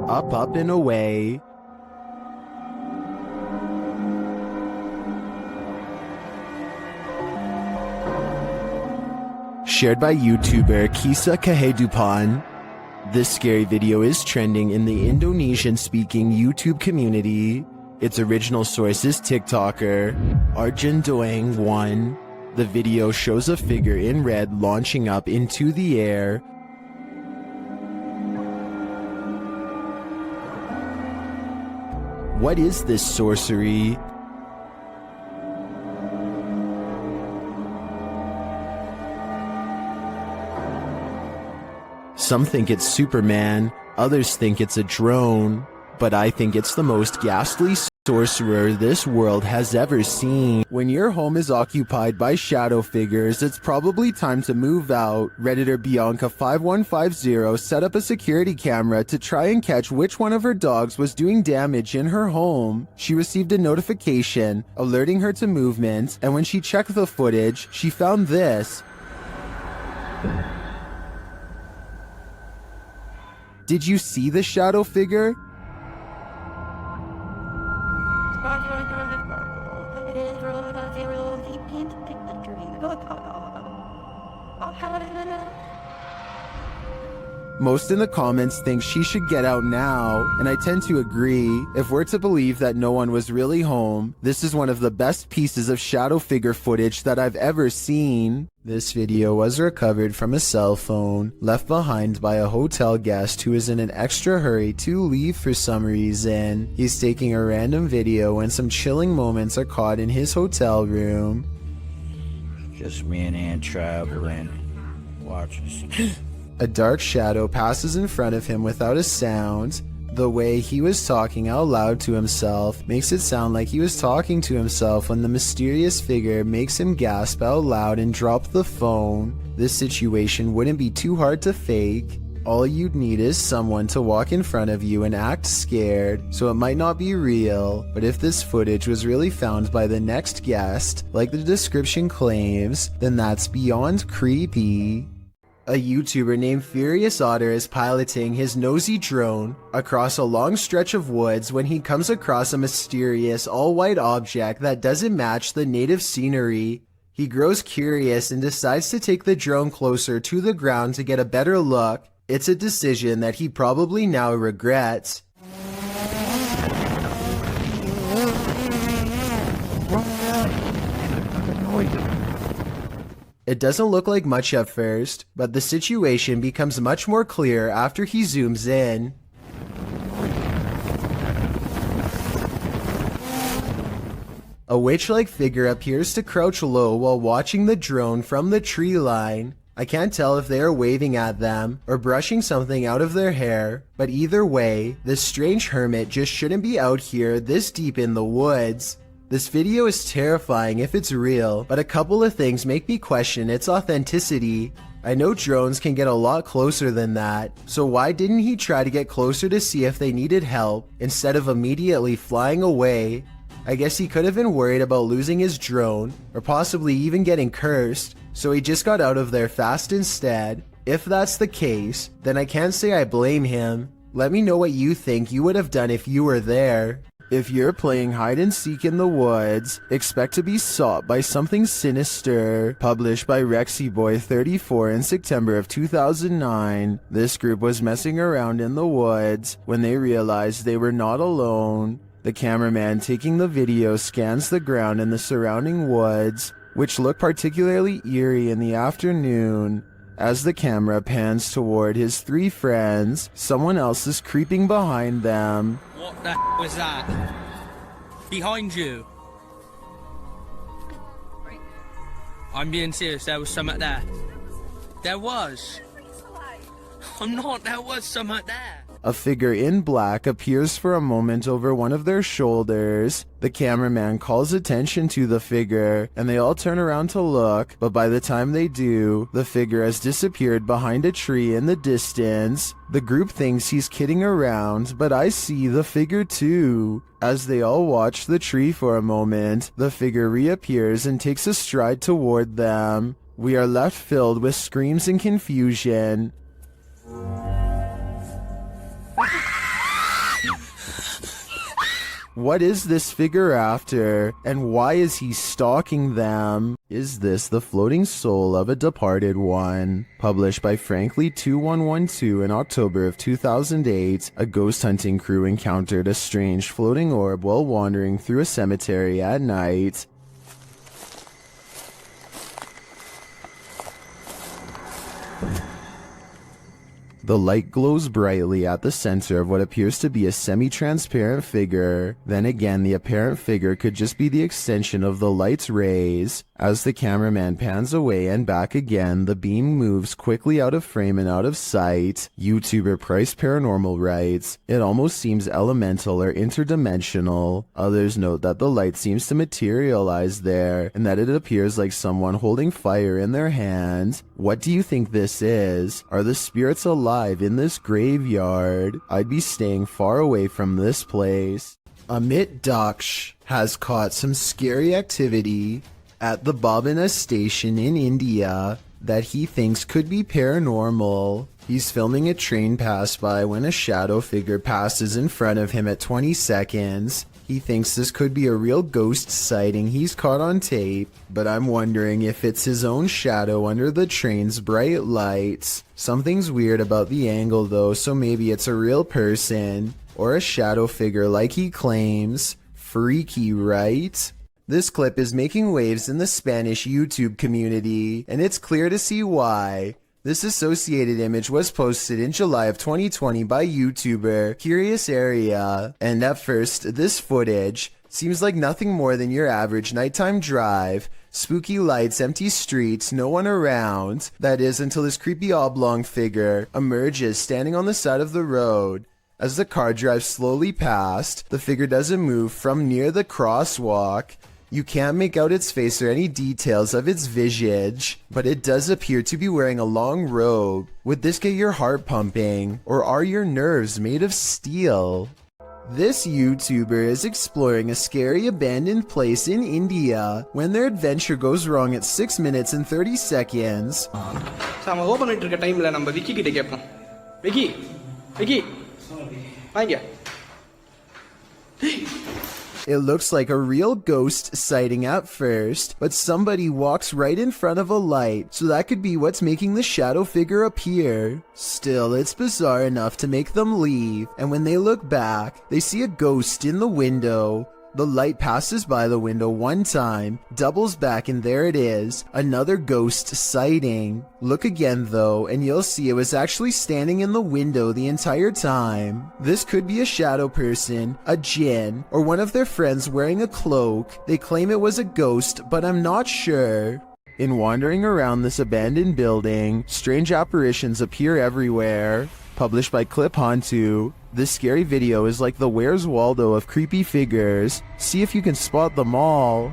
Up, up, and away. Shared by YouTuber Kisa Kahedupan. This scary video is trending in the Indonesian-speaking YouTube community. Its original source is TikToker Arjun Doang 1. The video shows a figure in red launching up into the air. What is this sorcery? Some think it's Superman, others think it's a drone, but I think it's the most ghastly sorcerer this world has ever seen. When your home is occupied by shadow figures, it's probably time to move out. Redditor Bianca5150 set up a security camera to try and catch which one of her dogs was doing damage in her home. She received a notification alerting her to movement, and when she checked the footage, she found this. Did you see the shadow figure? Most in the comments think she should get out now, and I tend to agree. If we're to believe that no one was really home, this is one of the best pieces of shadow figure footage that I've ever seen. This video was recovered from a cell phone left behind by a hotel guest who is in an extra hurry to leave for some reason. He's taking a random video when some chilling moments are caught in his hotel room. Just me and Ann traveling, watching. A dark shadow passes in front of him without a sound. The way he was talking out loud to himself makes it sound like he was talking to himself when the mysterious figure makes him gasp out loud and drop the phone. This situation wouldn't be too hard to fake. All you'd need is someone to walk in front of you and act scared, so it might not be real. But if this footage was really found by the next guest, like the description claims, then that's beyond creepy. A YouTuber named Furious Otter is piloting his nosy drone across a long stretch of woods when he comes across a mysterious all-white object that doesn't match the native scenery. He grows curious and decides to take the drone closer to the ground to get a better look. It's a decision that he probably now regrets. It doesn't look like much at first, but the situation becomes much more clear after he zooms in. A witch-like figure appears to crouch low while watching the drone from the tree line. I can't tell if they are waving at them or brushing something out of their hair, but either way, this strange hermit just shouldn't be out here this deep in the woods. This video is terrifying if it's real, but a couple of things make me question its authenticity. I know drones can get a lot closer than that, so why didn't he try to get closer to see if they needed help instead of immediately flying away? I guess he could have been worried about losing his drone, or possibly even getting cursed, so he just got out of there fast instead. If that's the case, then I can't say I blame him. Let me know what you think you would have done if you were there. If you're playing hide and seek in the woods, expect to be sought by something sinister. Published by RexyBoy34 in September of 2009. This group was messing around in the woods when they realized they were not alone. The cameraman taking the video scans the ground in the surrounding woods, which look particularly eerie in the afternoon. As the camera pans toward his three friends, someone else is creeping behind them. What the was that? Behind you. I'm being serious, there was something there. There was. I'm not, there was something there. A figure in black appears for a moment over one of their shoulders. The cameraman calls attention to the figure, and they all turn around to look, but by the time they do, the figure has disappeared behind a tree in the distance. The group thinks he's kidding around, but I see the figure too. As they all watch the tree for a moment, the figure reappears and takes a stride toward them. We are left filled with screams and confusion. What is this figure after, and why is he stalking them? Is this the floating soul of a departed one? Published by Frankly2112 in October of 2008, a ghost hunting crew encountered a strange floating orb while wandering through a cemetery at night. The light glows brightly at the center of what appears to be a semi-transparent figure. Then again, the apparent figure could just be the extension of the light's rays. As the cameraman pans away and back again, the beam moves quickly out of frame and out of sight. YouTuber Price Paranormal writes, "It almost seems elemental or interdimensional." Others note that the light seems to materialize there, and that it appears like someone holding fire in their hand. What do you think this is? Are the spirits alive in this graveyard? I'd be staying far away from this place. Amit Daksh has caught some scary activity at the Babina station in India that he thinks could be paranormal. He's filming a train pass by when a shadow figure passes in front of him at 20 seconds. He thinks this could be a real ghost sighting he's caught on tape, but I'm wondering if it's his own shadow under the train's bright lights. Something's weird about the angle though, so maybe it's a real person, or a shadow figure like he claims. Freaky, right? This clip is making waves in the Spanish YouTube community, and it's clear to see why. This associated image was posted in July of 2020 by YouTuber Curious Area, and at first, this footage seems like nothing more than your average nighttime drive. Spooky lights, empty streets, no one around. That is, until this creepy oblong figure emerges standing on the side of the road. As the car drives slowly past, the figure doesn't move from near the crosswalk. You can't make out its face or any details of its visage, but it does appear to be wearing a long robe. Would this get your heart pumping, or are your nerves made of steel? This YouTuber is exploring a scary abandoned place in India when their adventure goes wrong at 6 minutes and 30 seconds. நம்ம open பண்ணிட்டு இருக்க டைம்ல நம்ம விக்கி கிட்ட கேட்போம். விக்கி விக்கி வாங்க. It looks like a real ghost sighting at first, but somebody walks right in front of a light, so that could be what's making the shadow figure appear. Still, it's bizarre enough to make them leave, and when they look back, they see a ghost in the window. The light passes by the window one time, doubles back, and there it is, another ghost sighting. Look again though, and you'll see it was actually standing in the window the entire time. This could be a shadow person, a jinn, or one of their friends wearing a cloak. They claim it was a ghost, but I'm not sure. In wandering around this abandoned building, strange apparitions appear everywhere. Published by Clip Hantu, this scary video is like the Where's Waldo of creepy figures. See if you can spot them all.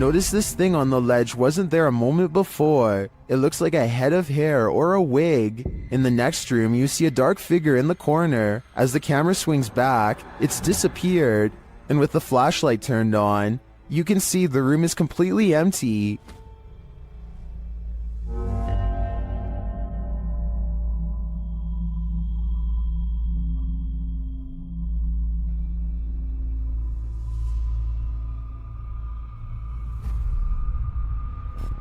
Notice this thing on the ledge wasn't there a moment before. It looks like a head of hair or a wig. In the next room, you see a dark figure in the corner. As the camera swings back, it's disappeared. And with the flashlight turned on, you can see the room is completely empty.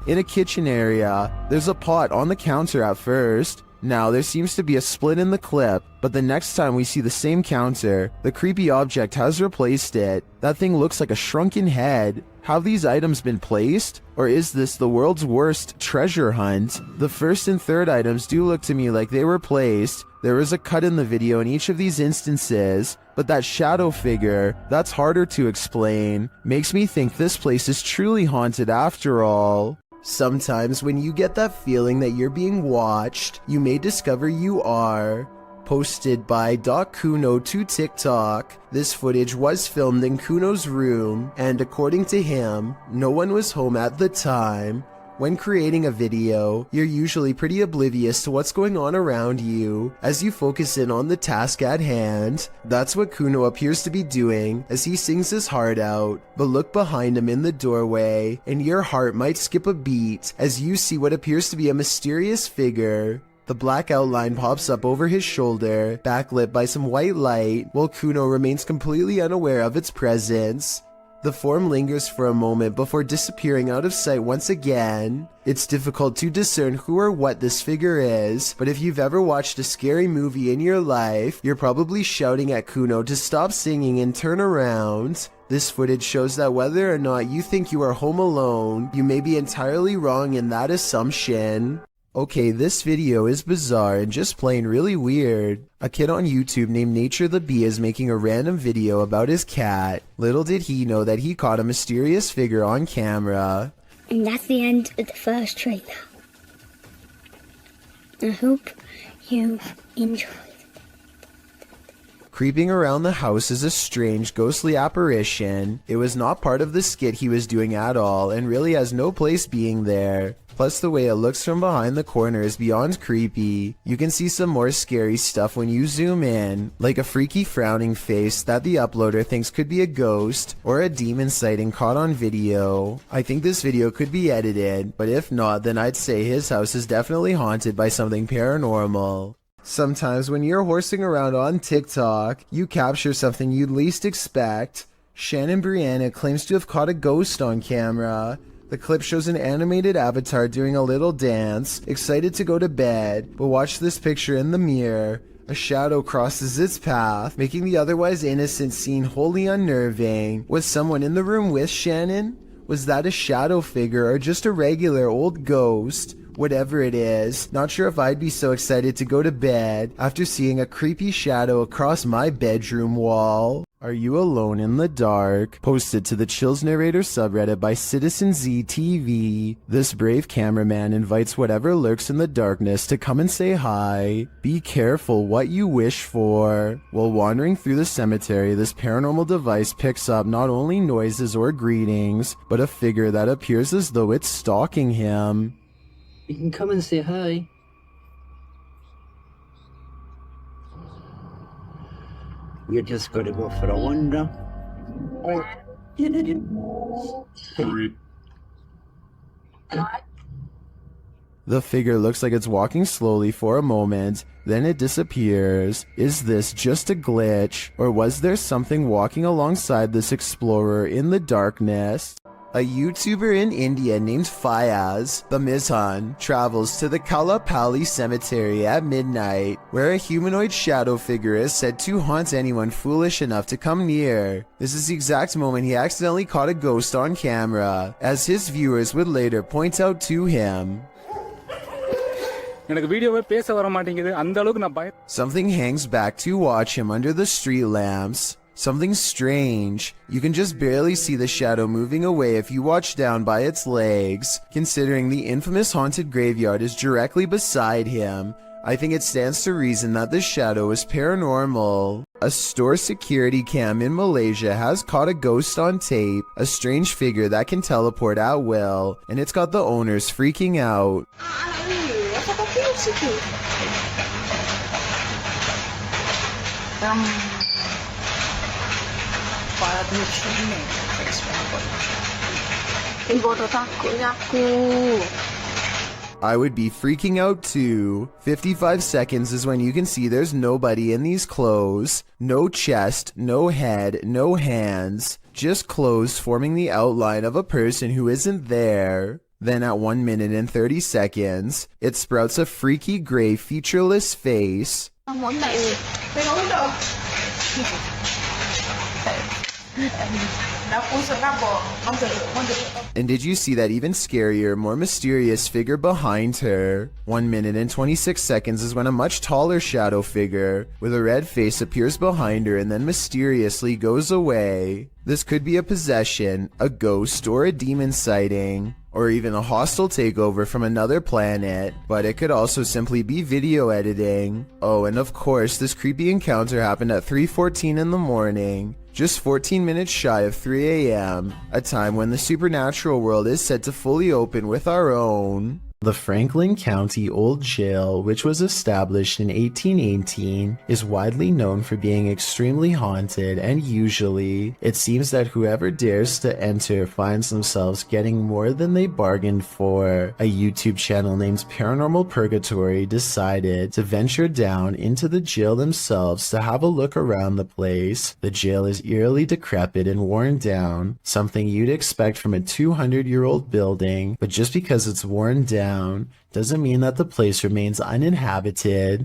In a kitchen area, there's a pot on the counter at first. Now, there seems to be a split in the clip, but the next time we see the same counter, the creepy object has replaced it. That thing looks like a shrunken head. Have these items been placed? Or is this the world's worst treasure hunt? The first and third items do look to me like they were placed. There is a cut in the video in each of these instances, but that shadow figure, that's harder to explain. Makes me think this place is truly haunted after all. Sometimes when you get that feeling that you're being watched, you may discover you are. Posted by Doc Kuno to TikTok, this footage was filmed in Kuno's room, and according to him, no one was home at the time. When creating a video, you're usually pretty oblivious to what's going on around you as you focus in on the task at hand. That's what Kuno appears to be doing as he sings his heart out. But look behind him in the doorway and your heart might skip a beat as you see what appears to be a mysterious figure. The black outline pops up over his shoulder, backlit by some white light, while Kuno remains completely unaware of its presence. The form lingers for a moment before disappearing out of sight once again. It's difficult to discern who or what this figure is, but if you've ever watched a scary movie in your life, you're probably shouting at Kuno to stop singing and turn around. This footage shows that whether or not you think you are home alone, you may be entirely wrong in that assumption. Okay, this video is bizarre and just plain really weird. A kid on YouTube named Nature the Bee is making a random video about his cat. Little did he know that he caught a mysterious figure on camera. And that's the end of the first trailer. I hope you enjoyed. Creeping around the house is a strange, ghostly apparition. It was not part of the skit he was doing at all and really has no place being there. Plus, the way it looks from behind the corner is beyond creepy. You can see some more scary stuff when you zoom in, like a freaky frowning face that the uploader thinks could be a ghost or a demon sighting caught on video. I think this video could be edited, but if not, then I'd say his house is definitely haunted by something paranormal. Sometimes when you're horsing around on TikTok, you capture something you'd least expect. Shannon Brianna claims to have caught a ghost on camera. The clip shows an animated avatar doing a little dance, excited to go to bed, but watch this picture in the mirror. A shadow crosses its path, making the otherwise innocent scene wholly unnerving. Was someone in the room with Shannon? Was that a shadow figure or just a regular old ghost? Whatever it is, not sure if I'd be so excited to go to bed after seeing a creepy shadow across my bedroom wall. Are you alone in the dark? Posted to the Chills Narrator subreddit by Citizen ZTV. This brave cameraman invites whatever lurks in the darkness to come and say hi. Be careful what you wish for. While wandering through the cemetery, this paranormal device picks up not only noises or greetings, but a figure that appears as though it's stalking him. You can come and say hi. You're just gonna go for a wander. Or The figure looks like it's walking slowly for a moment, then it disappears. Is this just a glitch, or was there something walking alongside this explorer in the darkness? A YouTuber in India named Fayaz, the Mizhan, travels to the Kalapalli cemetery at midnight, where a humanoid shadow figure is said to haunt anyone foolish enough to come near. This is the exact moment he accidentally caught a ghost on camera, as his viewers would later point out to him. Something hangs back to watch him under the street lamps. Something strange. You can just barely see the shadow moving away if you watch down by its legs. Considering the infamous haunted graveyard is directly beside him, I think it stands to reason that the shadow is paranormal. A store security cam in Malaysia has caught a ghost on tape, a strange figure that can teleport at will, and it's got the owners freaking out. I would be freaking out too. 55 seconds is when you can see there's nobody in these clothes. No chest, no head, no hands. Just clothes forming the outline of a person who isn't there. Then at 1 minute and 30 seconds, it sprouts a freaky gray featureless face. And did you see that even scarier, more mysterious figure behind her? 1 minute and 26 seconds is when a much taller shadow figure with a red face appears behind her and then mysteriously goes away. This could be a possession, a ghost, or a demon sighting, or even a hostile takeover from another planet, but it could also simply be video editing. Oh, and of course, this creepy encounter happened at 3:14 in the morning. just 14 minutes shy of 3 a.m., a time when the supernatural world is set to fully open with our own. The Franklin County Old Jail, which was established in 1818, is widely known for being extremely haunted, and usually, it seems that whoever dares to enter finds themselves getting more than they bargained for. A YouTube channel named Paranormal Purgatory decided to venture down into the jail themselves to have a look around the place. The jail is eerily decrepit and worn down, something you'd expect from a 200-year-old building, but just because it's worn down doesn't mean that the place remains uninhabited.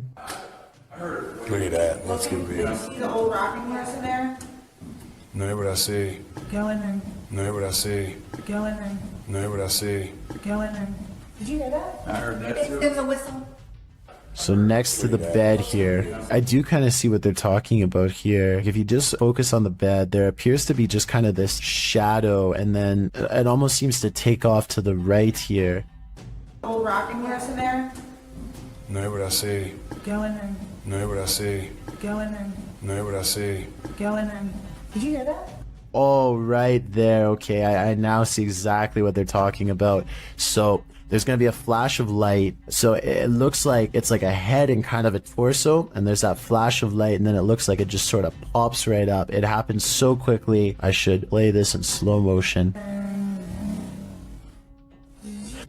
Look at that. Let's get real. See the old rocking horse in there? Know what I see. Go in there. Know what I see. Go in there. Know what I see. Go in there. Did you hear that? I heard that too. There was a whistle. So next to the bed here, I do kind of see what they're talking about here. If you just focus on the bed, there appears to be just kind of this shadow, and then it almost seems to take off to the right here. Old rocking horse in there? Know what I see. Go in there. Know what I see. Go in there. Know what I see. Go in there. Did you hear that? Oh, right there. Okay, I now see exactly what they're talking about. So there's going to be a flash of light. So it looks like it's like a head and kind of a torso, and there's that flash of light, and then it looks like it just sort of pops right up. It happens so quickly. I should play this in slow motion.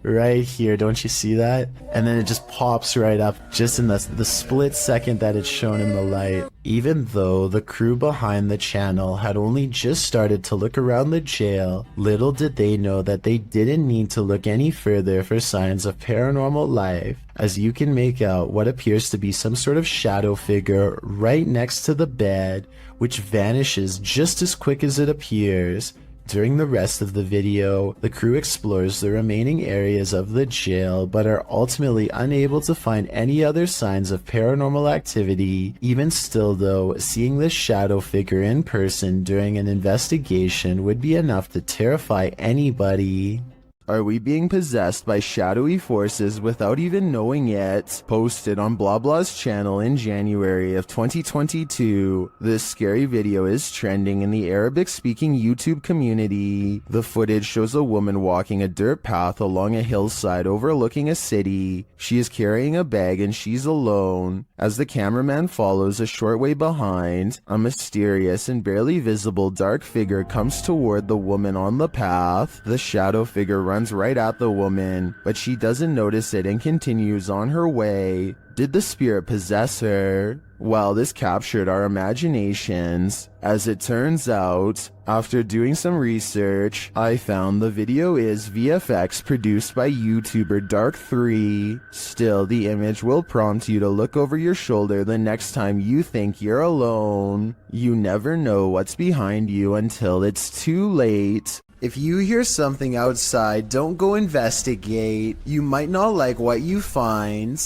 Right here, don't you see that? And then it just pops right up just in the split second that it's shown in the light. Even though the crew behind the channel had only just started to look around the jail, little did they know that they didn't need to look any further for signs of paranormal life, as you can make out what appears to be some sort of shadow figure right next to the bed, which vanishes just as quick as it appears. During the rest of the video, the crew explores the remaining areas of the jail, but are ultimately unable to find any other signs of paranormal activity. Even still though, seeing this shadow figure in person during an investigation would be enough to terrify anybody. Are we being possessed by shadowy forces without even knowing it? Posted on Blah Blah's channel in January of 2022. This scary video is trending in the Arabic-speaking YouTube community. The footage shows a woman walking a dirt path along a hillside overlooking a city. She is carrying a bag and she's alone. As the cameraman follows a short way behind, a mysterious and barely visible dark figure comes toward the woman on the path. The shadow figure runs right at the woman, but she doesn't notice it and continues on her way. Did the spirit possess her? Well, this captured our imaginations. As it turns out, after doing some research, I found the video is VFX produced by YouTuber Dark3. Still, the image will prompt you to look over your shoulder the next time you think you're alone. You never know what's behind you until it's too late. If you hear something outside, don't go investigate. You might not like what you find.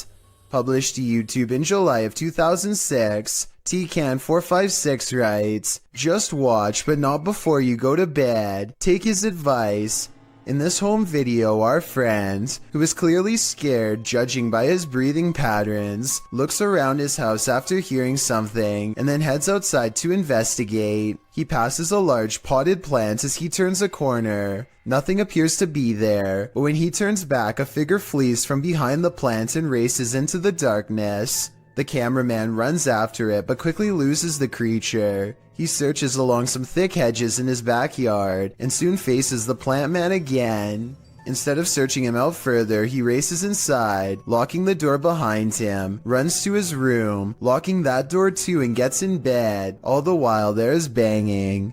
Published to YouTube in July of 2006, TCan456 writes, "Just watch, but not before you go to bed. Take his advice." In this home video, our friend, who is clearly scared judging by his breathing patterns, looks around his house after hearing something and then heads outside to investigate. He passes a large potted plant as he turns a corner. Nothing appears to be there, but when he turns back, a figure flees from behind the plant and races into the darkness. The cameraman runs after it but quickly loses the creature. He searches along some thick hedges in his backyard and soon faces the plant man again. Instead of searching him out further, he races inside, locking the door behind him, runs to his room, locking that door too, and gets in bed. All the while there is banging.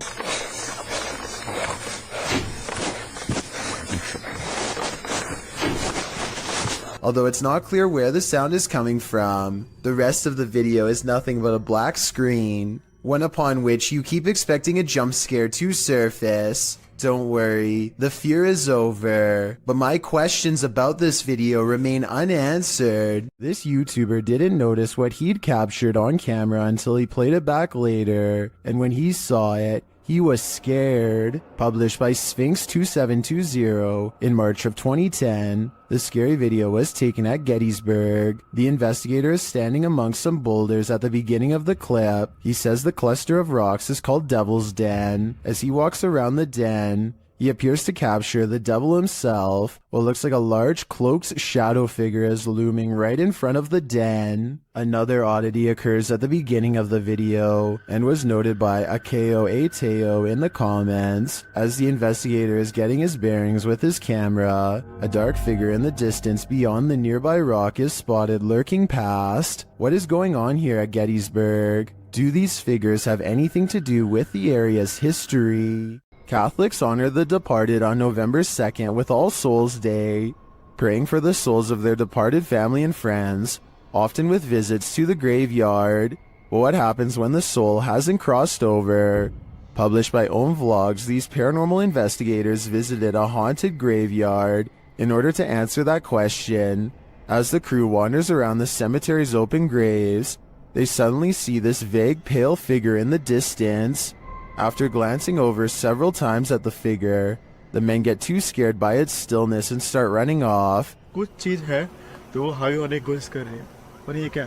Although it's not clear where the sound is coming from. The rest of the video is nothing but a black screen, one upon which you keep expecting a jump scare to surface. Don't worry, the fear is over, but my questions about this video remain unanswered. This YouTuber didn't notice what he'd captured on camera until he played it back later, and when he saw it, he was scared. Published by Sphinx2720 in March of 2010, The scary video was taken at Gettysburg. The investigator is standing amongst some boulders at the beginning of the clip. He says the cluster of rocks is called Devil's Den. As he walks around the den, he appears to capture the devil himself. What looks like a large cloaked shadow figure is looming right in front of the den. Another oddity occurs at the beginning of the video and was noted by Akeo Ateo in the comments. As the investigator is getting his bearings with his camera, a dark figure in the distance beyond the nearby rock is spotted lurking past. What is going on here at Gettysburg? Do these figures have anything to do with the area's history? Catholics honor the departed on November 2nd with All Souls Day, praying for the souls of their departed family and friends, often with visits to the graveyard. But what happens when the soul hasn't crossed over? Published by Own Vlogs, these paranormal investigators visited a haunted graveyard in order to answer that question. As the crew wanders around the cemetery's open graves, they suddenly see this vague pale figure in the distance. After glancing over several times at the figure, the men get too scared by its stillness and start running off. कुछ चीज है तो वो हावी होने की कोशिश कर रहे हैं और ये क्या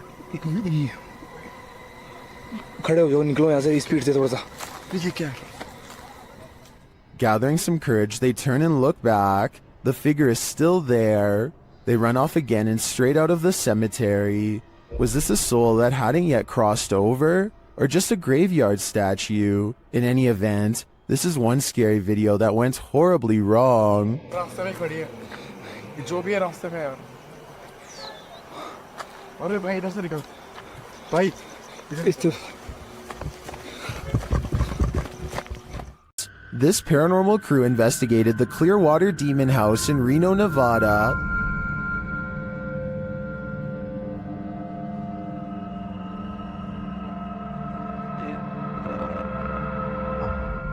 खड़े हो जाओ निकलो यहाँ से स्पीड से थोड़ा सा ये क्या Gathering some courage, they turn and look back. The figure is still there. They run off again and straight out of the cemetery. Was this a soul that hadn't yet crossed over? Or just a graveyard statue? In any event, this is one scary video that went horribly wrong. रास्ते में खड़ी है ये जो भी है रास्ते में यार अरे भाई इधर से निकल भाई This paranormal crew investigated the Clearwater Demon House in Reno, Nevada.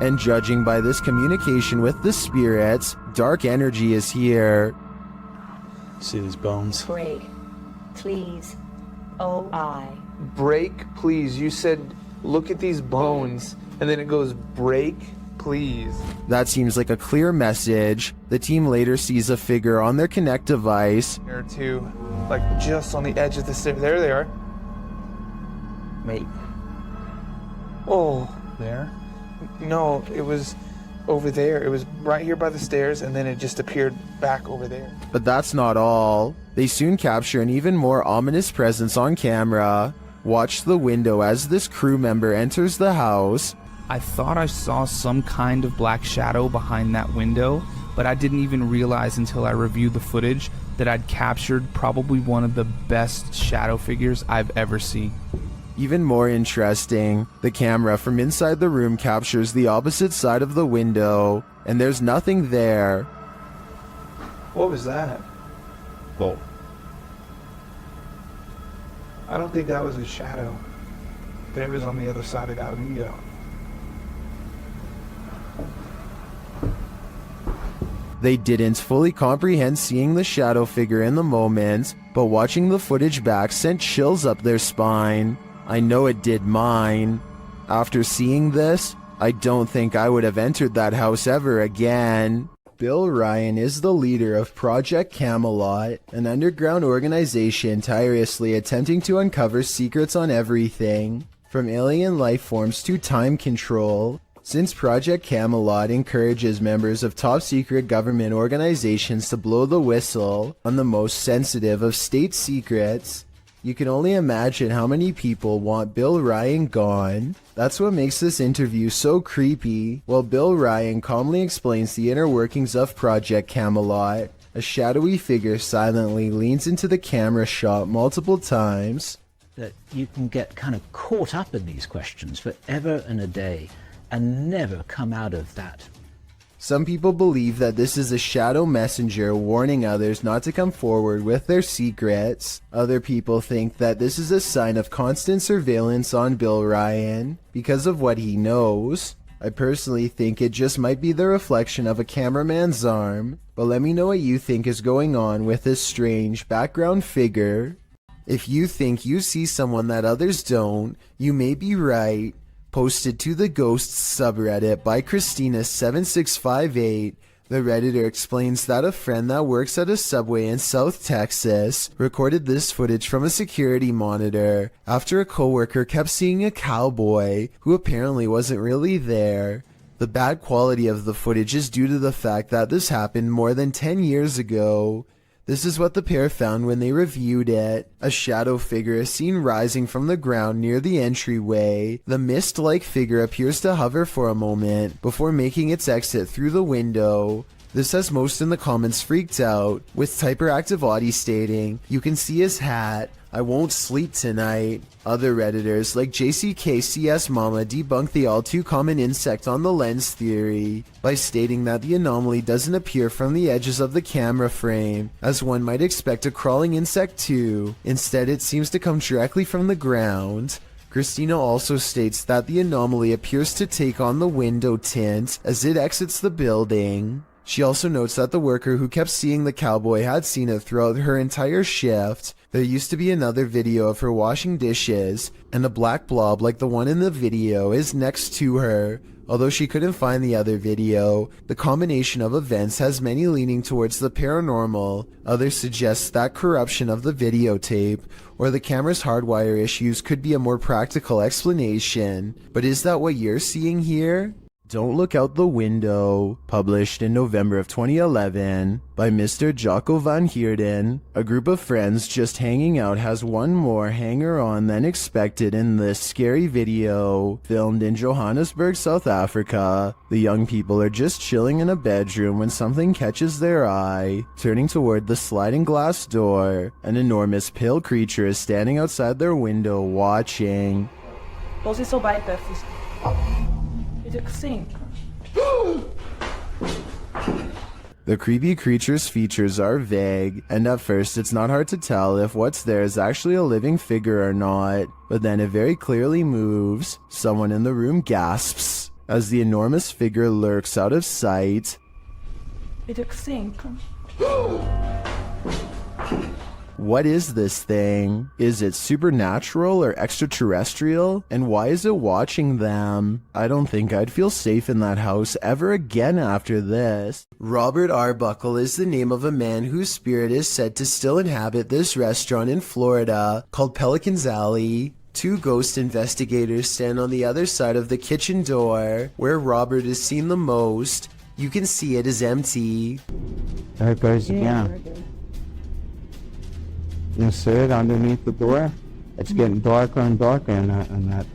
And judging by this communication with the spirits, dark energy is here. See these bones? Break, please. Oh, break, please. You said, look at these bones, and then it goes, break, please. That seems like a clear message. The team later sees a figure on their Kinect device. There too, like just on the edge of the stairs. There they are. Wait, Oh, There? no, it was over there. It was right here by the stairs, and then it just appeared back over there. But that's not all. They soon capture an even more ominous presence on camera. Watch the window as this crew member enters the house. I thought I saw some kind of black shadow behind that window, but I didn't even realize until I reviewed the footage that I'd captured probably one of the best shadow figures I've ever seen. Even more interesting, the camera from inside the room captures the opposite side of the window, and there's nothing there. What was that? well, I don't think that was a shadow. But it was on the other side of that window. They didn't fully comprehend seeing the shadow figure in the moment, but watching the footage back sent chills up their spine. I know it did mine. After seeing this, I don't think I would have entered that house ever again. Bill Ryan is the leader of Project Camelot, an underground organization tirelessly attempting to uncover secrets on everything, from alien life forms to time control. Since Project Camelot encourages members of top-secret government organizations to blow the whistle on the most sensitive of state secrets, you can only imagine how many people want Bill Ryan gone. That's what makes this interview so creepy. While Bill Ryan calmly explains the inner workings of Project Camelot, a shadowy figure silently leans into the camera shot multiple times. that you can get kind of caught up in these questions forever and a day and never come out of that. Some people believe that this is a shadow messenger warning others not to come forward with their secrets. Other people think that this is a sign of constant surveillance on Bill Ryan because of what he knows. I personally think it just might be the reflection of a cameraman's arm, but let me know what you think is going on with this strange background figure. If you think you see someone that others don't, you may be right. Posted to the Ghosts subreddit by Christina7658 The Redditor explains that a friend that works at a Subway in South Texas recorded this footage from a security monitor after a coworker kept seeing a cowboy who apparently wasn't really there. The bad quality of the footage is due to the fact that this happened more than 10 years ago. This is what the pair found when they reviewed it. A shadow figure is seen rising from the ground near the entryway. The mist-like figure appears to hover for a moment before making its exit through the window. This has most in the comments freaked out, with Typeractive Audie stating, "You can see his hat. I won't sleep tonight." Other Redditors like JCKCS Mama debunk the all too common insect on the lens theory by stating that the anomaly doesn't appear from the edges of the camera frame, as one might expect a crawling insect to. Instead, it seems to come directly from the ground. Christina also states that the anomaly appears to take on the window tint as it exits the building. She also notes that the worker who kept seeing the cowboy had seen it throughout her entire shift. There used to be another video of her washing dishes, and a black blob like the one in the video is next to her. Although she couldn't find the other video, the combination of events has many leaning towards the paranormal. Others suggest that corruption of the videotape or the camera's hardwire issues could be a more practical explanation. But is that what you're seeing here? Don't Look Out the Window, published in November of 2011 by Mr. Jocko van Heerden. A group of friends just hanging out has one more hanger-on than expected in this scary video, filmed in Johannesburg, South Africa. The young people are just chilling in a bedroom when something catches their eye. Turning toward the sliding glass door, an enormous pale creature is standing outside their window watching. Você só vai ter sim. The creepy creature's features are vague, and at first it's not hard to tell if what's there is actually a living figure or not, but then it very clearly moves. Someone in the room gasps as the enormous figure lurks out of sight. What is this thing? Is it supernatural or extraterrestrial? And why is it watching them? I don't think I'd feel safe in that house ever again after this. Robert Arbuckle is the name of a man whose spirit is said to still inhabit this restaurant in Florida called Pelican's Alley. Two ghost investigators stand on the other side of the kitchen door, where Robert is seen the most. You can see it is empty. There it goes again. You see it underneath the door? It's getting darker and darker in that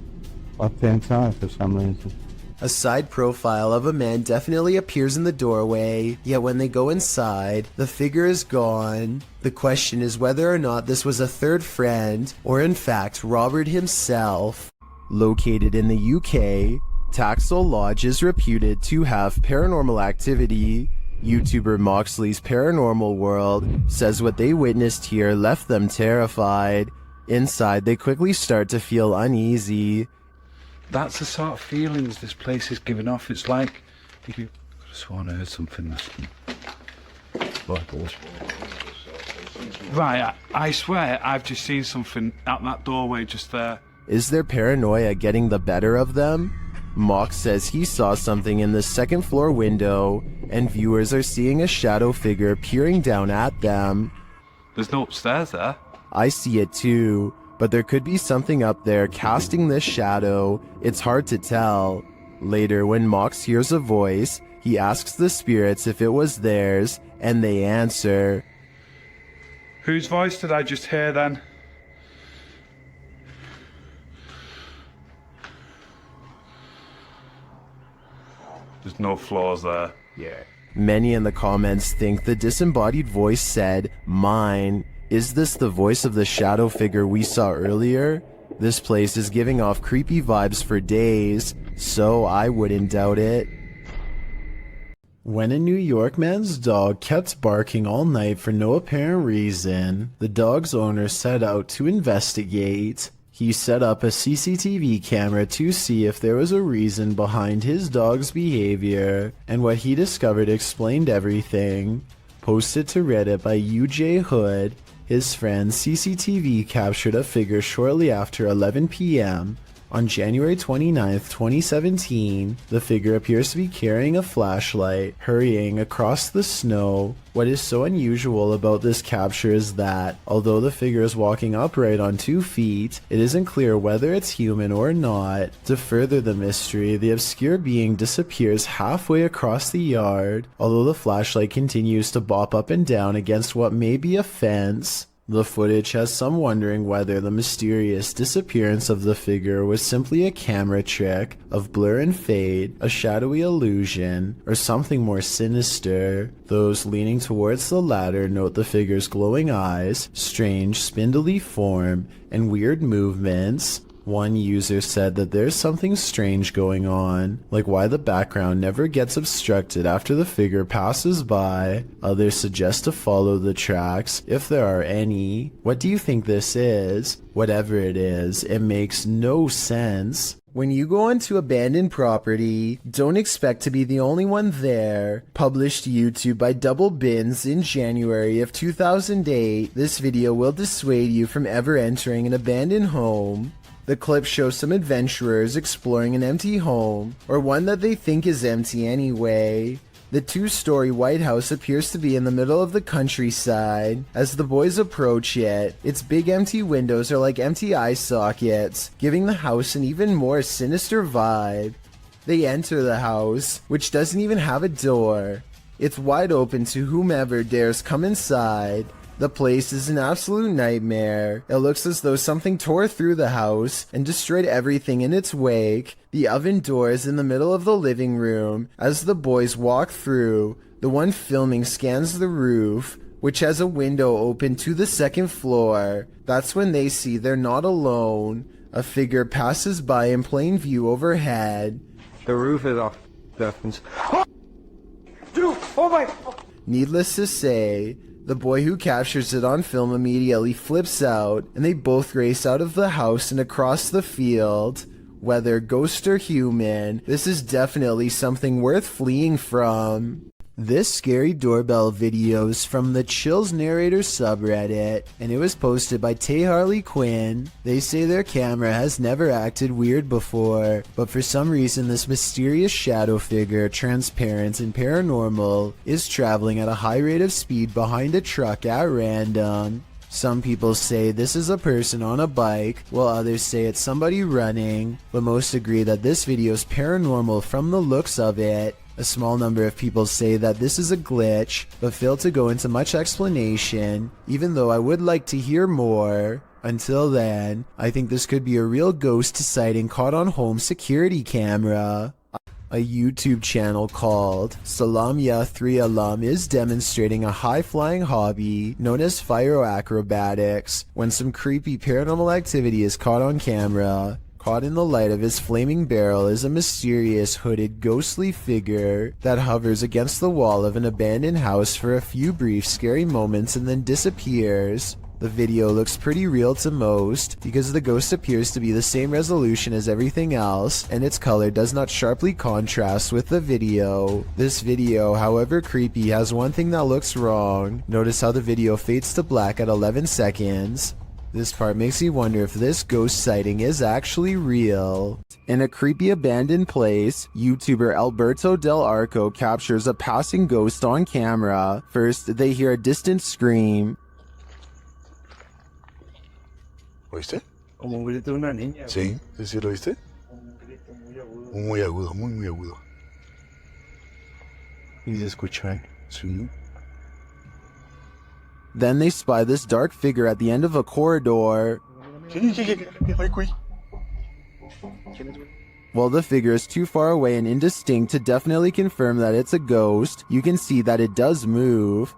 left-hand side for some reason. A side profile of a man definitely appears in the doorway, yet when they go inside, the figure is gone. The question is whether or not this was a third friend, or in fact Robert himself. Located in the UK, Taxel Lodge is reputed to have paranormal activity. YouTuber Moxley's Paranormal World says what they witnessed here left them terrified. Inside, they quickly start to feel uneasy. That's the sort of feelings this place is giving off. It's like if you could have sworn I heard something. Right, I swear I've just seen something out that doorway just there. Is their paranoia getting the better of them? Mox says he saw something in the second floor window, and viewers are seeing a shadow figure peering down at them. There's no upstairs there. I see it too, but there could be something up there casting this shadow. It's hard to tell. Later, when Mox hears a voice, he asks the spirits if it was theirs, and they answer. Whose voice did I just hear then? There's no flaws there. Yeah. Many in the comments think the disembodied voice said, "Mine." Is this the voice of the shadow figure we saw earlier? This place is giving off creepy vibes for days, so I wouldn't doubt it. When a New York man's dog kept barking all night for no apparent reason, the dog's owner set out to investigate. He set up a CCTV camera to see if there was a reason behind his dog's behavior, and what he discovered explained everything. Posted to Reddit by UJ Hood, his friend's CCTV captured a figure shortly after 11 p.m. On January 29th, 2017, the figure appears to be carrying a flashlight, hurrying across the snow. What is so unusual about this capture is that, although the figure is walking upright on 2 feet, it isn't clear whether it's human or not. To further the mystery, the obscure being disappears halfway across the yard, although the flashlight continues to bop up and down against what may be a fence. The footage has some wondering whether the mysterious disappearance of the figure was simply a camera trick of blur and fade, a shadowy illusion, or something more sinister. Those leaning towards the latter note the figure's glowing eyes, strange spindly form, and weird movements. One user said that there's something strange going on, like why the background never gets obstructed after the figure passes by. Others suggest to follow the tracks, if there are any. What do you think this is? Whatever it is, it makes no sense. When you go onto abandoned property, don't expect to be the only one there. Published to YouTube by Double Bins in January of 2008, this video will dissuade you from ever entering an abandoned home. The clip shows some adventurers exploring an empty home, or one that they think is empty anyway. The 2-story White House appears to be in the middle of the countryside. As the boys approach it, its big empty windows are like empty eye sockets, giving the house an even more sinister vibe. They enter the house, which doesn't even have a door. It's wide open to whomever dares come inside. The place is an absolute nightmare. It looks as though something tore through the house and destroyed everything in its wake. The oven door is in the middle of the living room. As the boys walk through, the one filming scans the roof, which has a window open to the 2nd floor. That's when they see they're not alone. A figure passes by in plain view overhead. The roof is off. Dude, oh my... Needless to say, the boy who captures it on film immediately flips out, and they both race out of the house and across the field. Whether ghost or human, this is definitely something worth fleeing from. This scary doorbell video is from the Chills Narrator subreddit, and it was posted by Tay Harley Quinn. They say their camera has never acted weird before, but for some reason this mysterious shadow figure, transparent and paranormal, is traveling at a high rate of speed behind a truck at random. Some people say this is a person on a bike, while others say it's somebody running, but most agree that this video is paranormal from the looks of it. A small number of people say that this is a glitch, but fail to go into much explanation, even though I would like to hear more. Until then, I think this could be a real ghost sighting caught on home security camera. A YouTube channel called Salamya3 Alum is demonstrating a high-flying hobby known as pyroacrobatics when some creepy paranormal activity is caught on camera. Caught in the light of his flaming barrel is a mysterious hooded ghostly figure that hovers against the wall of an abandoned house for a few brief scary moments and then disappears. The video looks pretty real to most because the ghost appears to be the same resolution as everything else and its color does not sharply contrast with the video. This video, however creepy, has one thing that looks wrong. Notice how the video fades to black at 11 seconds. This part makes me wonder if this ghost sighting is actually real. In a creepy abandoned place, YouTuber Alberto Del Arco captures a passing ghost on camera. First, they hear a distant scream. ¿Oíste? Como un grito de una niña. Sí, sí lo oíste. Un grito muy agudo. Muy agudo, muy agudo. Y se escucha. Sí. Then they spy this dark figure at the end of a corridor. While the figure is too far away and indistinct to definitely confirm that it's a ghost, you can see that it does move.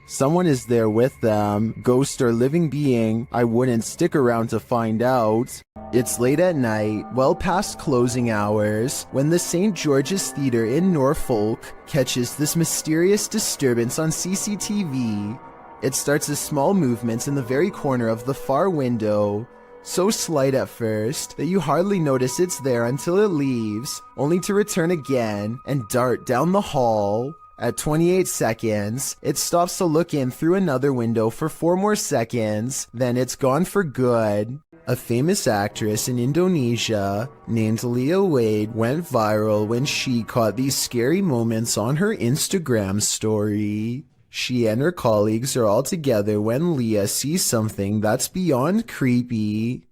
Someone is there with them, ghost or living being. I wouldn't stick around to find out. It's late at night, well past closing hours, when the St. George's Theatre in Norfolk catches this mysterious disturbance on CCTV. It starts as small movements in the very corner of the far window, so slight at first that you hardly notice it's there until it leaves, only to return again and dart down the hall. At 28 seconds, it stops to look in through another window for 4 more seconds, then it's gone for good. A famous actress in Indonesia named Leah Wade went viral when she caught these scary moments on her Instagram story. She and her colleagues are all together when Leah sees something that's beyond creepy.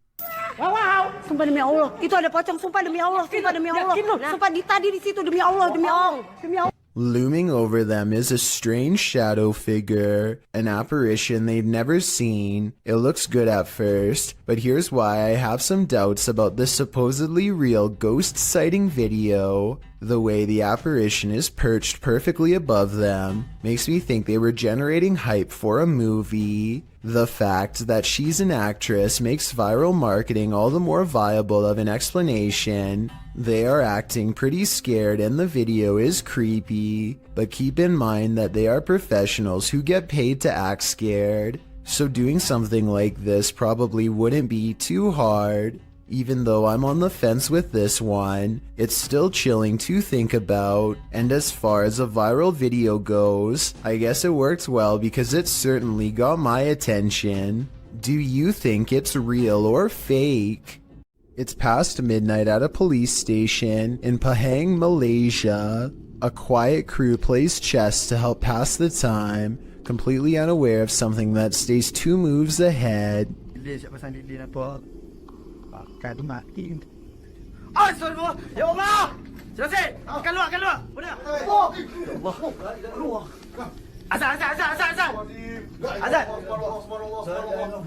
Wow, sumpah demi Allah, itu ada pocong, sumpah demi Allah, sumpah demi Allah, sumpah tadi di situ demi Allah, demi Allah, demi Allah. Looming over them is a strange shadow figure, an apparition they've never seen. It looks good at first, but here's why I have some doubts about this supposedly real ghost sighting video. The way the apparition is perched perfectly above them makes me think they were generating hype for a movie. The fact that she's an actress makes viral marketing all the more viable of an explanation. They are acting pretty scared and the video is creepy, but keep in mind that they are professionals who get paid to act scared, so doing something like this probably wouldn't be too hard. Even though I'm on the fence with this one, it's still chilling to think about. And as far as a viral video goes, I guess it worked well because it certainly got my attention. Do you think it's real or fake? It's past midnight at a police station in Pahang, Malaysia. A quiet crew plays chess to help pass the time, completely unaware of something that stays 2 moves ahead. Astagfirullah, ya Allah, selesai, keluar, udah. Ya Allah, Azan.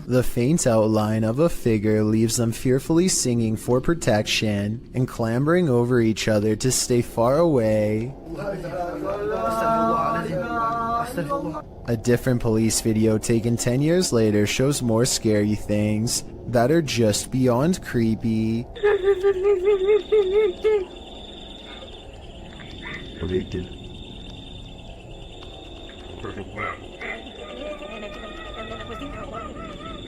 The faint outline of a figure leaves them fearfully singing for protection and clambering over each other to stay far away. A different police video taken 10 years later shows more scary things that are just beyond creepy.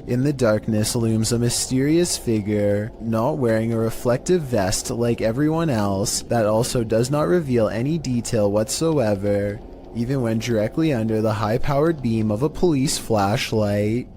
In the darkness looms a mysterious figure, not wearing a reflective vest like everyone else, that also does not reveal any detail whatsoever, even when directly under the high-powered beam of a police flashlight.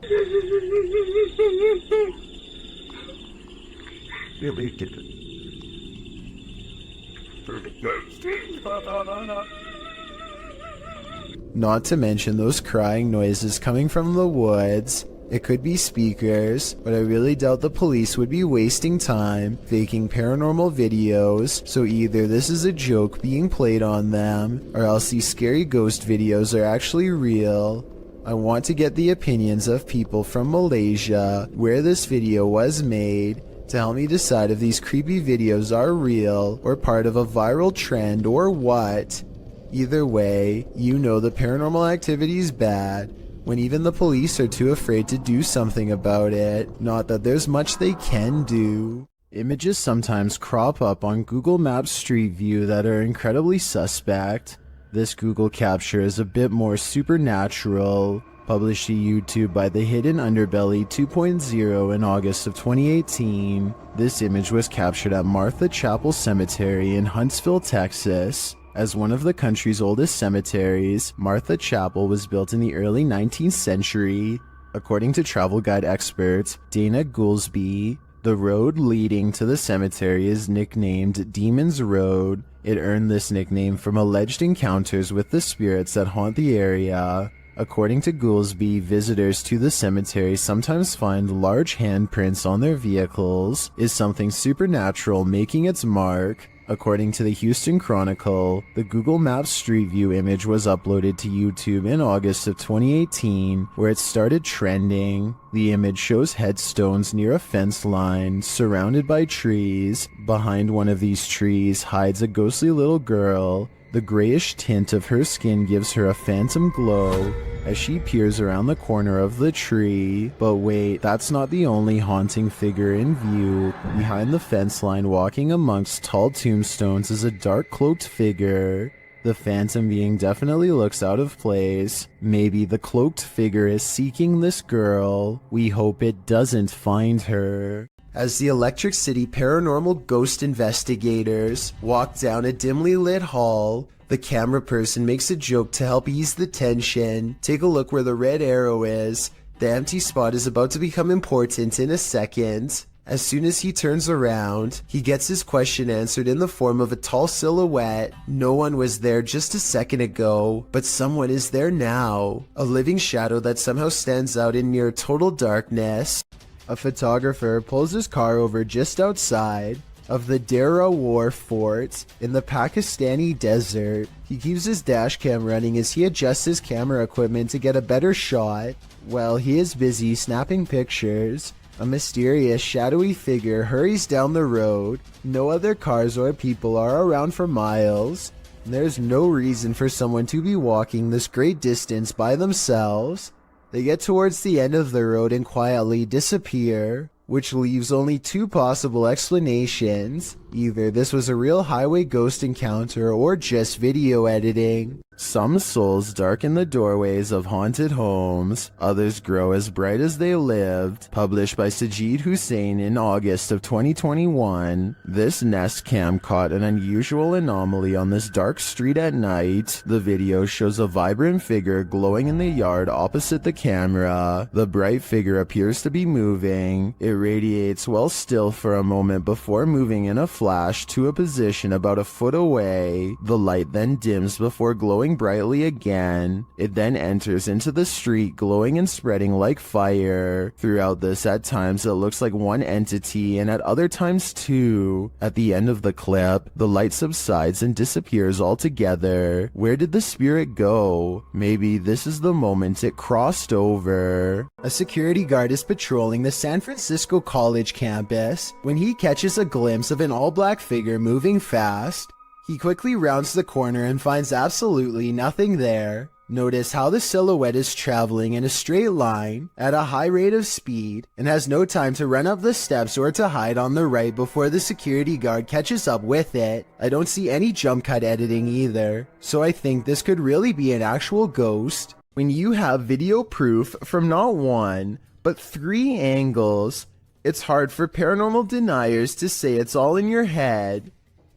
Not to mention those crying noises coming from the woods. It could be speakers, but I really doubt the police would be wasting time faking paranormal videos, so either this is a joke being played on them, or else these scary ghost videos are actually real. I want to get the opinions of people from Malaysia, where this video was made, to help me decide if these creepy videos are real, or part of a viral trend, or what. Either way, you know the paranormal activity's bad, when even the police are too afraid to do something about it. Not that there's much they can do. Images sometimes crop up on Google Maps Street View that are incredibly suspect. This Google capture is a bit more supernatural. Published to YouTube by The Hidden Underbelly 2.0 in August of 2018. This image was captured at Martha Chapel Cemetery in Huntsville, Texas. As one of the country's oldest cemeteries, Martha Chapel was built in the early 19th century. According to travel guide expert Dana Goolsby, the road leading to the cemetery is nicknamed Demon's Road. It earned this nickname from alleged encounters with the spirits that haunt the area. According to Goolsby, visitors to the cemetery sometimes find large handprints on their vehicles. Is something supernatural making its mark? According to the Houston Chronicle, the Google Maps Street View image was uploaded to YouTube in August of 2018, where it started trending. The image shows headstones near a fence line, surrounded by trees. Behind one of these trees hides a ghostly little girl. The grayish tint of her skin gives her a phantom glow as she peers around the corner of the tree. But wait, that's not the only haunting figure in view. Behind the fence line, walking amongst tall tombstones, is a dark cloaked figure. The phantom being definitely looks out of place. Maybe the cloaked figure is seeking this girl. We hope it doesn't find her. As the Electric City paranormal ghost investigators walk down a dimly lit hall, The camera person makes a joke to help ease the tension. Take a look where the red arrow is. The empty spot is about to become important in a second. As soon as he turns around, he gets his question answered in the form of a tall silhouette. No one was there just a second ago, but someone is there now. A living shadow that somehow stands out in near total darkness. A photographer pulls his car over just outside of the Dera War Fort in the Pakistani desert. He keeps his dash cam running as he adjusts his camera equipment to get a better shot. While he is busy snapping pictures, a mysterious, shadowy figure hurries down the road. No other cars or people are around for miles. There's no reason for someone to be walking this great distance by themselves. They get towards the end of the road and quietly disappear, which leaves only two possible explanations. Either this was a real highway ghost encounter or just video editing. Some souls darken the doorways of haunted homes, others grow as bright as they lived. Published by Sajid Hussain in August of 2021, this Nest Cam caught an unusual anomaly on this dark street at night. The video shows a vibrant figure glowing in the yard opposite the camera. The bright figure appears to be moving. It radiates while still for a moment before moving in a flash to a position about a foot away. The light then dims before glowing brightly again. It then enters into the street, glowing and spreading like fire. Throughout this, at times it looks like one entity and at other times two. At the end of the clip, the light subsides and disappears altogether. Where did the spirit go? Maybe this is the moment it crossed over. A security guard is patrolling the San Francisco College campus when he catches a glimpse of an all-black figure moving fast. He quickly rounds the corner and finds absolutely nothing there. Notice how the silhouette is traveling in a straight line at a high rate of speed and has no time to run up the steps or to hide on the right before the security guard catches up with it. I don't see any jump cut editing either, so I think this could really be an actual ghost. When you have video proof from not one, but 3 angles, it's hard for paranormal deniers to say it's all in your head.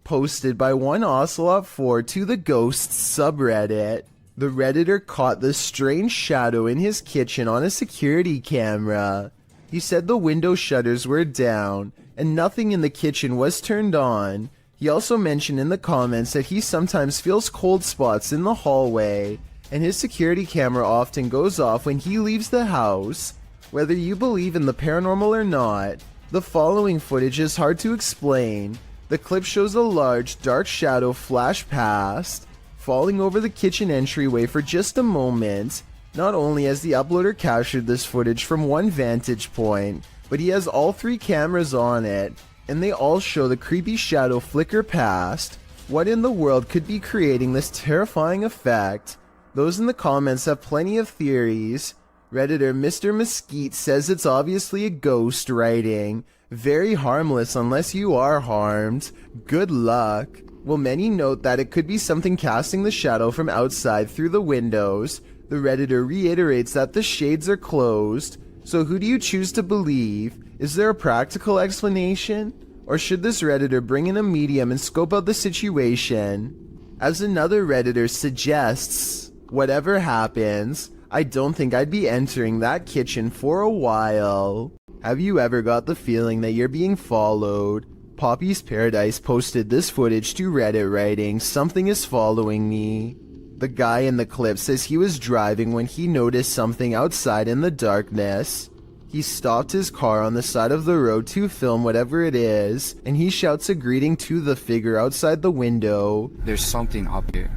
Posted by one Ocelot4 to the Ghosts subreddit. The Redditor caught the strange shadow in his kitchen on a security camera. He said the window shutters were down and nothing in the kitchen was turned on. He also mentioned in the comments that he sometimes feels cold spots in the hallway and his security camera often goes off when he leaves the house. Whether you believe in the paranormal or not, the following footage is hard to explain. The clip shows a large, dark shadow flash past, falling over the kitchen entryway for just a moment. Not only has the uploader captured this footage from one vantage point, but he has all 3 cameras on it, and they all show the creepy shadow flicker past. What in the world could be creating this terrifying effect? Those in the comments have plenty of theories. Redditor Mr. Mesquite says it's obviously a ghost writing. Very harmless unless you are harmed. Good luck. Well, many note that it could be something casting the shadow from outside through the windows. The Redditor reiterates that the shades are closed. So who do you choose to believe? Is there a practical explanation? Or should this Redditor bring in a medium and scope out the situation? As another Redditor suggests, whatever happens, I don't think I'd be entering that kitchen for a while. Have you ever got the feeling that you're being followed? Poppy's Paradise posted this footage to Reddit writing, "Something is following me." The guy in the clip says he was driving when he noticed something outside in the darkness. He stopped his car on the side of the road to film whatever it is, and he shouts a greeting to the figure outside the window. There's something up here.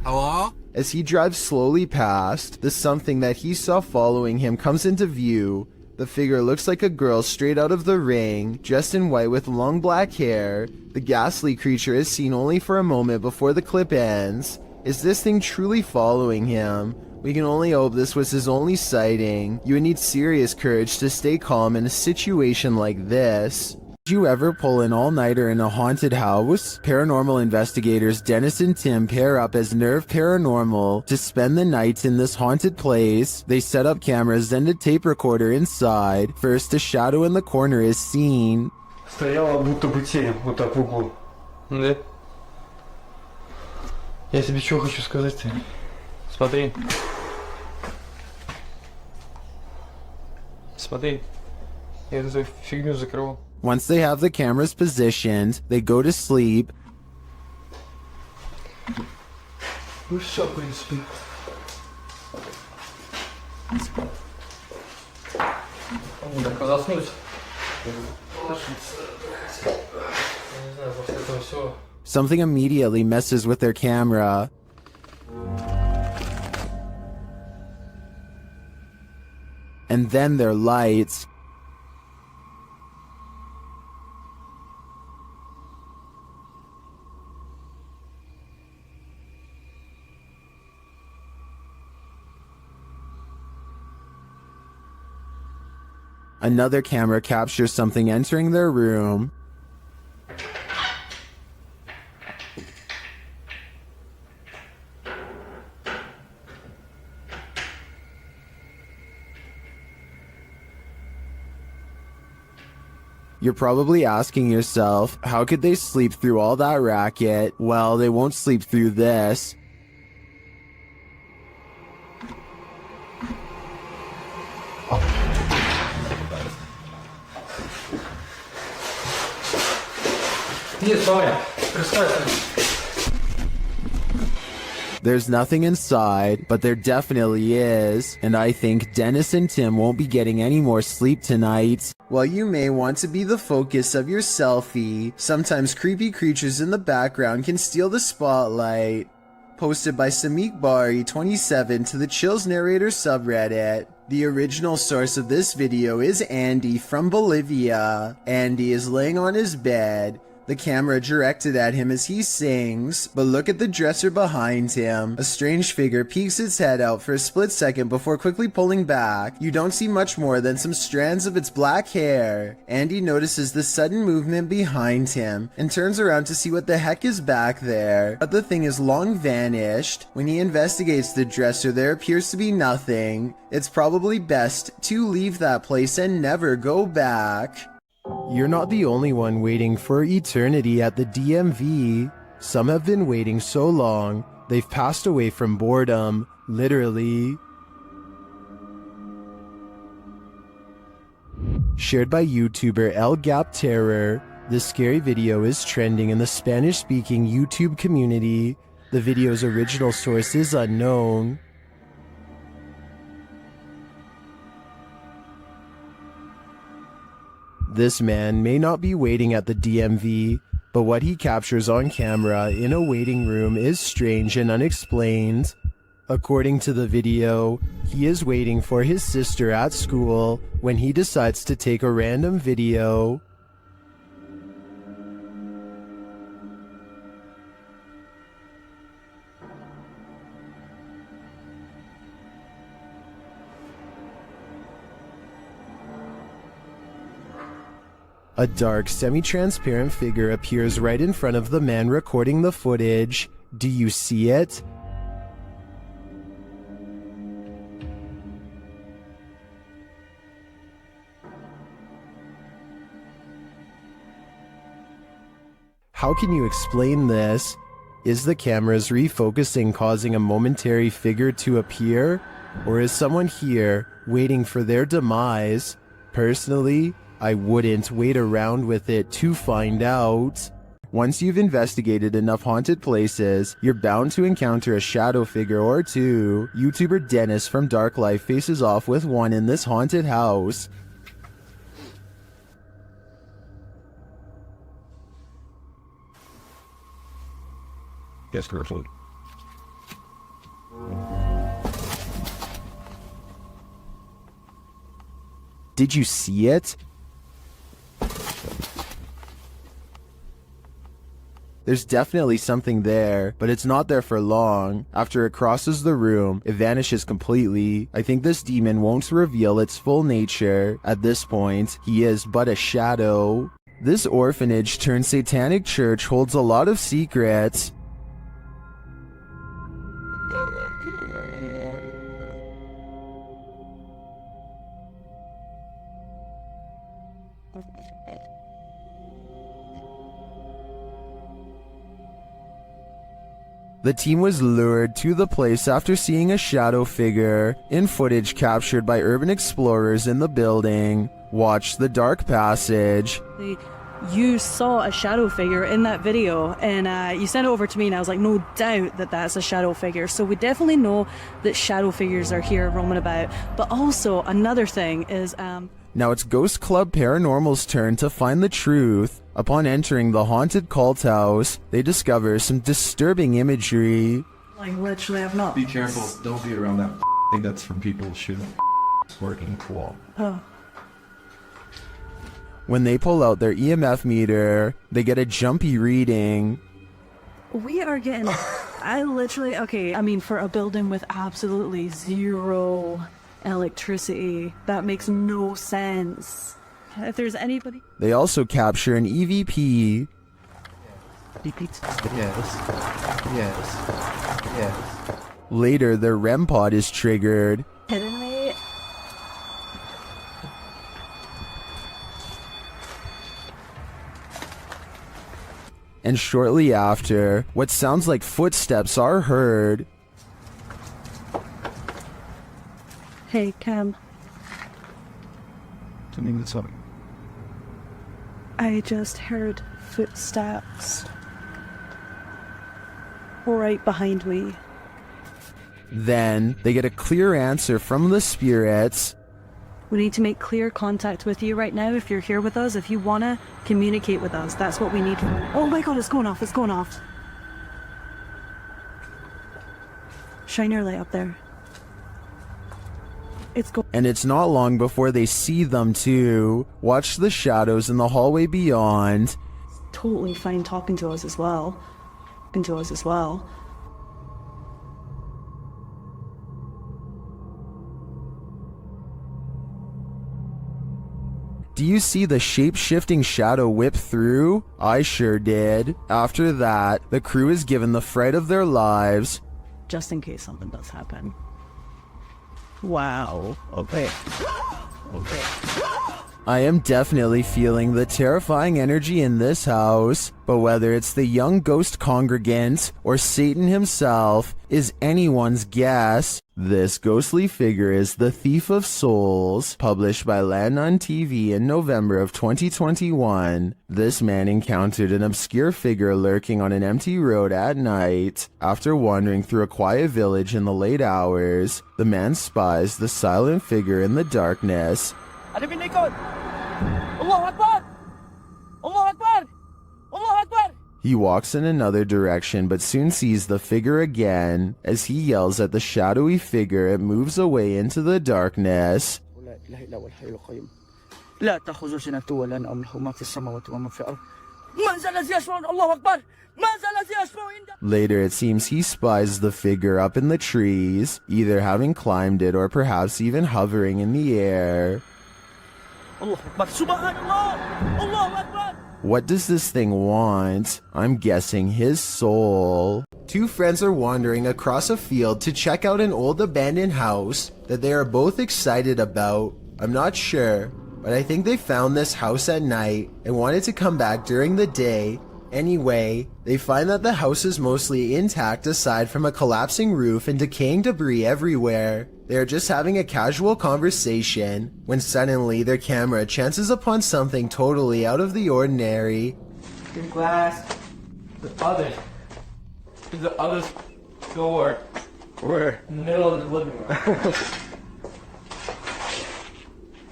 Hello? As he drives slowly past, the something that he saw following him comes into view. The figure looks like a girl straight out of The Ring, dressed in white with long black hair. The ghastly creature is seen only for a moment before the clip ends. Is this thing truly following him? We can only hope this was his only sighting. You would need serious courage to stay calm in a situation like this. Did you ever pull an all-nighter in a haunted house? Paranormal investigators Dennis and Tim pair up as Nerve Paranormal to spend the night in this haunted place. They set up cameras and a tape recorder inside. First, a shadow in the corner is seen. Стояла будто бы тень вот так в углу. Да. Я тебе что хочу сказать-то? Смотри. Смотри. Я эту фигню закрыл. Once they have the cameras positioned, they go to sleep. Ну все, в принципе. Так, заснуть. Не знаю, после этого всего. Something immediately messes with their camera. And then their lights. Another camera captures something entering their room. You're probably asking yourself, how could they sleep through all that racket? Well, they won't sleep through this. There's nothing inside, but there definitely is, and I think Dennis and Tim won't be getting any more sleep tonight. While you may want to be the focus of your selfie, sometimes creepy creatures in the background can steal the spotlight. Posted by Samik Bari 27 to the Chills Narrator subreddit. The original source of this video is Andy from Bolivia. Andy is laying on his bed, the camera directed at him as he sings, but look at the dresser behind him. A strange figure peeks its head out for a split second before quickly pulling back. You don't see much more than some strands of its black hair. Andy notices the sudden movement behind him and turns around to see what the heck is back there, but the thing is long vanished. When he investigates the dresser, there appears to be nothing. It's probably best to leave that place and never go back. You're not the only one waiting for eternity at the DMV. Some have been waiting so long, they've passed away from boredom, literally. Shared by YouTuber El Gap Terror, this scary video is trending in the Spanish-speaking YouTube community. The video's original source is unknown. This man may not be waiting at the DMV, but what he captures on camera in a waiting room is strange and unexplained. According to the video, he is waiting for his sister at school when he decides to take a random video. A dark, semi-transparent figure appears right in front of the man recording the footage. Do you see it? How can you explain this? Is the camera's refocusing causing a momentary figure to appear? Or is someone here waiting for their demise? Personally, I wouldn't wait around with it to find out. Once you've investigated enough haunted places, you're bound to encounter a shadow figure or two. YouTuber Dennis from Dark Life faces off with one in this haunted house. Yes, carefully. Did you see it? There's definitely something there, but it's not there for long. After it crosses the room, it vanishes completely. I think this demon won't reveal its full nature. At this point, he is but a shadow. This orphanage turned satanic church holds a lot of secrets. The team was lured to the place after seeing a shadow figure in footage captured by urban explorers in the building. Watch the dark passage. You saw a shadow figure in that video, and you sent it over to me, and I was like, no doubt that that's a shadow figure. So we definitely know that shadow figures are here roaming about. But also another thing is now it's Ghost Club Paranormal's turn to find the truth. Upon entering the haunted cult house, they discover some disturbing imagery. like literally I've not. Be careful, don't be around that thing that's from people shooting working wall. Oh. When they pull out their EMF meter, they get a jumpy reading. We are getting, okay, I mean, for a building with absolutely zero electricity, that makes no sense. If there's anybody... They also capture an EVP. Yes. Yes. Later, their REM pod is triggered. Kidding me? And shortly after, what sounds like footsteps are heard. Hey, Cam. I just heard footsteps right behind me. Then, they get a clear answer from the spirits. We need to make clear contact with you right now. If you're here with us, if you want to communicate with us, that's what we need. Oh my god, it's going off, it's going off. Shine your light up there. And it's not long before they see them too. Watch the shadows in the hallway beyond. Totally fine talking to us as well. Do you see the shape-shifting shadow whip through? I sure did. After that, the crew is given the fright of their lives. Just in case something does happen. Wow. Okay. I am definitely feeling the terrifying energy in this house, but whether it's the young ghost congregant or Satan himself is anyone's guess. This ghostly figure is The Thief of Souls, published by Landon TV in November of 2021. This man encountered an obscure figure lurking on an empty road at night. After wandering through a quiet village in the late hours, the man spies the silent figure in the darkness. He walks in another direction but soon sees the figure again. As he yells at the shadowy figure, it moves away into the darkness. Later, it seems he spies the figure up in the trees, either having climbed it or perhaps even hovering in the air. What does this thing want? I'm guessing his soul. Two friends are wandering across a field to check out an old abandoned house that they are both excited about. I'm not sure, but I think they found this house at night and wanted to come back during the day. Anyway, they find that the house is mostly intact aside from a collapsing roof and decaying debris everywhere. They are just having a casual conversation when suddenly their camera chances upon something totally out of the ordinary. Your glass. The other door. Where? In the middle of the living room.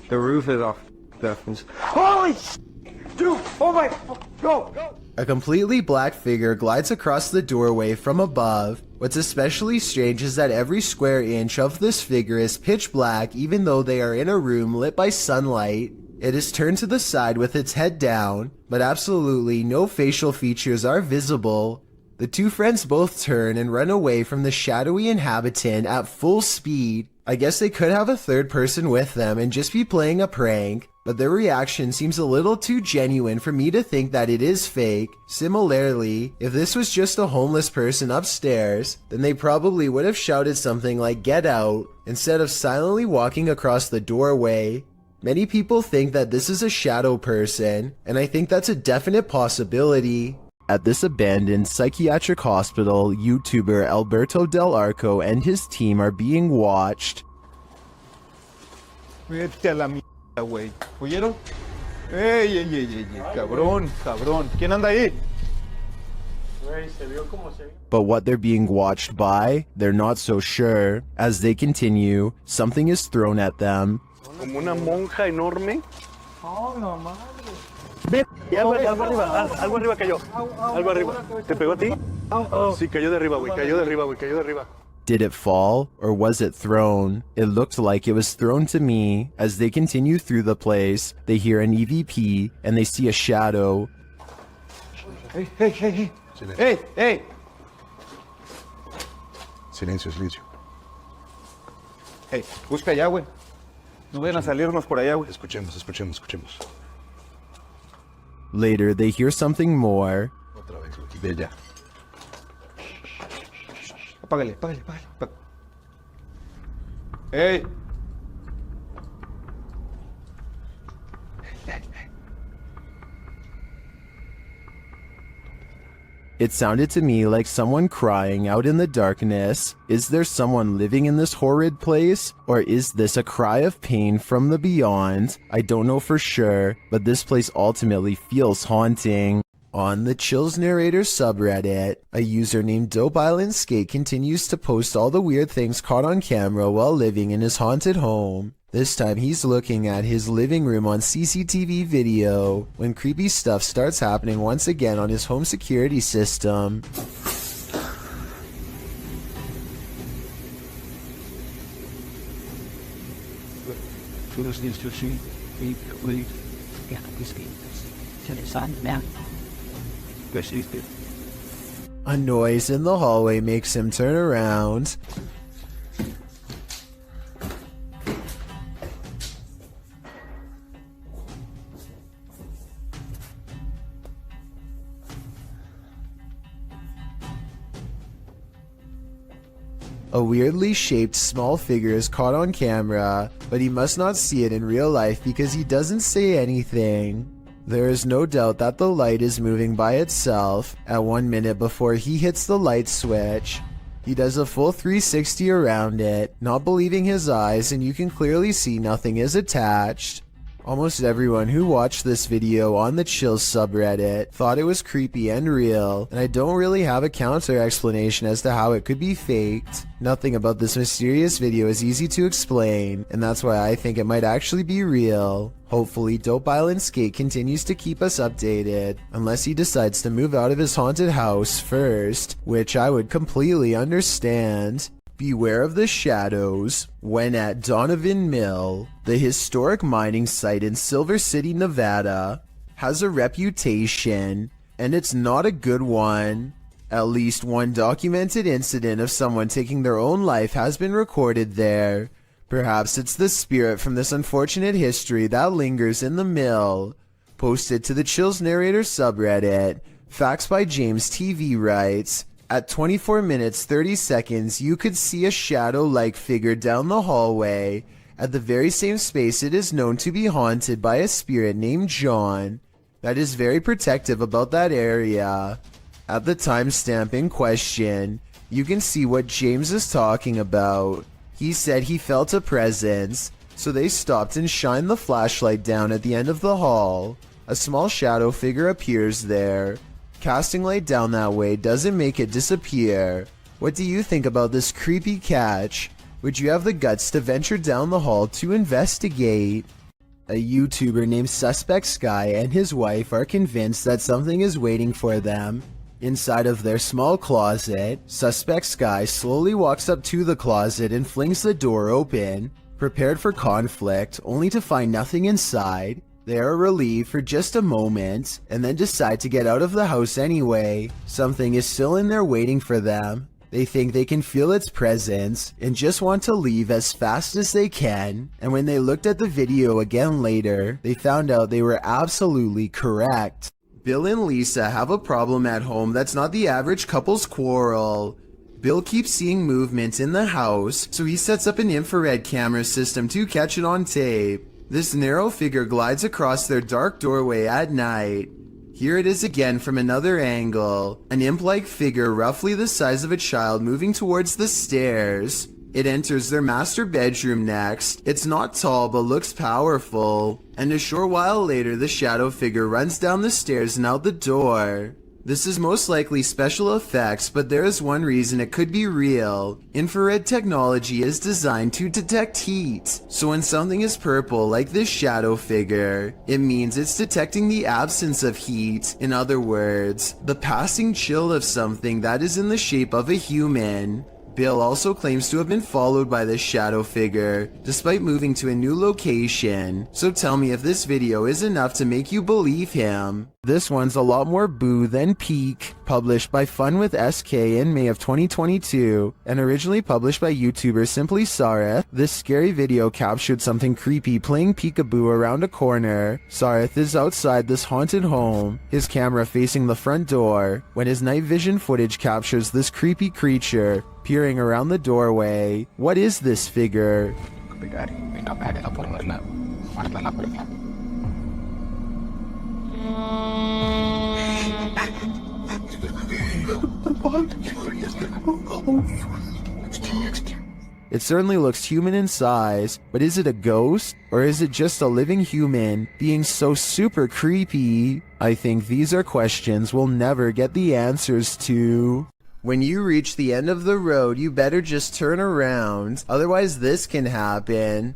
The roof is off. Holy dude! Oh my! Go! A completely black figure glides across the doorway from above. What's especially strange is that every square inch of this figure is pitch black even though they are in a room lit by sunlight. It is turned to the side with its head down, but absolutely no facial features are visible. The two friends both turn and run away from the shadowy inhabitant at full speed. I guess they could have a third person with them and just be playing a prank, but their reaction seems a little too genuine for me to think that it is fake. Similarly, if this was just a homeless person upstairs, then they probably would have shouted something like "Get out" instead of silently walking across the doorway. Many people think that this is a shadow person, and I think that's a definite possibility. At this abandoned psychiatric hospital, YouTuber Alberto Del Arco and his team are being watched. Vete a la mierda, güey. ¿Oyeron? ¡Ey, ey, ey, ey! Cabrón, cabrón. ¿Quién anda ahí? But what they're being watched by, they're not so sure. As they continue, something is thrown at them. Como una monja enorme. ¡Oh, no madre! Y algo arriba, algo arriba cayó. Algo arriba. ¿Te pegó a ti? Sí, cayó de arriba, güey. Cayó de arriba, güey. Cayó de arriba. Did it fall, or was it thrown? It looked like it was thrown to me. As they continue through the place, they hear an EVP, and they see a shadow. ¡Hey, hey, hey, hey! ¡Hey, hey! Silencio, silencio. ¡Hey, busca allá, güey! No vayan a salirnos por allá, güey. Escuchemos, escuchemos, escuchemos. Later, they hear something more. Otra vez, güey. De allá. Apágale, apágale, apágale. ¡Hey! It sounded to me like someone crying out in the darkness. Is there someone living in this horrid place? Or is this a cry of pain from the beyond? I don't know for sure, but this place ultimately feels haunting. On the Chills Narrator subreddit, a user named Dope Island Skate continues to post all the weird things caught on camera while living in his haunted home. This time he's looking at his living room on CCTV video when creepy stuff starts happening once again on his home security system. A noise in the hallway makes him turn around. A weirdly shaped small figure is caught on camera, but he must not see it in real life because he doesn't say anything. There is no doubt that the light is moving by itself at 1 minute before he hits the light switch. He does a full 360 around it, not believing his eyes, and you can clearly see nothing is attached. Almost everyone who watched this video on the Chills subreddit thought it was creepy and real, and I don't really have a counter explanation as to how it could be faked. Nothing about this mysterious video is easy to explain, and that's why I think it might actually be real. Hopefully, Dope Island Skate continues to keep us updated, unless he decides to move out of his haunted house first, which I would completely understand. Beware of the shadows. When at Donovan Mill, the historic mining site in Silver City, Nevada, has a reputation, and it's not a good one. At least one documented incident of someone taking their own life has been recorded there. Perhaps it's the spirit from this unfortunate history that lingers in the mill. Posted to the Chills Narrator subreddit, Facts by James TV writes, at 24 minutes 30 seconds, you could see a shadow-like figure down the hallway at the very same space it is known to be haunted by a spirit named John that is very protective about that area. At the timestamp in question, you can see what James is talking about. He said he felt a presence, so they stopped and shined the flashlight down at the end of the hall. A small shadow figure appears there. Casting light down that way doesn't make it disappear. What do you think about this creepy catch? Would you have the guts to venture down the hall to investigate? A YouTuber named Suspect Sky and his wife are convinced that something is waiting for them. Inside of their small closet, Suspect Sky slowly walks up to the closet and flings the door open, prepared for conflict, only to find nothing inside. They are relieved for just a moment, and then decide to get out of the house anyway. Something is still in there waiting for them. They think they can feel its presence, and just want to leave as fast as they can. And when they looked at the video again later, they found out they were absolutely correct. Bill and Lisa have a problem at home that's not the average couple's quarrel. Bill keeps seeing movement in the house, so he sets up an infrared camera system to catch it on tape. This narrow figure glides across their dark doorway at night. Here it is again from another angle, an imp-like figure roughly the size of a child moving towards the stairs. It enters their master bedroom next. It's not tall but looks powerful, and a short while later the shadow figure runs down the stairs and out the door. This is most likely special effects, but there is one reason it could be real. Infrared technology is designed to detect heat, so when something is purple like this shadow figure, it means it's detecting the absence of heat. In other words, the passing chill of something that is in the shape of a human. Bill also claims to have been followed by this shadow figure, despite moving to a new location. So tell me if this video is enough to make you believe him. This one's a lot more boo than peak, published by Fun with SK in May of 2022, and originally published by YouTuber Simply Sareth. This scary video captured something creepy playing peekaboo around a corner. Sareth is outside this haunted home, his camera facing the front door, when his night vision footage captures this creepy creature peering around the doorway. What is this figure? It certainly looks human in size, but is it a ghost? Or is it just a living human being so super creepy? I think these are questions we'll never get the answers to. When you reach the end of the road, you better just turn around, otherwise this can happen.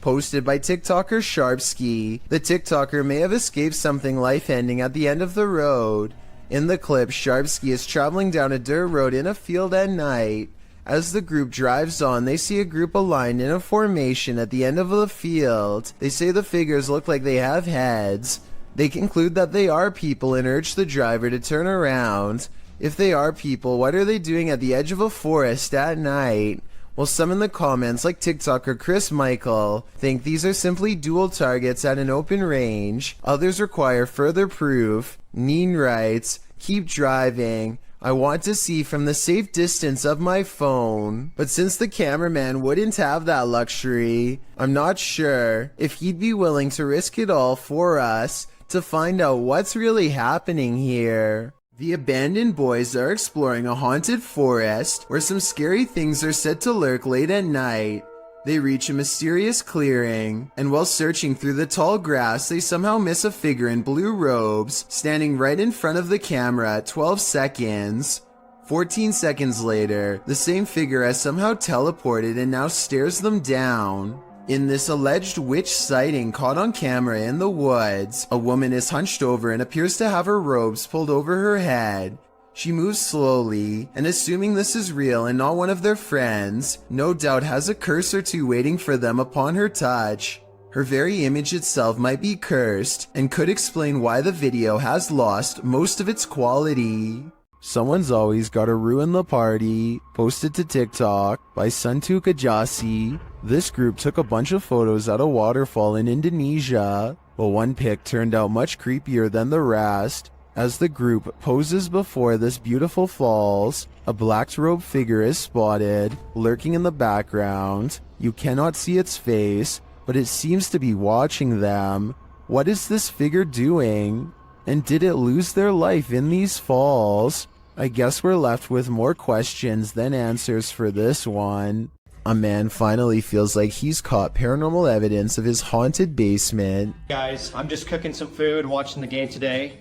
Posted by TikToker Sharpski. The TikToker may have escaped something life-ending at the end of the road. In the clip, Sharpski is traveling down a dirt road in a field at night. As the group drives on, they see a group aligned in a formation at the end of the field. They say the figures look like they have heads. They conclude that they are people and urge the driver to turn around. If they are people, what are they doing at the edge of a forest at night? Well, some in the comments, like TikToker Chris Michael, think these are simply dual targets at an open range. Others require further proof. Neen writes, "Keep driving. I want to see from the safe distance of my phone." But since the cameraman wouldn't have that luxury, I'm not sure if he'd be willing to risk it all for us to find out what's really happening here. The abandoned boys are exploring a haunted forest where some scary things are said to lurk late at night. They reach a mysterious clearing, and while searching through the tall grass, they somehow miss a figure in blue robes standing right in front of the camera at 12 seconds. 14 seconds later, the same figure has somehow teleported and now stares them down. In this alleged witch sighting caught on camera in the woods, a woman is hunched over and appears to have her robes pulled over her head. She moves slowly, and assuming this is real and not one of their friends, no doubt has a curse or two waiting for them upon her touch. Her very image itself might be cursed, and could explain why the video has lost most of its quality. Someone's always gotta ruin the party. Posted to TikTok by Suntuk Ajasi. This group took a bunch of photos at a waterfall in Indonesia, but one pic turned out much creepier than the rest. As the group poses before this beautiful falls, a black-robed figure is spotted, lurking in the background. You cannot see its face, but it seems to be watching them. What is this figure doing? And did it lose their life in these falls? I guess we're left with more questions than answers for this one. A man finally feels like he's caught paranormal evidence of his haunted basement. Guys, I'm just cooking some food, watching the game today.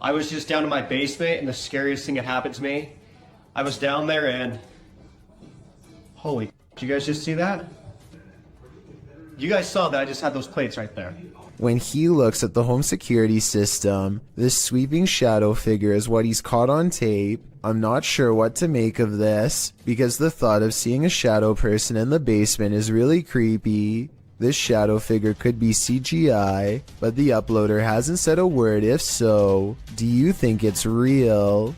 I was just down in my basement, and the scariest thing that happened to me, I was down there and... Holy, did you guys just see that? You guys saw that, I just had those plates right there. When he looks at the home security system, this sweeping shadow figure is what he's caught on tape. I'm not sure what to make of this, because the thought of seeing a shadow person in the basement is really creepy. This shadow figure could be CGI, but the uploader hasn't said a word if so. Do you think it's real?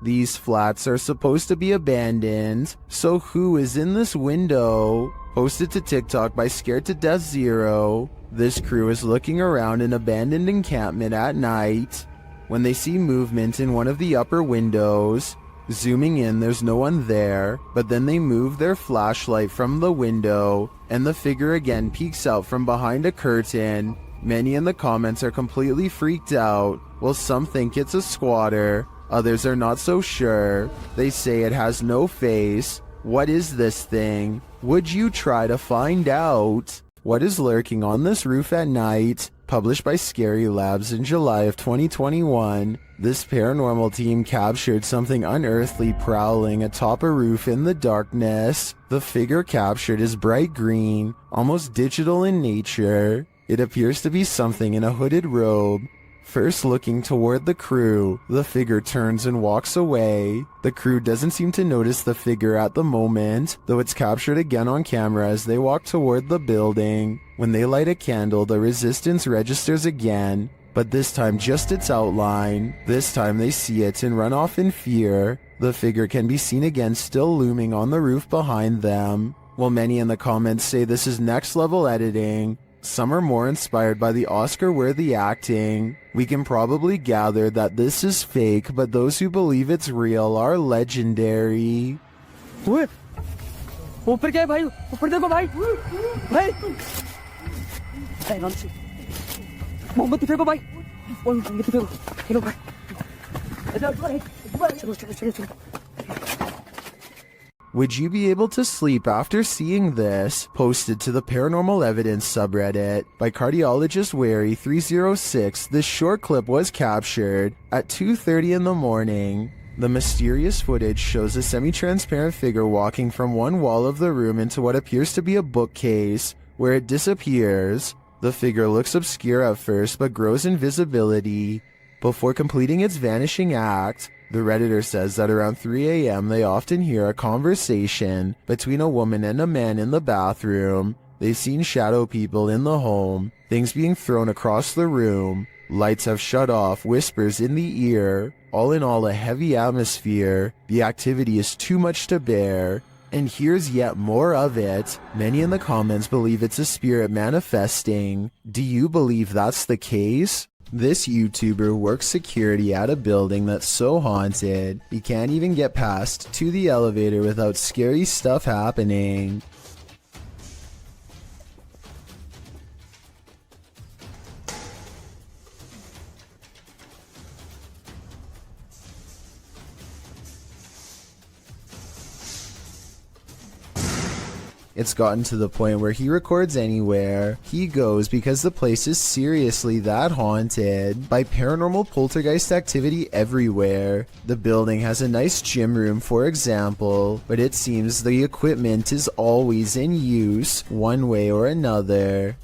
These flats are supposed to be abandoned, so who is in this window? Posted to TikTok by Scared to Death Zero. This crew is looking around an abandoned encampment at night when they see movement in one of the upper windows. Zooming in, there's no one there, but then they move their flashlight from the window, and the figure again peeks out from behind a curtain. Many in the comments are completely freaked out, Well, some think it's a squatter, others are not so sure. They say it has no face. What is this thing? Would you try to find out? What is lurking on this roof at night? Published by Scary Labs in July of 2021, this paranormal team captured something unearthly prowling atop a roof in the darkness. The figure captured is bright green, almost digital in nature. It appears to be something in a hooded robe. First looking toward the crew, the figure turns and walks away. The crew doesn't seem to notice the figure at the moment, though it's captured again on camera as they walk toward the building. When they light a candle, the resistance registers again, but this time just its outline. This time they see it and run off in fear. The figure can be seen again still looming on the roof behind them. While many in the comments say this is next level editing, some are more inspired by the Oscar-worthy acting. We can probably gather that this is fake, but those who believe it's real are legendary. ऊपर क्या है भाई ऊपर देखो भाई भाई मोमबत्ती फेंको भाई मोमबत्ती फेंको चलो भाई चलो चलो चलो चलो Would you be able to sleep after seeing this? Posted to the Paranormal Evidence subreddit by cardiologist Wary 306, this short clip was captured at 2:30 in the morning. The mysterious footage shows a semi-transparent figure walking from one wall of the room into what appears to be a bookcase, where it disappears. The figure looks obscure at first but grows in visibility before completing its vanishing act. The Redditor says that around 3 a.m. they often hear a conversation between a woman and a man in the bathroom. They've seen shadow people in the home, things being thrown across the room, lights have shut off, whispers in the ear. All in all, a heavy atmosphere. The activity is too much to bear. And here's yet more of it. Many in the comments believe it's a spirit manifesting. Do you believe that's the case? This YouTuber works security at a building that's so haunted, he can't even get past to the elevator without scary stuff happening. It's gotten to the point where he records anywhere he goes because the place is seriously that haunted by paranormal poltergeist activity everywhere. The building has a nice gym room, for example, but it seems the equipment is always in use one way or another.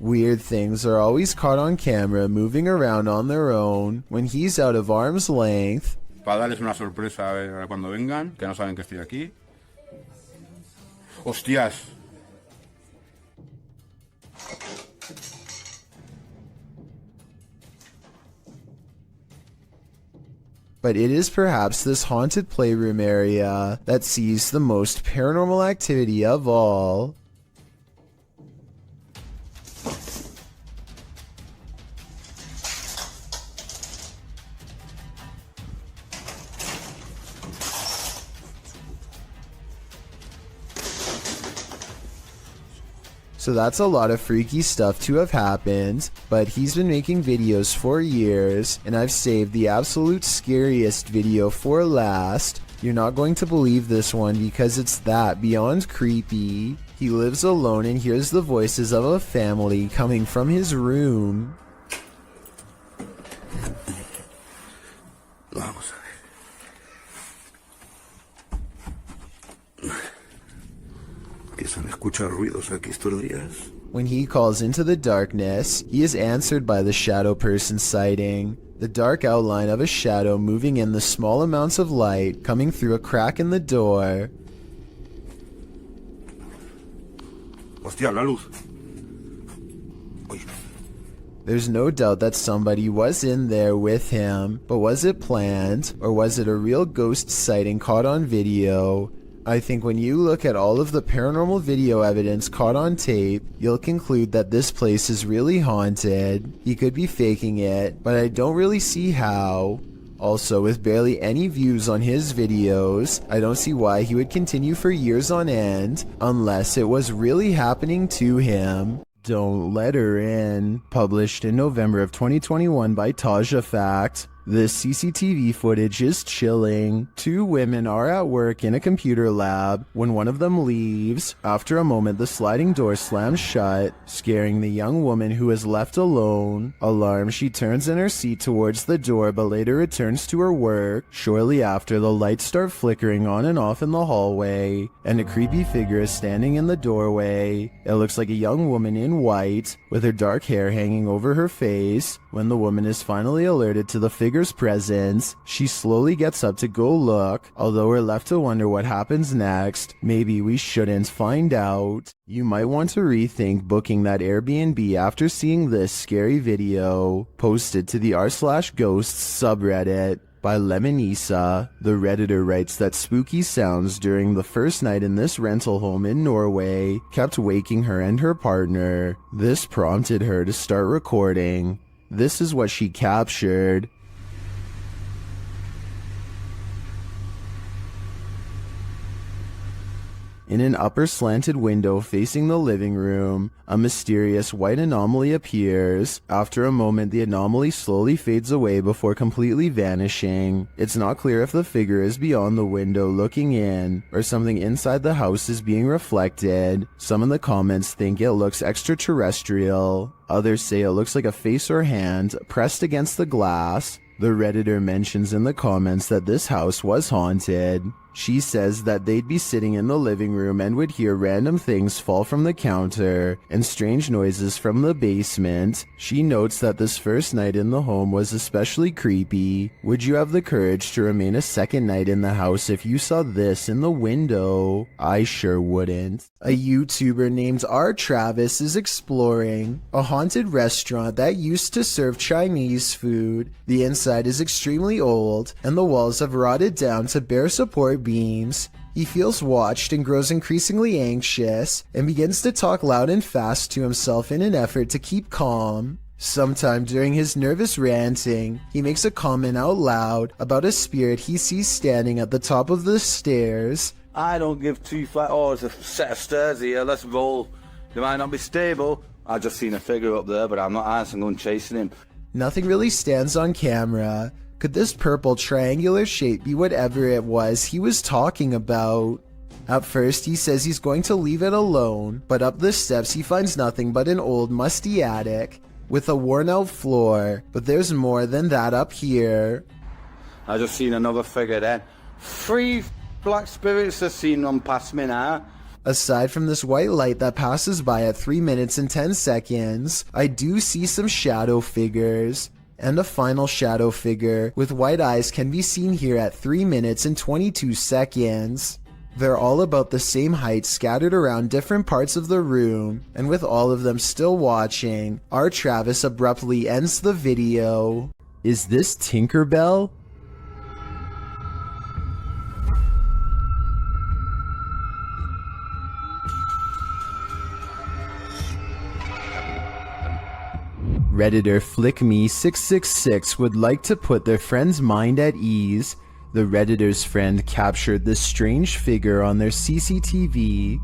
Weird things are always caught on camera moving around on their own when he's out of arm's length. Para darles una sorpresa cuando vengan, que no saben que estoy aquí. ¡Hostias! But it is perhaps this haunted playroom area that sees the most paranormal activity of all. So that's a lot of freaky stuff to have happened, but he's been making videos for years, and I've saved the absolute scariest video for last. You're not going to believe this one because it's that beyond creepy. He lives alone and hears the voices of a family coming from his room. Vamos a ver. Que se han escuchado ruidos aquí estos días. When he calls into the darkness, he is answered by the shadow person sighting. The dark outline of a shadow moving in the small amounts of light coming through a crack in the door. Hostia, la luz. There's no doubt that somebody was in there with him, but was it planned, or was it a real ghost sighting caught on video? I think when you look at all of the paranormal video evidence caught on tape, you'll conclude that this place is really haunted. He could be faking it, but I don't really see how. Also, with barely any views on his videos, I don't see why he would continue for years on end, unless it was really happening to him. Don't Let Her In, published in November of 2021 by Taja Fact. This CCTV footage is chilling. Two women are at work in a computer lab when one of them leaves. After a moment, the sliding door slams shut, scaring the young woman who is left alone. Alarmed, she turns in her seat towards the door but later returns to her work. Shortly after, the lights start flickering on and off in the hallway, and a creepy figure is standing in the doorway. It looks like a young woman in white, with her dark hair hanging over her face. When the woman is finally alerted to the figure's presence, she slowly gets up to go look, although we're left to wonder what happens next. Maybe we shouldn't find out. You might want to rethink booking that Airbnb after seeing this scary video. Posted to the r/ghosts subreddit by Lemonisa. The Redditor writes that spooky sounds during the first night in this rental home in Norway kept waking her and her partner. This prompted her to start recording. This is what she captured. In an upper slanted window facing the living room, a mysterious white anomaly appears. After a moment, the anomaly slowly fades away before completely vanishing. It's not clear if the figure is beyond the window looking in, or something inside the house is being reflected. Some in the comments think it looks extraterrestrial. Others say it looks like a face or hand pressed against the glass. The Redditor mentions in the comments that this house was haunted. She says that they'd be sitting in the living room and would hear random things fall from the counter and strange noises from the basement. She notes that this first night in the home was especially creepy. Would you have the courage to remain a second night in the house if you saw this in the window? I sure wouldn't. A YouTuber named R. Travis is exploring a haunted restaurant that used to serve Chinese food. The inside is extremely old and the walls have rotted down to bare support beams. He feels watched and grows increasingly anxious and begins to talk loud and fast to himself in an effort to keep calm. Sometime during his nervous ranting, he makes a comment out loud about a spirit he sees standing at the top of the stairs. I don't give two flat. Oh, it's a set of stairs here. Let's roll. They might not be stable. I just seen a figure up there, but I'm not answering. I'm chasing him. Nothing really stands on camera. Could this purple triangular shape be whatever it was he was talking about? At first, he says he's going to leave it alone, but up the steps he finds nothing but an old musty attic with a worn-out floor. But there's more than that up here. I just seen another figure then. 3 black spirits are seen run past me now. Aside from this white light that passes by at 3 minutes and 10 seconds, I do see some shadow figures. And a final shadow figure with white eyes can be seen here at 3 minutes and 22 seconds. They're all about the same height, scattered around different parts of the room, and with all of them still watching, R. Travis abruptly ends the video. Is this Tinkerbell? Redditor FlickMe666 would like to put their friend's mind at ease. The Redditor's friend captured this strange figure on their CCTV,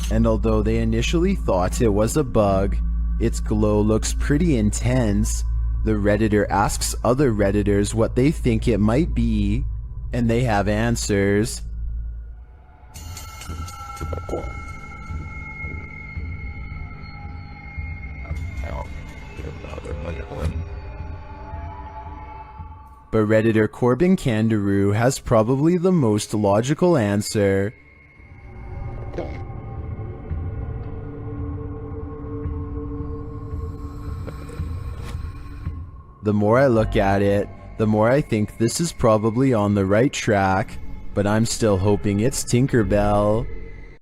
and although they initially thought it was a bug, its glow looks pretty intense. The Redditor asks other Redditors what they think it might be, and they have answers. But Redditor Corbin Kangaroo has probably the most logical answer. The more I look at it, the more I think this is probably on the right track, but I'm still hoping it's Tinkerbell.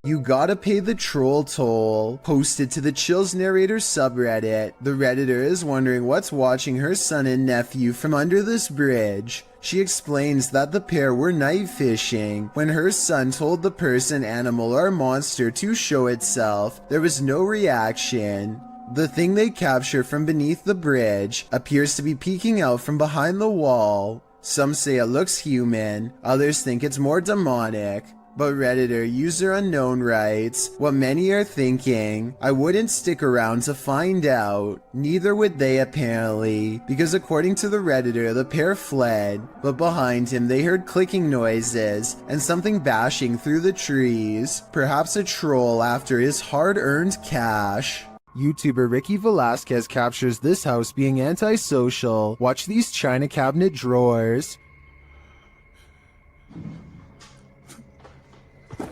You gotta pay the troll toll. Posted to the Chills Narrator subreddit, the Redditor is wondering what's watching her son and nephew from under this bridge. She explains that the pair were night fishing. When her son told the person, animal, or monster to show itself, there was no reaction. The thing they capture from beneath the bridge appears to be peeking out from behind the wall. Some say it looks human, others think it's more demonic. But Redditor user unknown writes, what many are thinking, I wouldn't stick around to find out. Neither would they apparently, because according to the Redditor, the pair fled, but behind him they heard clicking noises and something bashing through the trees. Perhaps a troll after his hard-earned cash. YouTuber Ricky Velasquez captures this house being antisocial. Watch these china cabinet drawers.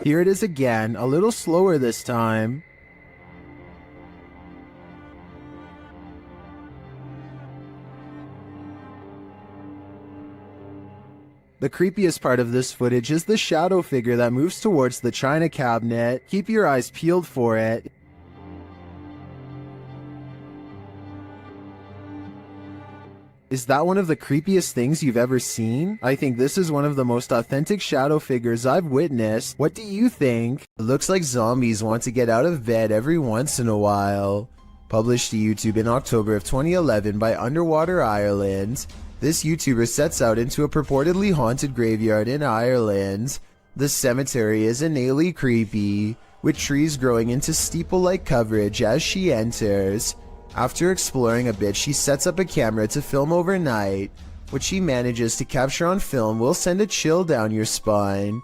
Here it is again, a little slower this time. The creepiest part of this footage is the shadow figure that moves towards the china cabinet. Keep your eyes peeled for it. Is that one of the creepiest things you've ever seen? I think this is one of the most authentic shadow figures I've witnessed. What do you think? It looks like zombies want to get out of bed every once in a while. Published to YouTube in October of 2011 by Underwater Ireland, this YouTuber sets out into a purportedly haunted graveyard in Ireland. The cemetery is innately creepy, with trees growing into steeple-like coverage as she enters. After exploring a bit, she sets up a camera to film overnight. What she manages to capture on film will send a chill down your spine.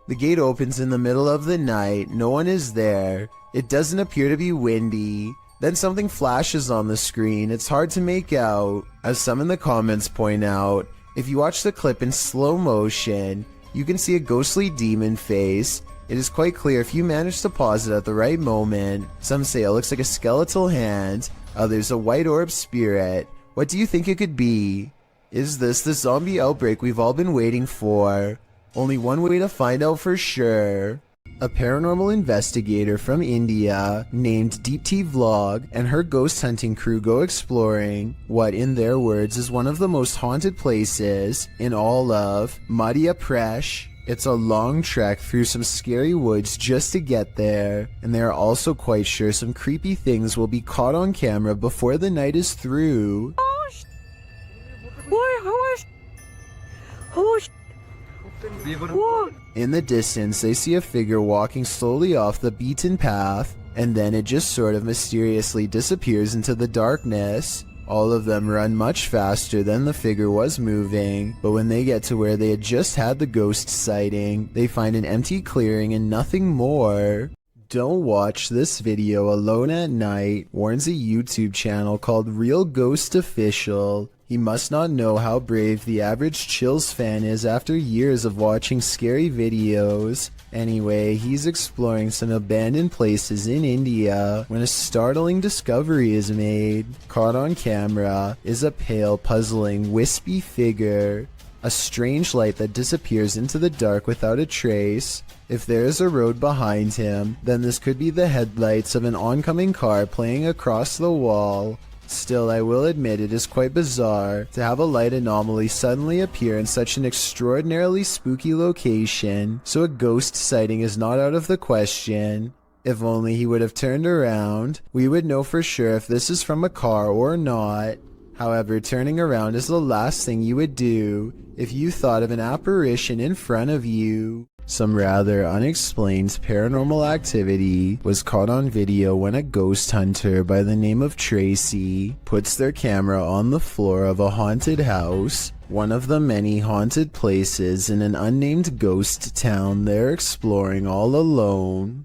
The gate opens in the middle of the night, no one is there. It doesn't appear to be windy. Then something flashes on the screen, it's hard to make out. As some in the comments point out, if you watch the clip in slow motion, you can see a ghostly demon face. It is quite clear if you manage to pause it at the right moment. Some say it looks like a skeletal hand, others a white orb spirit. What do you think it could be? Is this the zombie outbreak we've all been waiting for? Only one way to find out for sure. A paranormal investigator from India named Deep T Vlog and her ghost hunting crew go exploring what, in their words, is one of the most haunted places in all of Madhya Pradesh. It's a long trek through some scary woods just to get there, and they are also quite sure some creepy things will be caught on camera before the night is through. In the distance, they see a figure walking slowly off the beaten path, and then it just sort of mysteriously disappears into the darkness. All of them run much faster than the figure was moving, but when they get to where they had just had the ghost sighting, they find an empty clearing and nothing more. Don't watch this video alone at night, warns a YouTube channel called Real Ghost Official. He must not know how brave the average Chills fan is after years of watching scary videos. Anyway, he's exploring some abandoned places in India when a startling discovery is made. Caught on camera is a pale, puzzling, wispy figure. A strange light that disappears into the dark without a trace. If there is a road behind him, then this could be the headlights of an oncoming car playing across the wall. Still, I will admit it is quite bizarre to have a light anomaly suddenly appear in such an extraordinarily spooky location, so a ghost sighting is not out of the question. If only he would have turned around, we would know for sure if this is from a car or not. However, turning around is the last thing you would do if you thought of an apparition in front of you. Some rather unexplained paranormal activity was caught on video when a ghost hunter by the name of Tracy puts their camera on the floor of a haunted house, one of the many haunted places in an unnamed ghost town they're exploring all alone.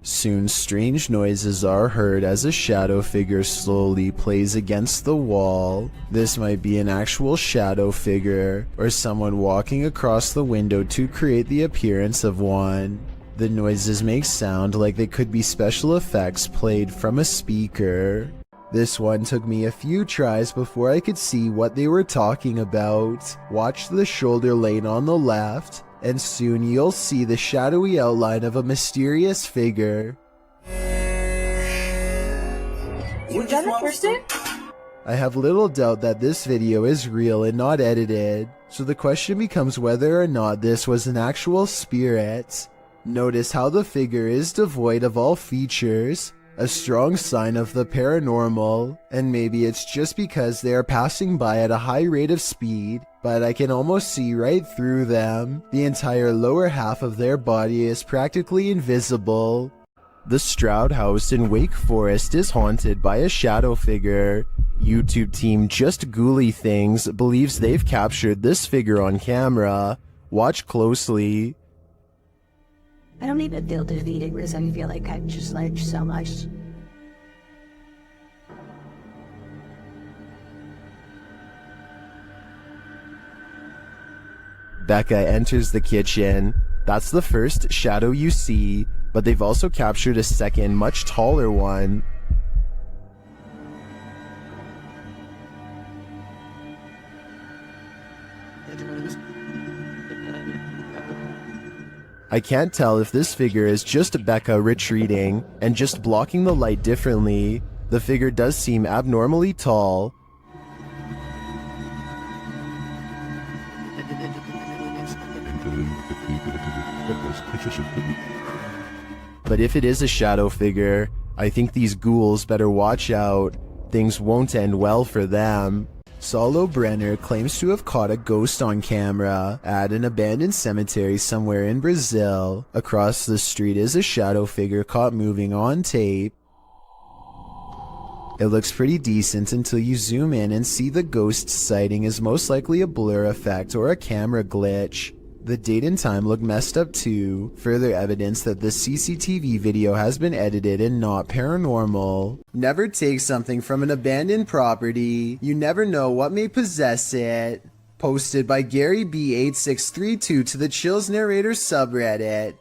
Soon strange noises are heard as a shadow figure slowly plays against the wall. This might be an actual shadow figure, or someone walking across the window to create the appearance of one. The noises make sound like they could be special effects played from a speaker. This one took me a few tries before I could see what they were talking about. Watch the shoulder lane on the left, and soon you'll see the shadowy outline of a mysterious figure. You've done it first time? I have little doubt that this video is real and not edited, so the question becomes whether or not this was an actual spirit. Notice how the figure is devoid of all features, a strong sign of the paranormal, and maybe it's just because they are passing by at a high rate of speed, but I can almost see right through them. The entire lower half of their body is practically invisible. The Stroud House in Wake Forest is haunted by a shadow figure. YouTube team Just Ghouly Things believes they've captured this figure on camera. Watch closely. I don't even feel defeated because I feel like I've just learned so much. Becca enters the kitchen. That's the first shadow you see, but they've also captured a second, much taller one. I can't tell if this figure is just Becca retreating and just blocking the light differently. The figure does seem abnormally tall. But if it is a shadow figure, I think these ghouls better watch out. Things won't end well for them. Saulo Brenner claims to have caught a ghost on camera at an abandoned cemetery somewhere in Brazil. Across the street is a shadow figure caught moving on tape. It looks pretty decent until you zoom in and see the ghost sighting is most likely a blur effect or a camera glitch. The date and time look messed up too, further evidence that the CCTV video has been edited and not paranormal. Never take something from an abandoned property. You never know what may possess it. Posted by Gary B8632 to the Chills Narrator subreddit.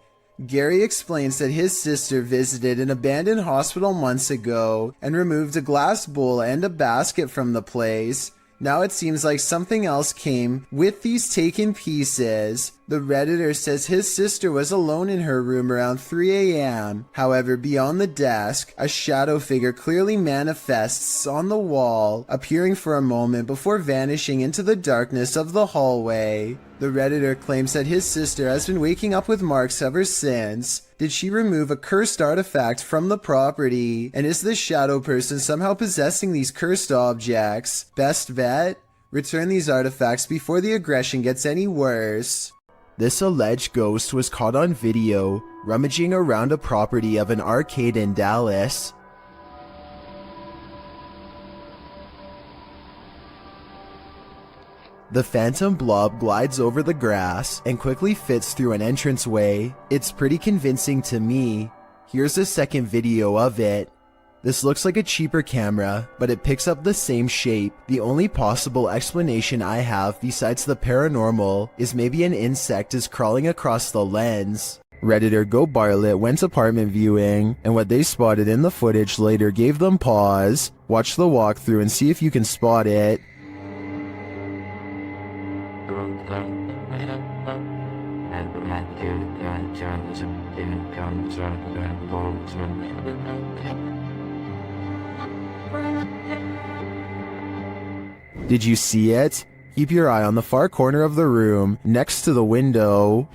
Gary explains that his sister visited an abandoned hospital months ago and removed a glass bowl and a basket from the place. Now it seems like something else came with these taken pieces. The Redditor says his sister was alone in her room around 3 a.m. However, beyond the desk, a shadow figure clearly manifests on the wall, appearing for a moment before vanishing into the darkness of the hallway. The Redditor claims that his sister has been waking up with marks ever since. Did she remove a cursed artifact from the property? And is this shadow person somehow possessing these cursed objects? Best bet? Return these artifacts before the aggression gets any worse. This alleged ghost was caught on video, rummaging around a property of an arcade in Dallas. The phantom blob glides over the grass and quickly fits through an entranceway. It's pretty convincing to me. Here's a second video of it. This looks like a cheaper camera, but it picks up the same shape. The only possible explanation I have besides the paranormal is maybe an insect is crawling across the lens. Redditor Go Bartlett went apartment viewing, and what they spotted in the footage later gave them pause. Watch the walkthrough and see if you can spot it. Did you see it? Keep your eye on the far corner of the room, next to the window.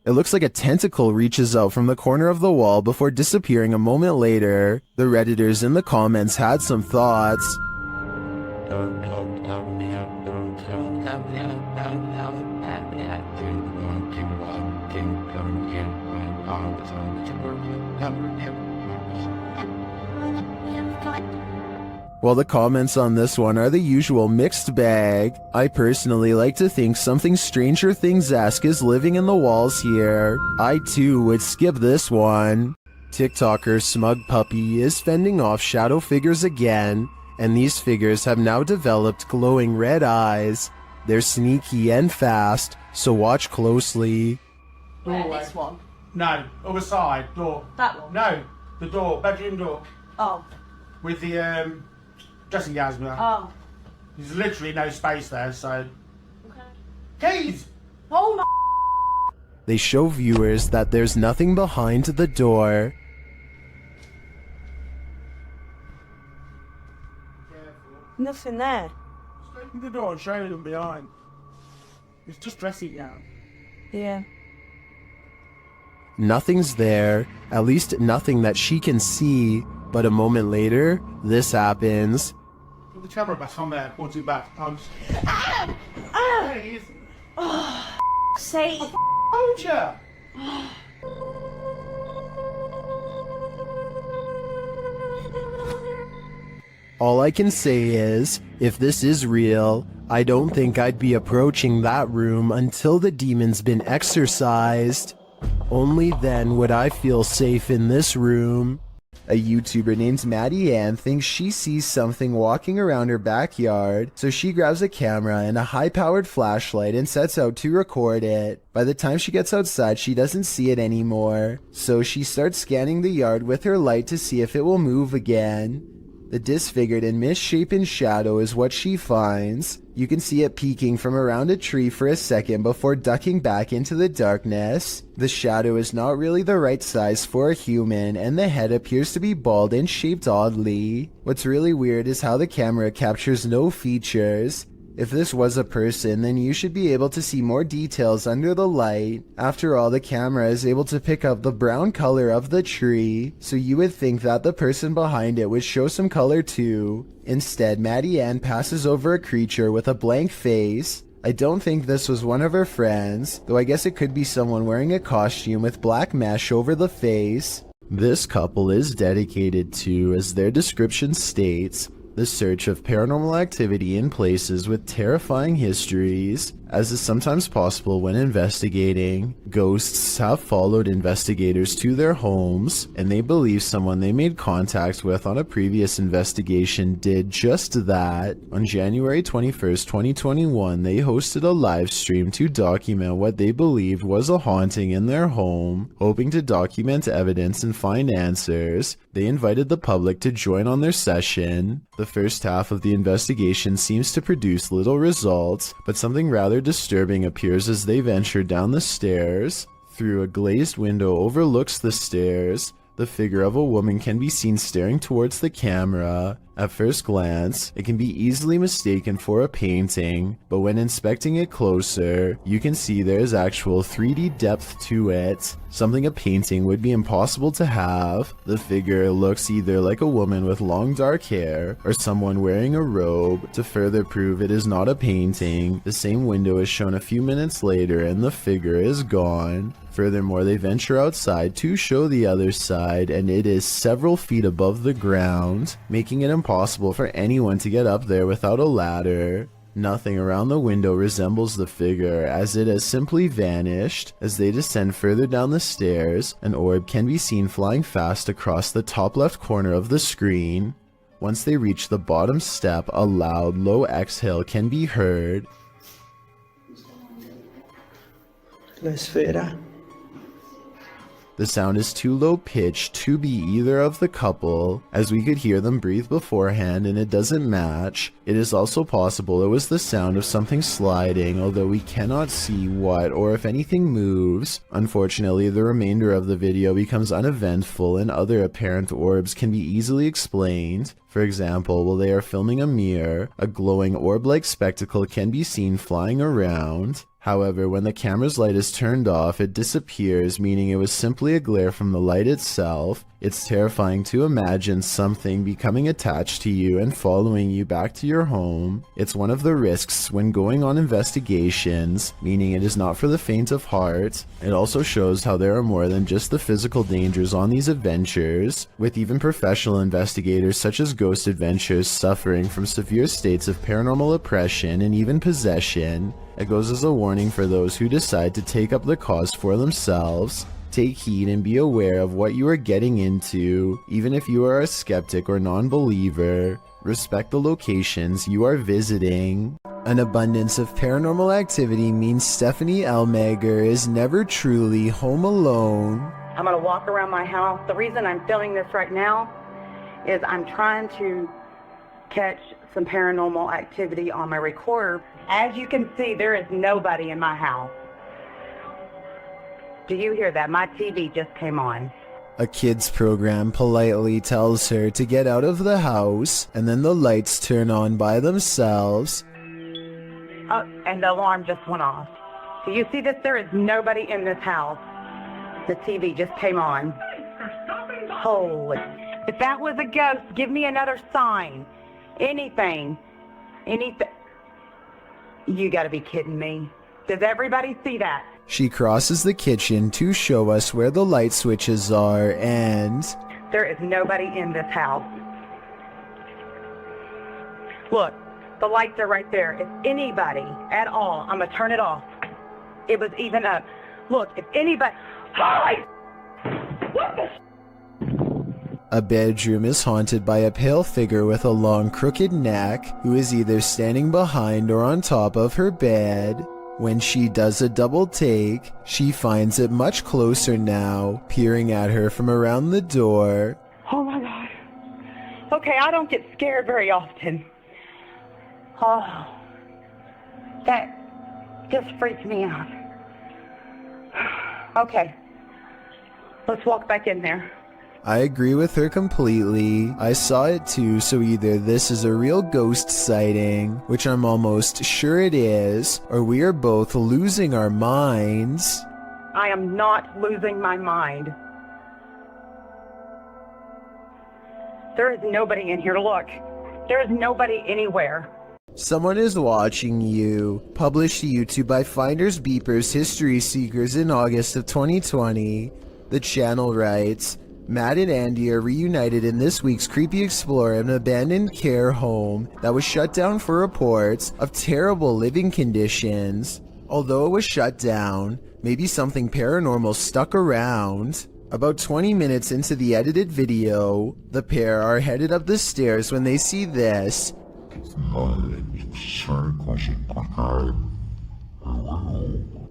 It looks like a tentacle reaches out from the corner of the wall before disappearing a moment later. The Redditors in the comments had some thoughts. Well, the comments on this one are the usual mixed bag. I personally like to think something Stranger Things-esque is living in the walls here. I too would skip this one. TikToker Smug Puppy is fending off shadow figures again, and these figures have now developed glowing red eyes. They're sneaky and fast, so watch closely. This one. No, other side, door. That one? No, the door, bedroom door. Oh. With the, dressing gowns, man. Oh. There's literally no space there, so. Keys! Oh my. They show viewers that there's nothing behind the door. Nothing there. Just open the door and show them behind. It's just dressing gown. Yeah. Nothing's there, at least nothing that she can see, but a moment later, this happens. Put the camera back on there, point it back. Please. Oh, say. Told ya. All I can say is, if this is real, I don't think I'd be approaching that room until the demon's been exorcised. Only then would I feel safe in this room. A YouTuber named Maddie Ann thinks she sees something walking around her backyard, so she grabs a camera and a high-powered flashlight and sets out to record it. By the time she gets outside, she doesn't see it anymore, so she starts scanning the yard with her light to see if it will move again. The disfigured and misshapen shadow is what she finds. You can see it peeking from around a tree for a second before ducking back into the darkness. The shadow is not really the right size for a human, and the head appears to be bald and shaped oddly. What's really weird is how the camera captures no features. If this was a person, then you should be able to see more details under the light. After all, the camera is able to pick up the brown color of the tree, so you would think that the person behind it would show some color too. Instead, Maddie Ann passes over a creature with a blank face. I don't think this was one of her friends, though I guess it could be someone wearing a costume with black mesh over the face. This couple is dedicated to, as their description states, the search of paranormal activity in places with terrifying histories. As is sometimes possible when investigating, ghosts have followed investigators to their homes, and they believe someone they made contact with on a previous investigation did just that. On January 21st, 2021, they hosted a live stream to document what they believed was a haunting in their home. Hoping to document evidence and find answers, they invited the public to join on their session. The first half of the investigation seems to produce little results, but something rather disturbing appears as they venture down the stairs. Through a glazed window overlooks the stairs, the figure of a woman can be seen staring towards the camera. At first glance, it can be easily mistaken for a painting, but when inspecting it closer, you can see there is actual 3D depth to it, something a painting would be impossible to have. The figure looks either like a woman with long dark hair, or someone wearing a robe. To further prove it is not a painting, the same window is shown a few minutes later and the figure is gone. Furthermore, they venture outside to show the other side, and it is several feet above the ground, making it impossible for anyone to get up there without a ladder. Nothing around the window resembles the figure, as it has simply vanished. As they descend further down the stairs, an orb can be seen flying fast across the top left corner of the screen. Once they reach the bottom step, a loud, low exhale can be heard. La esfera. The sound is too low pitched to be either of the couple, as we could hear them breathe beforehand and it doesn't match. It is also possible it was the sound of something sliding, although we cannot see what or if anything moves. Unfortunately, the remainder of the video becomes uneventful and other apparent orbs can be easily explained. For example, while they are filming a mirror, a glowing orb-like spectacle can be seen flying around. However, when the camera's light is turned off, it disappears, meaning it was simply a glare from the light itself. It's terrifying to imagine something becoming attached to you and following you back to your home. It's one of the risks when going on investigations, meaning it is not for the faint of heart. It also shows how there are more than just the physical dangers on these adventures, with even professional investigators such as Ghost Adventures suffering from severe states of paranormal oppression and even possession. It goes as a warning for those who decide to take up the cause for themselves. Take heed and be aware of what you are getting into, even if you are a skeptic or non-believer. Respect the locations you are visiting. An abundance of paranormal activity means Stephanie Elmager is never truly home alone. I'm gonna walk around my house. The reason I'm filming this right now is I'm trying to catch some paranormal activity on my recorder. As you can see, there is nobody in my house. Do you hear that? My TV just came on. A kids program politely tells her to get out of the house, and then the lights turn on by themselves. Oh, and the alarm just went off. Do you see this? There is nobody in this house. The TV just came on. Holy. If that was a ghost, give me another sign. Anything. Anything. You gotta be kidding me. Does everybody see that? She crosses the kitchen to show us where the light switches are, and there is nobody in this house. Look, the lights are right there. If anybody at all, I'm gonna turn it off. It was even up. Look, if anybody... What the... A bedroom is haunted by a pale figure with a long crooked neck who is either standing behind or on top of her bed. When she does a double take, she finds it much closer now, peering at her from around the door. Oh my God. Okay, I don't get scared very often. Oh, that just freaked me out. Okay, let's walk back in there. I agree with her completely. I saw it too, so either this is a real ghost sighting, which I'm almost sure it is, or we are both losing our minds. I am not losing my mind. There is nobody in here. Look, there is nobody anywhere. Someone is watching you. Published to YouTube by Finders Beepers History Seekers in August of 2020. The channel writes, Matt and Andy are reunited in this week's Creepy Explorer of an abandoned care home that was shut down for reports of terrible living conditions. Although it was shut down, maybe something paranormal stuck around. About 20 minutes into the edited video, the pair are headed up the stairs when they see this.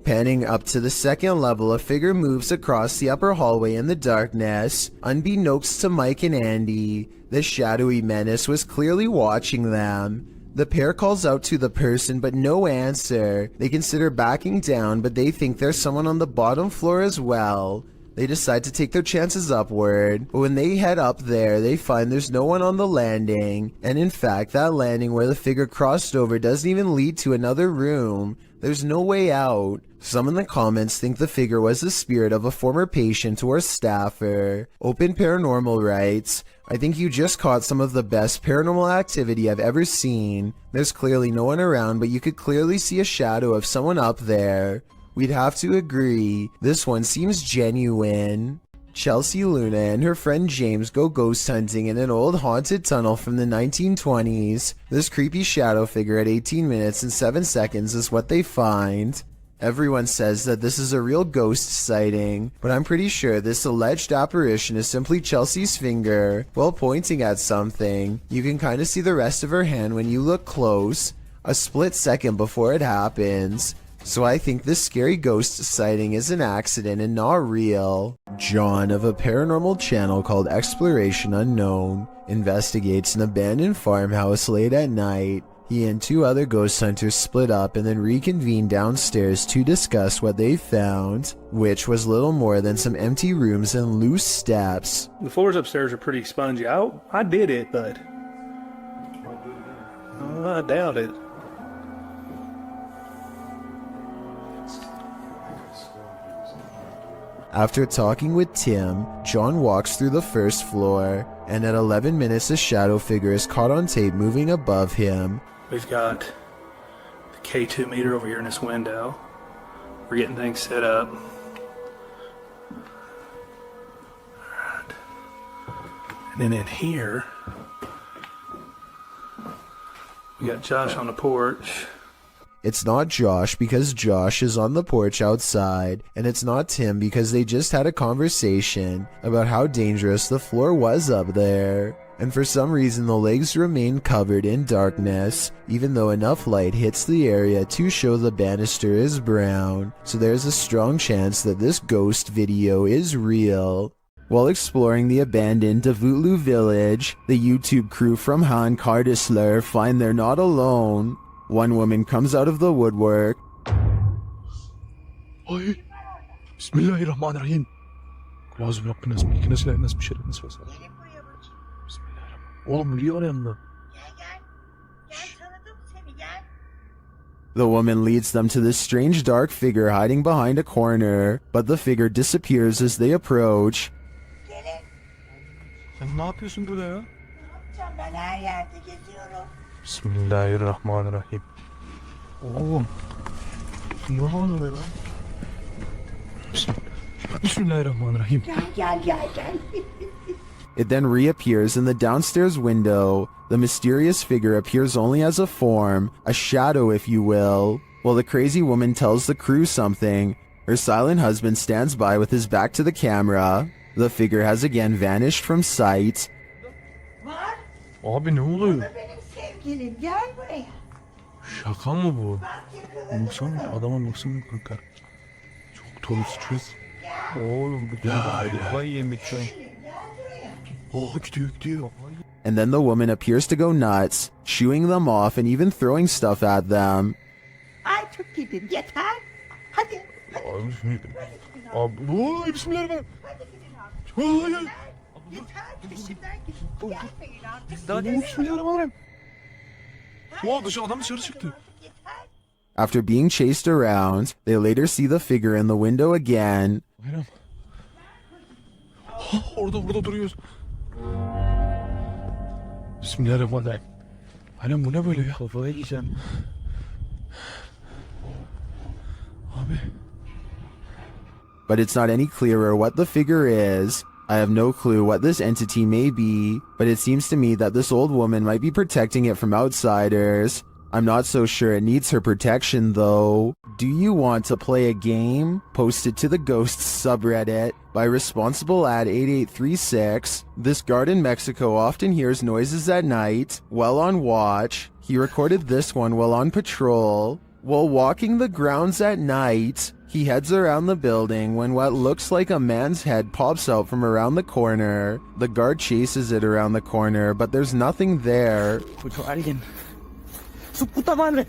Panning up to the second level, a figure moves across the upper hallway in the darkness. Unbeknownst to Mike and Andy, the shadowy menace was clearly watching them. The pair calls out to the person, but no answer. They consider backing down, but they think there's someone on the bottom floor as well. They decide to take their chances upward, but when they head up there, they find there's no one on the landing, and in fact, that landing where the figure crossed over doesn't even lead to another room. There's no way out. Some in the comments think the figure was the spirit of a former patient or staffer. Open Paranormal writes, I think you just caught some of the best paranormal activity I've ever seen. There's clearly no one around, but you could clearly see a shadow of someone up there. We'd have to agree, this one seems genuine. Chelsea Luna and her friend James go ghost hunting in an old haunted tunnel from the 1920s. This creepy shadow figure at 18 minutes and 7 seconds is what they find. Everyone says that this is a real ghost sighting, but I'm pretty sure this alleged apparition is simply Chelsea's finger while pointing at something. You can kind of see the rest of her hand when you look close, a split second before it happens. So I think this scary ghost sighting is an accident and not real. John of a paranormal channel called Exploration Unknown investigates an abandoned farmhouse late at night. He and 2 other ghost hunters split up and then reconvened downstairs to discuss what they found, which was little more than some empty rooms and loose steps. The floors upstairs are pretty spongy. I did it, but I doubt it. After talking with Tim, John walks through the first floor, and at 11 minutes a shadow figure is caught on tape moving above him. We've got the K2 meter over here in this window. We're getting things set up. Alright. And then in here, we got Josh on the porch. It's not Josh because Josh is on the porch outside, and it's not Tim because they just had a conversation about how dangerous the floor was up there. And for some reason the legs remain covered in darkness, even though enough light hits the area to show the banister is brown, so there's a strong chance that this ghost video is real. While exploring the abandoned Davutlu village, the YouTube crew from Han Kardisler find they're not alone. One woman comes out of the woodwork. Ay, Bismillahirrahmanirrahim. Lazım Rabbine nasıl nasıl nasıl bir şey nasıl olsa. Bismillahirrahmanirrahim. Oğlum niye var yanında? The woman leads them to this strange dark figure hiding behind a corner, but the figure disappears as they approach. Sen ne yapıyorsun burada ya? Ben her yerde geziyorum. Bismillahirrahmanirrahim. Oğlum. Ne oluyor lan? Bismillahirrahmanirrahim. Gel. It then reappears in the downstairs window. The mysterious figure appears only as a form, a shadow if you will. While the crazy woman tells the crew something, her silent husband stands by with his back to the camera. The figure has again vanished from sight. Abi ne oluyor? Benim sevgilim gel buraya. Şaka mı bu? Baksana adama baksana kanka. Çok torun stres. Oğlum bu kafayı yemek şu an. Oh gidiyor. And then the woman appears to go nuts, shooing them off and even throwing stuff at them. Ay çok gidin yeter. Hadi. Abi bismillahirrahmanirrahim. Bismillahirrahmanirrahim. Vallahi. Yeter peşimden gidin. Gelmeyin artık. Daha ne bismillahirrahmanirrahim. Wow, adam dışarı çıktı. After being chased around, they later see the figure in the window again. Bayram. Orada duruyoruz. Bismillahirrahmanirrahim. Bayram bu ne böyle ya? Kafaya yiyeceğim. Abi. But it's not any clearer what the figure is. I have no clue what this entity may be, but it seems to me that this old woman might be protecting it from outsiders. I'm not so sure it needs her protection though. Do you want to play a game? Post it to the Ghosts subreddit by responsible@8836. This guard in Mexico often hears noises at night while on watch. He recorded this one while on patrol. While walking the grounds at night, he heads around the building when what looks like a man's head pops out from around the corner. The guard chases it around the corner, but there's nothing there. Su puta madre.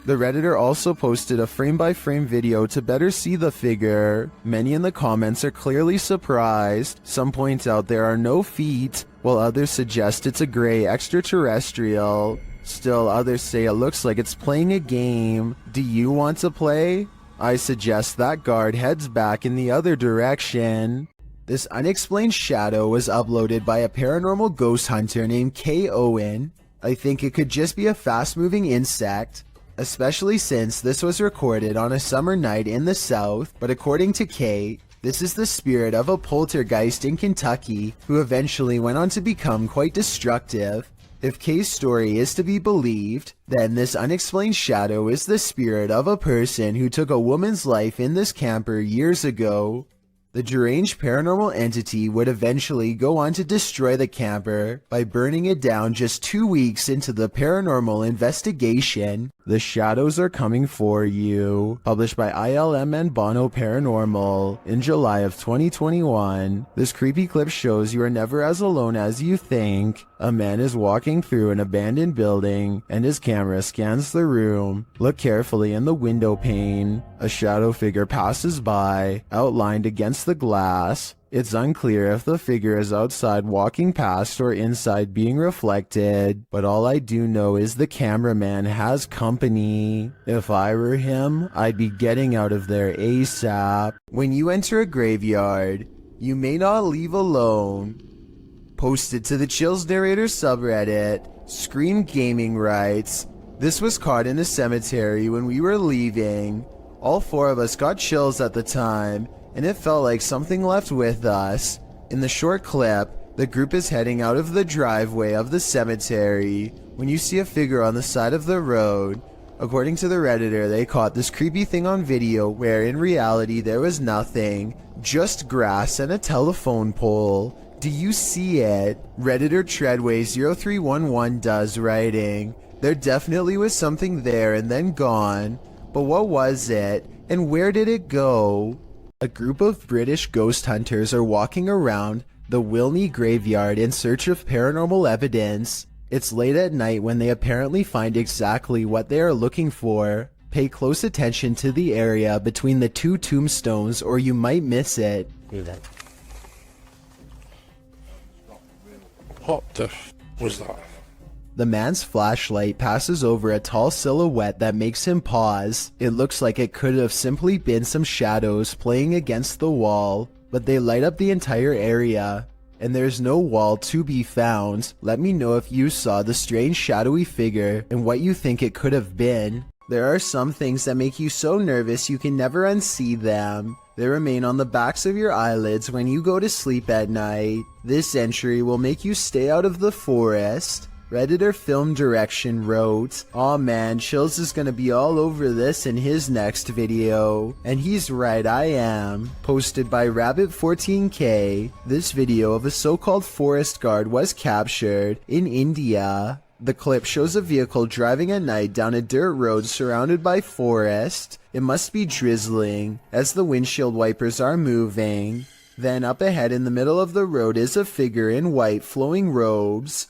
The Redditor also posted a frame-by-frame video to better see the figure. Many in the comments are clearly surprised. Some point out there are no feet, while others suggest it's a gray extraterrestrial. Still, others say it looks like it's playing a game. Do you want to play? I suggest that guard heads back in the other direction. This unexplained shadow was uploaded by a paranormal ghost hunter named K. Owen. I think it could just be a fast-moving insect, especially since this was recorded on a summer night in the South, but according to Kay, this is the spirit of a poltergeist in Kentucky who eventually went on to become quite destructive. If Kay's story is to be believed, then this unexplained shadow is the spirit of a person who took a woman's life in this camper years ago. The deranged paranormal entity would eventually go on to destroy the camper by burning it down just 2 weeks into the paranormal investigation. The Shadows Are Coming For You, published by ILM and Bono Paranormal in July of 2021. This creepy clip shows you are never as alone as you think. A man is walking through an abandoned building and his camera scans the room. Look carefully in the window pane. A shadow figure passes by, outlined against the glass. It's unclear if the figure is outside walking past or inside being reflected, but all I do know is the cameraman has company. If I were him, I'd be getting out of there ASAP. When you enter a graveyard, you may not leave alone. Posted to the Chills Narrator subreddit, Scream Gaming writes, "This was caught in a cemetery when we were leaving. All 4 of us got chills at the time, and it felt like something left with us. In the short clip, the group is heading out of the driveway of the cemetery when you see a figure on the side of the road. According to the Redditor, they caught this creepy thing on video where in reality there was nothing, just grass and a telephone pole. Do you see it?" Redditor Treadway 0311 does, writing, There definitely was something there and then gone. But what was it? And where did it go? A group of British ghost hunters are walking around the Wilney graveyard in search of paranormal evidence. It's late at night when they apparently find exactly what they are looking for. Pay close attention to the area between the two tombstones or you might miss it. What the was that? The man's flashlight passes over a tall silhouette that makes him pause. It looks like it could have simply been some shadows playing against the wall, but they light up the entire area. And there's no wall to be found. Let me know if you saw the strange shadowy figure and what you think it could have been. There are some things that make you so nervous you can never unsee them. They remain on the backs of your eyelids when you go to sleep at night. This entry will make you stay out of the forest. Redditor Film Direction wrote, "Aw man, Chills is gonna be all over this in his next video." And he's right, I am. Posted by Rabbit14K, this video of a so-called forest guard was captured in India. The clip shows a vehicle driving at night down a dirt road surrounded by forest. It must be drizzling, as the windshield wipers are moving. Then up ahead in the middle of the road is a figure in white flowing robes.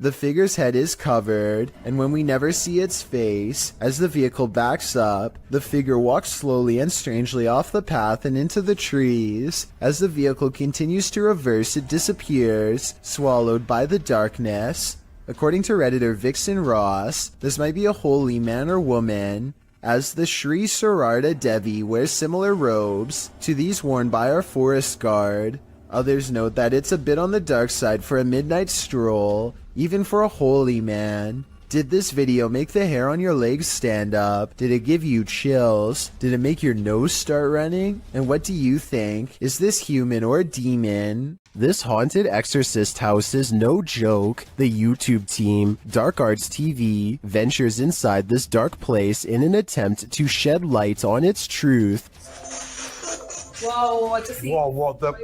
The figure's head is covered, and when we never see its face, as the vehicle backs up, the figure walks slowly and strangely off the path and into the trees. As the vehicle continues to reverse, it disappears, swallowed by the darkness. According to Redditor Vixen Ross, this might be a holy man or woman, as the Sri Sararda Devi wears similar robes to these worn by our forest guard. Others note that it's a bit on the dark side for a midnight stroll, even for a holy man. Did this video make the hair on your legs stand up? Did it give you chills? Did it make your nose start running? And what do you think? Is this human or a demon? This haunted exorcist house is no joke. The YouTube team, Dark Arts TV, ventures inside this dark place in an attempt to shed light on its truth. Whoa, I just Whoa, what the?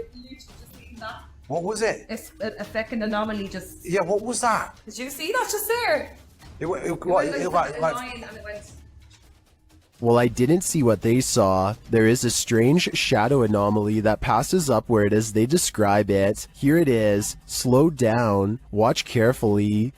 What was it? It's a second anomaly just. Yeah, what was that? Did you see that just there? It went It like, line and it went. Well, I didn't see what they saw. There is a strange shadow anomaly that passes upward as they describe it. Here it is. Slow down. Watch carefully.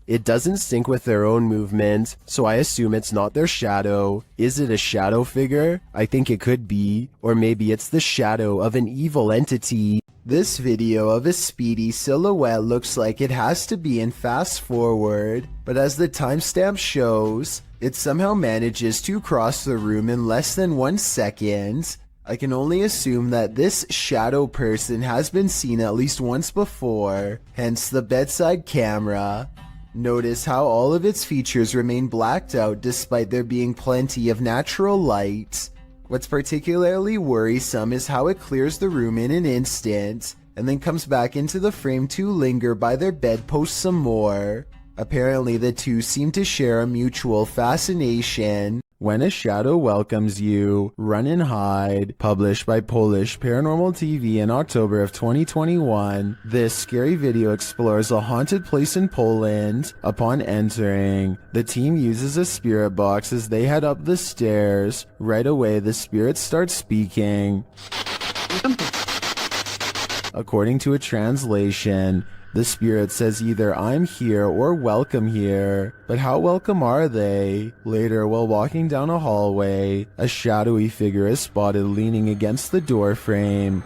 It doesn't sync with their own movement, so I assume it's not their shadow. Is it a shadow figure? I think it could be. Or maybe it's the shadow of an evil entity. This video of a speedy silhouette looks like it has to be in fast forward, but as the timestamp shows, it somehow manages to cross the room in less than 1 second. I can only assume that this shadow person has been seen at least once before, hence the bedside camera. Notice how all of its features remain blacked out despite there being plenty of natural light. What's particularly worrisome is how it clears the room in an instant, and then comes back into the frame to linger by their bedpost some more. Apparently the two seem to share a mutual fascination. When a Shadow Welcomes You, Run and Hide, published by Polish Paranormal TV in October of 2021, this scary video explores a haunted place in Poland. Upon entering, the team uses a spirit box as they head up the stairs. Right away, the spirit starts speaking. According to a translation, the spirit says either "I'm here" or "welcome here." But how welcome are they? Later, while walking down a hallway, a shadowy figure is spotted leaning against the door frame.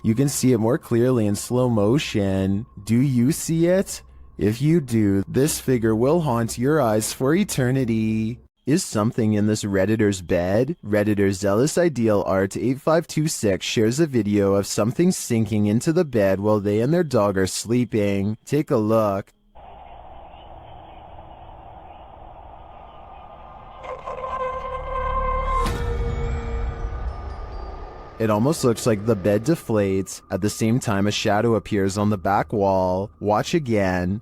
You can see it more clearly in slow motion. Do you see it? If you do, this figure will haunt your eyes for eternity. Is something in this Redditor's bed? Redditor Zealous Ideal Art 8526 shares a video of something sinking into the bed while they and their dog are sleeping. Take a look. It almost looks like the bed deflates. At the same time, a shadow appears on the back wall. Watch again.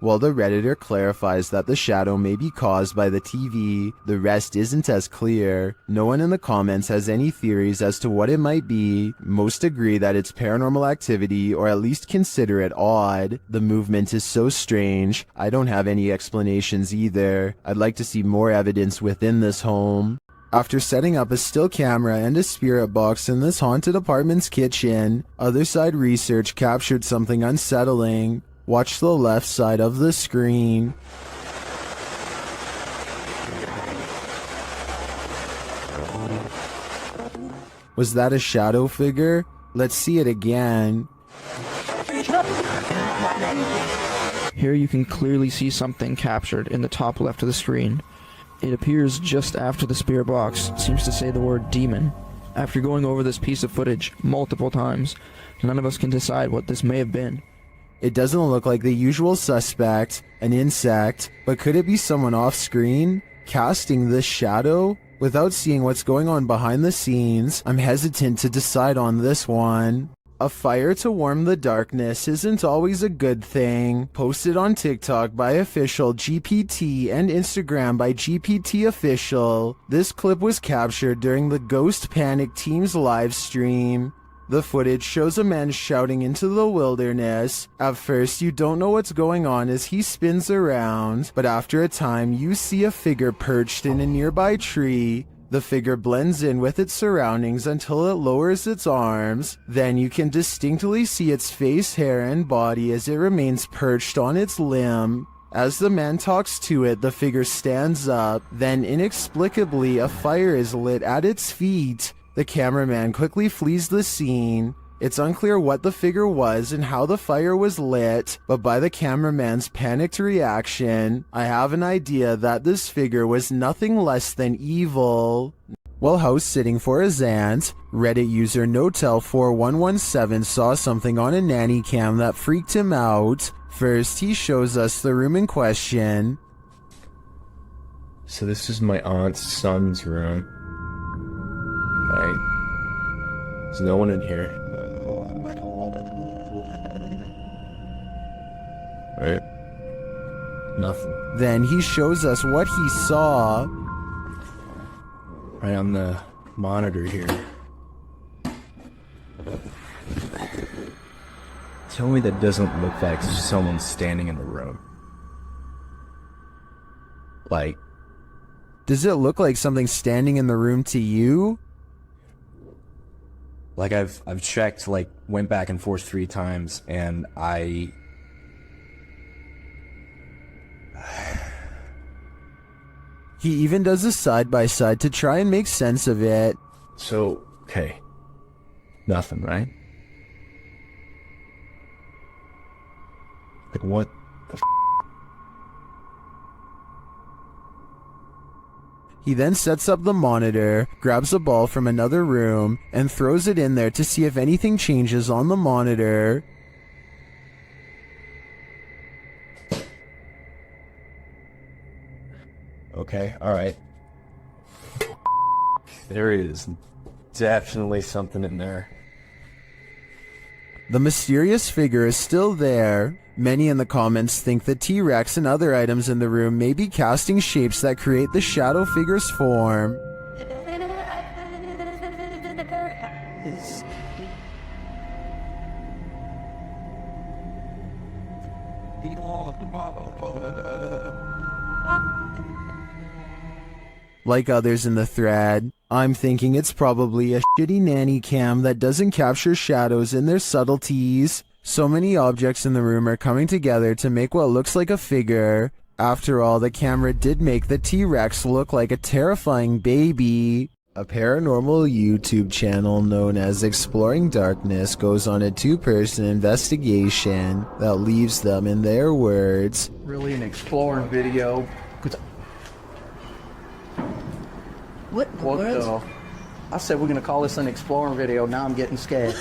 While the Redditor clarifies that the shadow may be caused by the TV, the rest isn't as clear. No one in the comments has any theories as to what it might be. Most agree that it's paranormal activity, or at least consider it odd. The movement is so strange. I don't have any explanations either. I'd like to see more evidence within this home. After setting up a still camera and a spirit box in this haunted apartment's kitchen, Other Side Research captured something unsettling. Watch the left side of the screen. Was that a shadow figure? Let's see it again. Here you can clearly see something captured in the top left of the screen. It appears just after the spirit box seems to say the word demon. After going over this piece of footage multiple times, none of us can decide what this may have been. It doesn't look like the usual suspect, an insect, but could it be someone off screen casting this shadow? Without seeing what's going on behind the scenes, I'm hesitant to decide on this one. A fire to warm the darkness isn't always a good thing. Posted on TikTok by official GPT and Instagram by GPT official. This clip was captured during the Ghost Panic Team's live stream. The footage shows a man shouting into the wilderness. At first, you don't know what's going on as he spins around, but after a time, you see a figure perched in a nearby tree. The figure blends in with its surroundings until it lowers its arms. Then you can distinctly see its face, hair, and body as it remains perched on its limb. As the man talks to it, the figure stands up. Then inexplicably, a fire is lit at its feet. The cameraman quickly flees the scene. It's unclear what the figure was and how the fire was lit, but by the cameraman's panicked reaction, I have an idea that this figure was nothing less than evil. While house sitting for his aunt, Reddit user Notel4117 saw something on a nanny cam that freaked him out. First, he shows us the room in question. So this is my aunt's son's room. Right. There's no one in here. Right? Nothing. Then he shows us what he saw. Right on the monitor here. Tell me that doesn't look like someone standing in the room. Like, does it look like something standing in the room to you? Like I've checked, like went back and forth 3 times, and He even does a side-by-side to try and make sense of it. So, okay. Nothing, right? Like what the f***? He then sets up the monitor, grabs a ball from another room, and throws it in there to see if anything changes on the monitor. Okay, alright. There is definitely something in there. The mysterious figure is still there. Many in the comments think the T-Rex and other items in the room may be casting shapes that create the shadow figure's form. Like others in the thread, I'm thinking it's probably a shitty nanny cam that doesn't capture shadows in their subtleties. So many objects in the room are coming together to make what looks like a figure. After all, the camera did make the T-Rex look like a terrifying baby. A paranormal YouTube channel known as Exploring Darkness goes on a 2-person investigation that leaves them, in their words, really an exploring video. What the? I said we're gonna call this an exploring video. Now I'm getting scared.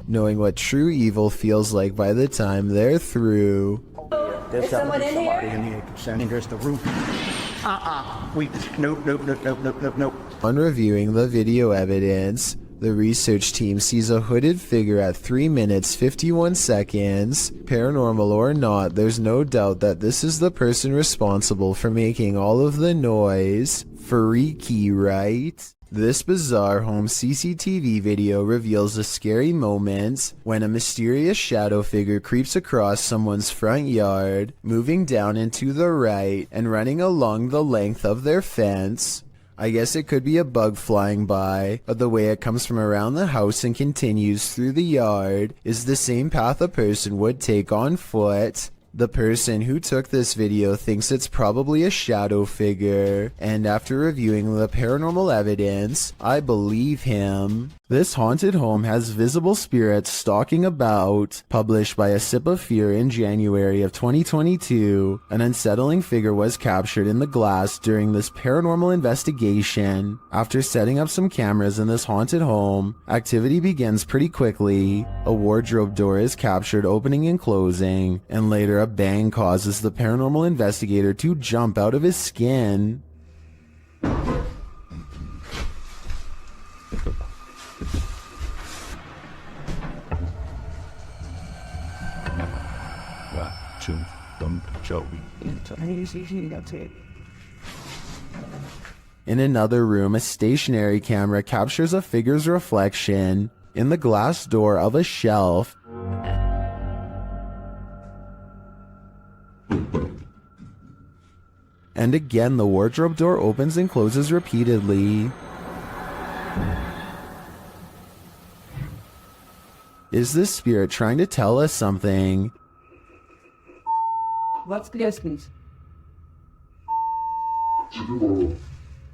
knowing what true evil feels like by the time they're through. There's someone in here concerning there's the roof. Nope. On reviewing the video evidence, The research team sees a hooded figure at 3 minutes 51 seconds. Paranormal or not, there's no doubt that this is the person responsible for making all of the noise. Freaky, right? This bizarre home CCTV video reveals a scary moment when a mysterious shadow figure creeps across someone's front yard, moving down and to the right and running along the length of their fence. I guess it could be a bug flying by, but the way it comes from around the house and continues through the yard is the same path a person would take on foot. The person who took this video thinks it's probably a shadow figure, and after reviewing the paranormal evidence, I believe him. This haunted home has visible spirits stalking about. Published by A Sip of Fear in January of 2022, an unsettling figure was captured in the glass during this paranormal investigation. After setting up some cameras in this haunted home, activity begins pretty quickly. A wardrobe door is captured opening and closing, and later a bang causes the paranormal investigator to jump out of his skin. In another room, a stationary camera captures a figure's reflection in the glass door of a shelf. And again, the wardrobe door opens and closes repeatedly. Is this spirit trying to tell us something? What's the distance?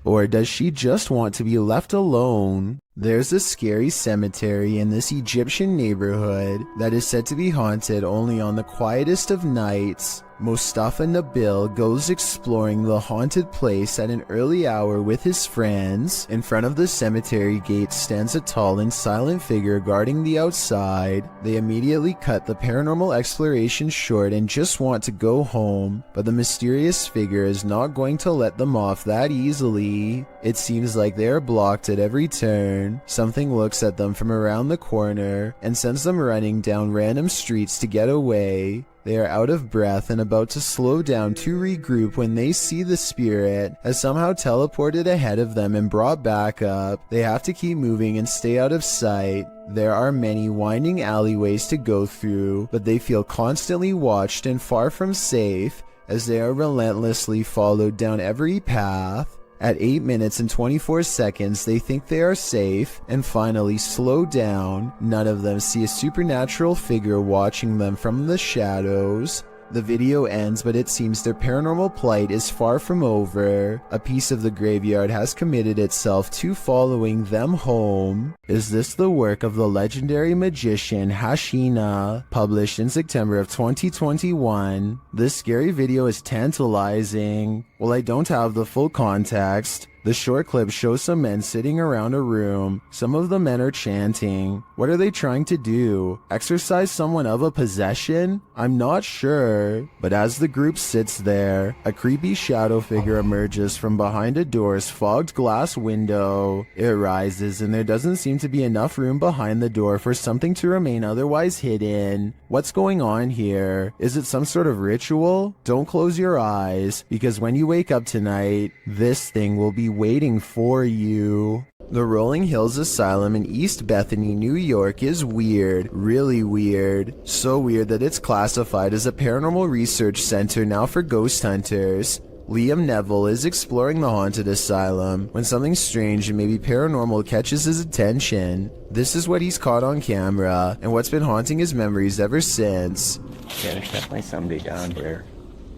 Or does she just want to be left alone? There's a scary cemetery in this Egyptian neighborhood that is said to be haunted only on the quietest of nights. Mustafa Nabil goes exploring the haunted place at an early hour with his friends. In front of the cemetery gate stands a tall and silent figure guarding the outside. They immediately cut the paranormal exploration short and just want to go home, but the mysterious figure is not going to let them off that easily. It seems like they are blocked at every turn. Something looks at them from around the corner and sends them running down random streets to get away. They are out of breath and about to slow down to regroup when they see the spirit has somehow teleported ahead of them and brought back up. They have to keep moving and stay out of sight. There are many winding alleyways to go through, but they feel constantly watched and far from safe as they are relentlessly followed down every path. At 8 minutes and 24 seconds, they think they are safe and finally slow down. None of them see a supernatural figure watching them from the shadows. The video ends, but it seems their paranormal plight is far from over. A piece of the graveyard has committed itself to following them home. Is this the work of the legendary magician Hashina? Published in September of 2021. This scary video is tantalizing. While I don't have the full context, the short clip shows some men sitting around a room. Some of the men are chanting. What are they trying to do? Exorcise someone of a possession? I'm not sure. But as the group sits there, a creepy shadow figure emerges from behind a door's fogged glass window. It rises and there doesn't seem to be enough room behind the door for something to remain otherwise hidden. What's going on here? Is it some sort of ritual? Don't close your eyes, because when you wake up tonight, this thing will be waiting for you. The Rolling Hills Asylum in East Bethany, New York is weird, really weird. So weird that it's classified as a paranormal research center now for ghost hunters. Liam Neville is exploring the haunted asylum when something strange and maybe paranormal catches his attention. This is what he's caught on camera and what's been haunting his memories ever since. Yeah, there's definitely somebody down here.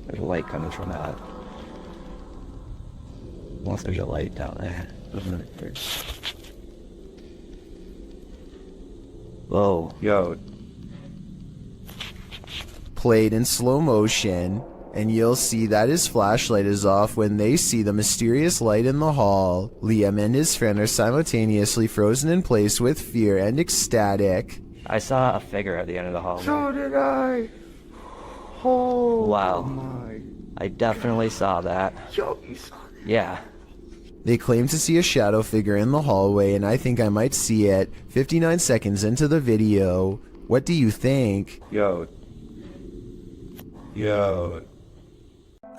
There's a light coming from that. Unless there's a light down there. Whoa, yo. Played in slow motion, and you'll see that his flashlight is off when they see the mysterious light in the hall. Liam and his friend are simultaneously frozen in place with fear and ecstatic. I saw a figure at the end of the hallway. So did I. Oh wow. my. I definitely saw that. Yo, you saw that? Yeah. They claim to see a shadow figure in the hallway, and I think I might see it 59 seconds into the video. What do you think? Yo.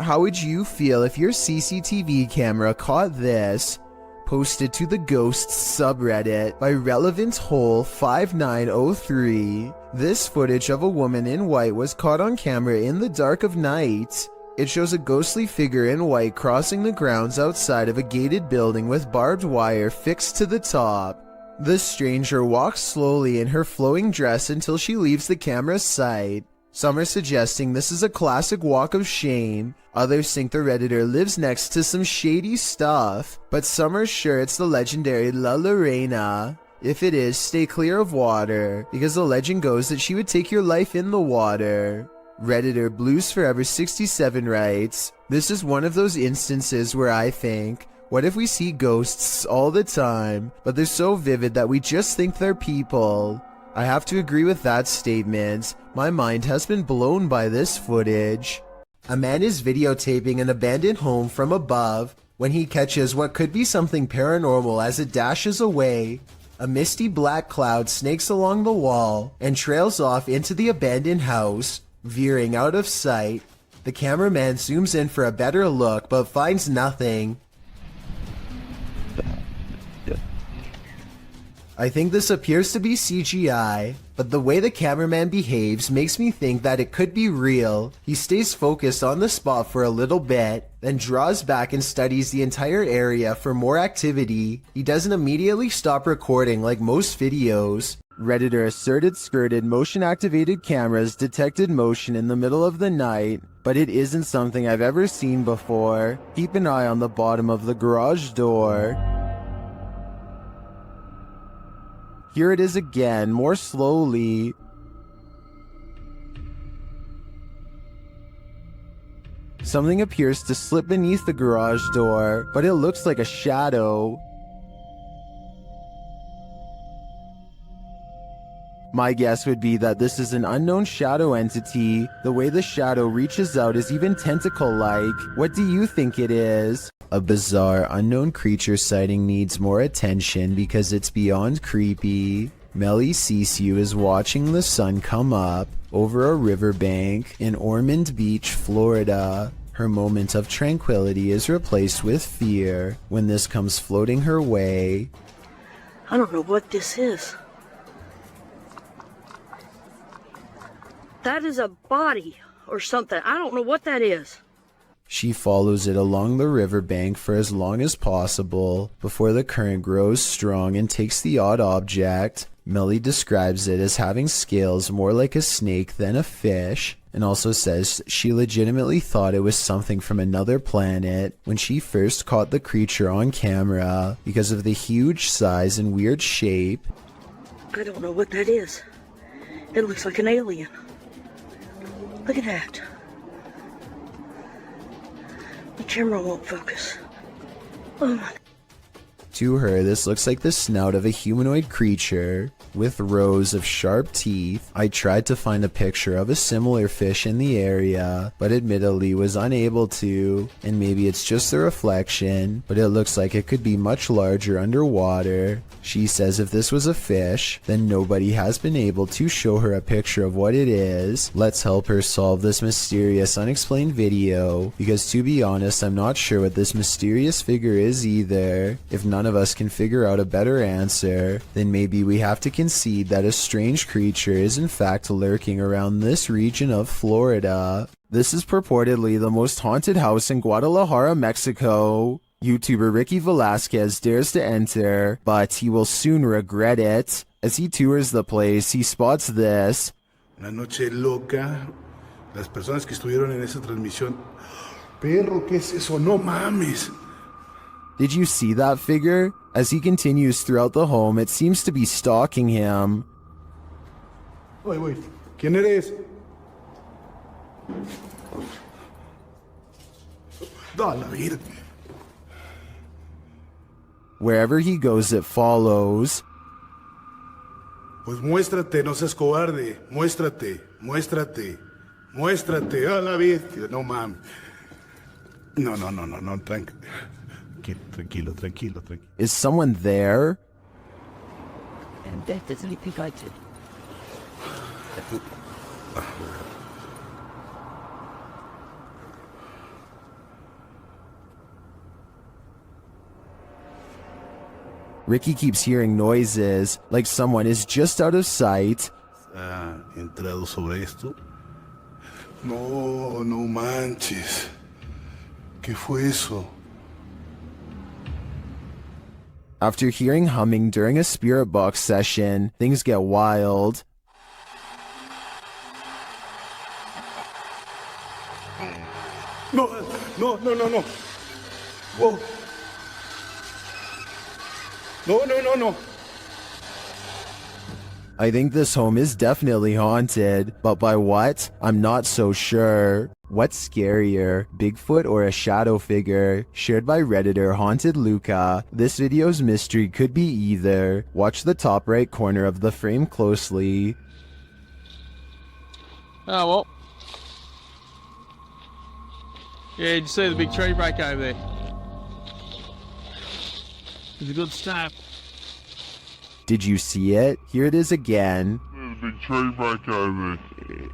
How would you feel if your CCTV camera caught this? Posted to the Ghosts subreddit by Relevant Hole 5903. This footage of a woman in white was caught on camera in the dark of night. It shows a ghostly figure in white crossing the grounds outside of a gated building with barbed wire fixed to the top. The stranger walks slowly in her flowing dress until she leaves the camera's sight. Some are suggesting this is a classic walk of shame. Others think the Redditor lives next to some shady stuff. But some are sure it's the legendary La Lorena. If it is, stay clear of water, because the legend goes that she would take your life in the water. Redditor Blues Forever 67 writes, "This is one of those instances where I think, what if we see ghosts all the time, but they're so vivid that we just think they're people?" I have to agree with that statement. My mind has been blown by this footage. A man is videotaping an abandoned home from above when he catches what could be something paranormal as it dashes away. A misty black cloud snakes along the wall and trails off into the abandoned house, veering out of sight. The cameraman zooms in for a better look but finds nothing. I think this appears to be CGI, but the way the cameraman behaves makes me think that it could be real. He stays focused on the spot for a little bit, then draws back and studies the entire area for more activity. He doesn't immediately stop recording like most videos. Redditor asserted skirted motion-activated cameras detected motion in the middle of the night, but it isn't something I've ever seen before. Keep an eye on the bottom of the garage door. Here it is again, more slowly. Something appears to slip beneath the garage door, but it looks like a shadow. My guess would be that this is an unknown shadow entity. The way the shadow reaches out is even tentacle-like. What do you think it is? A bizarre, unknown creature sighting needs more attention because it's beyond creepy. Melly Sisu is watching the sun come up over a riverbank in Ormond Beach, Florida. Her moment of tranquility is replaced with fear when this comes floating her way. I don't know what this is. That is a body or something. I don't know what that is. She follows it along the riverbank for as long as possible before the current grows strong and takes the odd object. Melly describes it as having scales more like a snake than a fish, and also says she legitimately thought it was something from another planet when she first caught the creature on camera because of the huge size and weird shape. I don't know what that is. It looks like an alien. Look at that. The camera won't focus. Oh my. To her, this looks like the snout of a humanoid creature with rows of sharp teeth. I tried to find a picture of a similar fish in the area, but admittedly was unable to, and maybe it's just a reflection, but it looks like it could be much larger underwater. She says if this was a fish, then nobody has been able to show her a picture of what it is. Let's help her solve this mysterious unexplained video, because to be honest, I'm not sure what this mysterious figure is either. If none of us can figure out a better answer, then maybe we have to concede that a strange creature is in fact lurking around this region of Florida. This is purportedly the most haunted house in Guadalajara, Mexico. YouTuber Ricky Velasquez dares to enter, but he will soon regret it. As he tours the place, he spots this. Una noche loca. Las personas que estuvieron en esa transmisión. Perro, ¿qué es eso? No mames. Did you see that figure? As he continues throughout the home, it seems to be stalking him. Wait. ¿Quién eres? Da la vida. Wherever he goes, it follows. Pues muéstrate, no seas cobarde. Muéstrate. A la bestia. No mames. No, tranquilo. tranquilo. Is someone there? And that doesn't look like it. Ricky keeps hearing noises, like someone is just out of sight. ¿Ha entrado sobre esto? No, no manches. ¿Qué fue eso? After hearing humming during a spirit box session, things get wild. No. Whoa. No. I think this home is definitely haunted, but by what? I'm not so sure. What's scarier, Bigfoot or a shadow figure? Shared by Redditor Haunted Luca. This video's mystery could be either. Watch the top right corner of the frame closely. Oh, well. Yeah, you see the big tree break over there? It's a good start. Did you see it? Here it is again. There's a big tree break over there.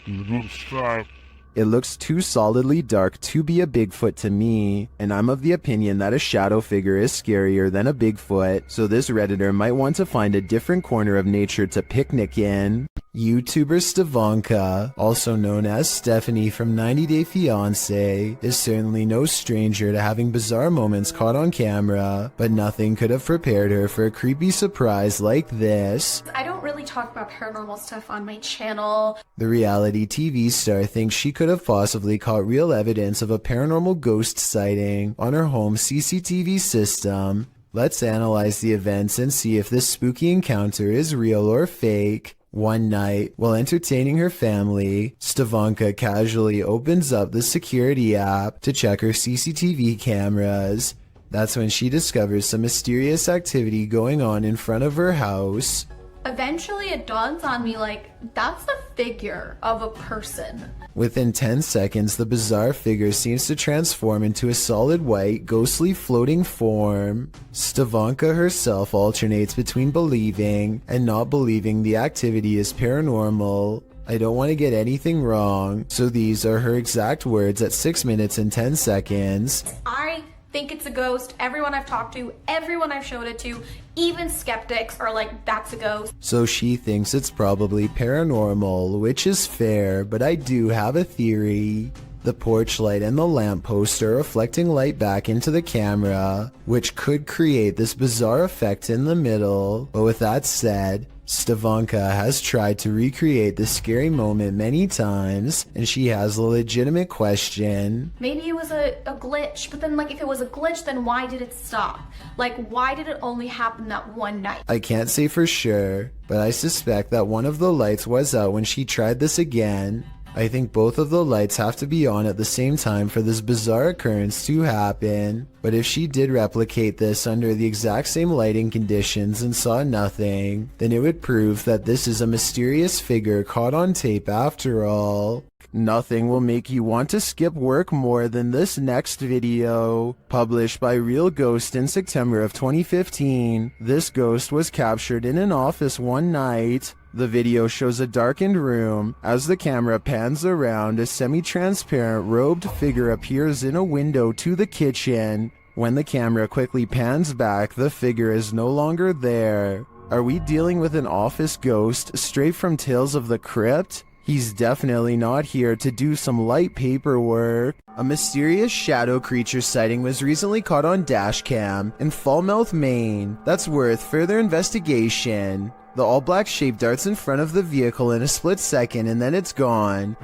It's a good start. It looks too solidly dark to be a Bigfoot to me, and I'm of the opinion that a shadow figure is scarier than a Bigfoot, so this Redditor might want to find a different corner of nature to picnic in. YouTuber Stevanka, also known as Stephanie from 90 Day Fiancé, is certainly no stranger to having bizarre moments caught on camera, but nothing could have prepared her for a creepy surprise like this. I don't really talk about paranormal stuff on my channel. The reality TV star thinks she could have possibly caught real evidence of a paranormal ghost sighting on her home CCTV system. Let's analyze the events and see if this spooky encounter is real or fake. One night, while entertaining her family, Stevanka casually opens up the security app to check her CCTV cameras. That's when she discovers some mysterious activity going on in front of her house. Eventually it dawns on me like, that's the figure of a person. Within 10 seconds, the bizarre figure seems to transform into a solid white, ghostly floating form. Stevanka herself alternates between believing and not believing the activity is paranormal. I don't want to get anything wrong, so these are her exact words at 6 minutes and 10 seconds. I think it's a ghost. Everyone I've talked to, everyone I've showed it to, even skeptics are like, that's a ghost. So she thinks it's probably paranormal, which is fair, but I do have a theory. The porch light and the lamppost are reflecting light back into the camera, which could create this bizarre effect in the middle. But with that said, Stevanka has tried to recreate this scary moment many times, and she has a legitimate question. Maybe it was a glitch, but then like if it was a glitch, then why did it stop? Like why did it only happen that one night? I can't say for sure, but I suspect that one of the lights was out when she tried this again. I think both of the lights have to be on at the same time for this bizarre occurrence to happen. But if she did replicate this under the exact same lighting conditions and saw nothing, then it would prove that this is a mysterious figure caught on tape after all. Nothing will make you want to skip work more than this next video. Published by Real Ghost in September of 2015, this ghost was captured in an office one night. The video shows a darkened room. As the camera pans around, a semi-transparent robed figure appears in a window to the kitchen. When the camera quickly pans back, the figure is no longer there. Are we dealing with an office ghost straight from Tales of the Crypt? He's definitely not here to do some light paperwork. A mysterious shadow creature sighting was recently caught on dashcam in Falmouth, Maine. That's worth further investigation. The all-black shape darts in front of the vehicle in a split second and then it's gone.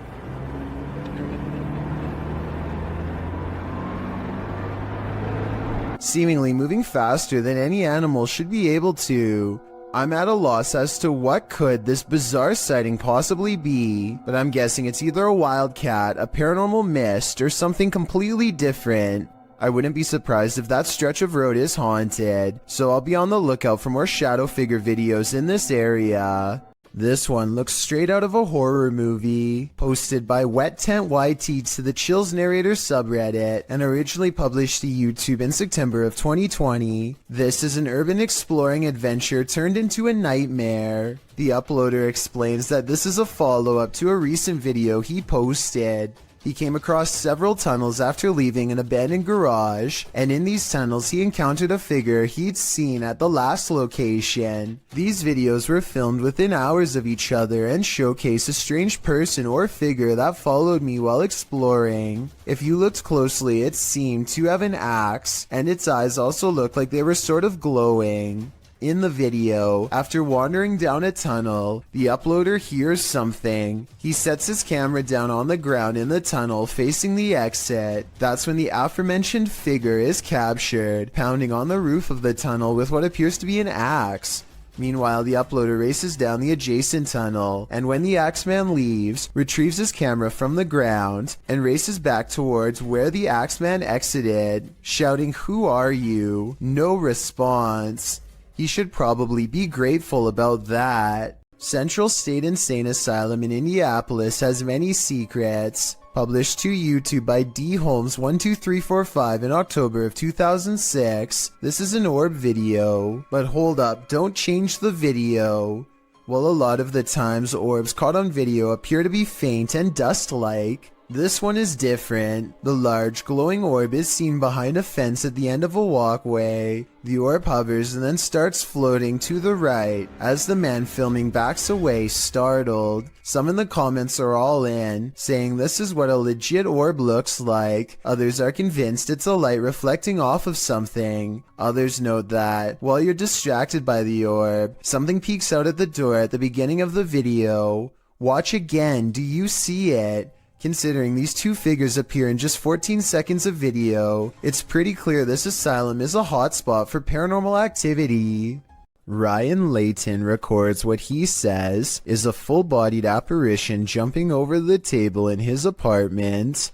Seemingly moving faster than any animal should be able to. I'm at a loss as to what could this bizarre sighting possibly be, but I'm guessing it's either a wildcat, a paranormal mist, or something completely different. I wouldn't be surprised if that stretch of road is haunted, so I'll be on the lookout for more shadow figure videos in this area. This one looks straight out of a horror movie, posted by Wet Tent YT to the Chills Narrator subreddit, and originally published to YouTube in September of 2020. This is an urban exploring adventure turned into a nightmare. The uploader explains that this is a follow-up to a recent video he posted. He came across several tunnels after leaving an abandoned garage, and in these tunnels he encountered a figure he'd seen at the last location. These videos were filmed within hours of each other and showcase a strange person or figure that followed me while exploring. If you looked closely, it seemed to have an axe, and its eyes also looked like they were sort of glowing. In the video, after wandering down a tunnel, the uploader hears something. He sets his camera down on the ground in the tunnel facing the exit. That's when the aforementioned figure is captured, pounding on the roof of the tunnel with what appears to be an axe. Meanwhile, the uploader races down the adjacent tunnel, and when the Axeman leaves, retrieves his camera from the ground, and races back towards where the Axeman exited, shouting, "Who are you?" No response. He should probably be grateful about that. Central State Insane Asylum in Indianapolis has many secrets. Published to YouTube by D. Holmes12345 in October of 2006. This is an orb video. But hold up, don't change the video. Well, a lot of the times orbs caught on video appear to be faint and dust-like. This one is different. The large glowing orb is seen behind a fence at the end of a walkway. The orb hovers and then starts floating to the right as the man filming backs away, startled. Some in the comments are all in, saying this is what a legit orb looks like. Others are convinced it's a light reflecting off of something. Others note that, while you're distracted by the orb, something peeks out at the door at the beginning of the video. Watch again, do you see it? Considering these two figures appear in just 14 seconds of video, it's pretty clear this asylum is a hotspot for paranormal activity. Ryan Layton records what he says is a full-bodied apparition jumping over the table in his apartment.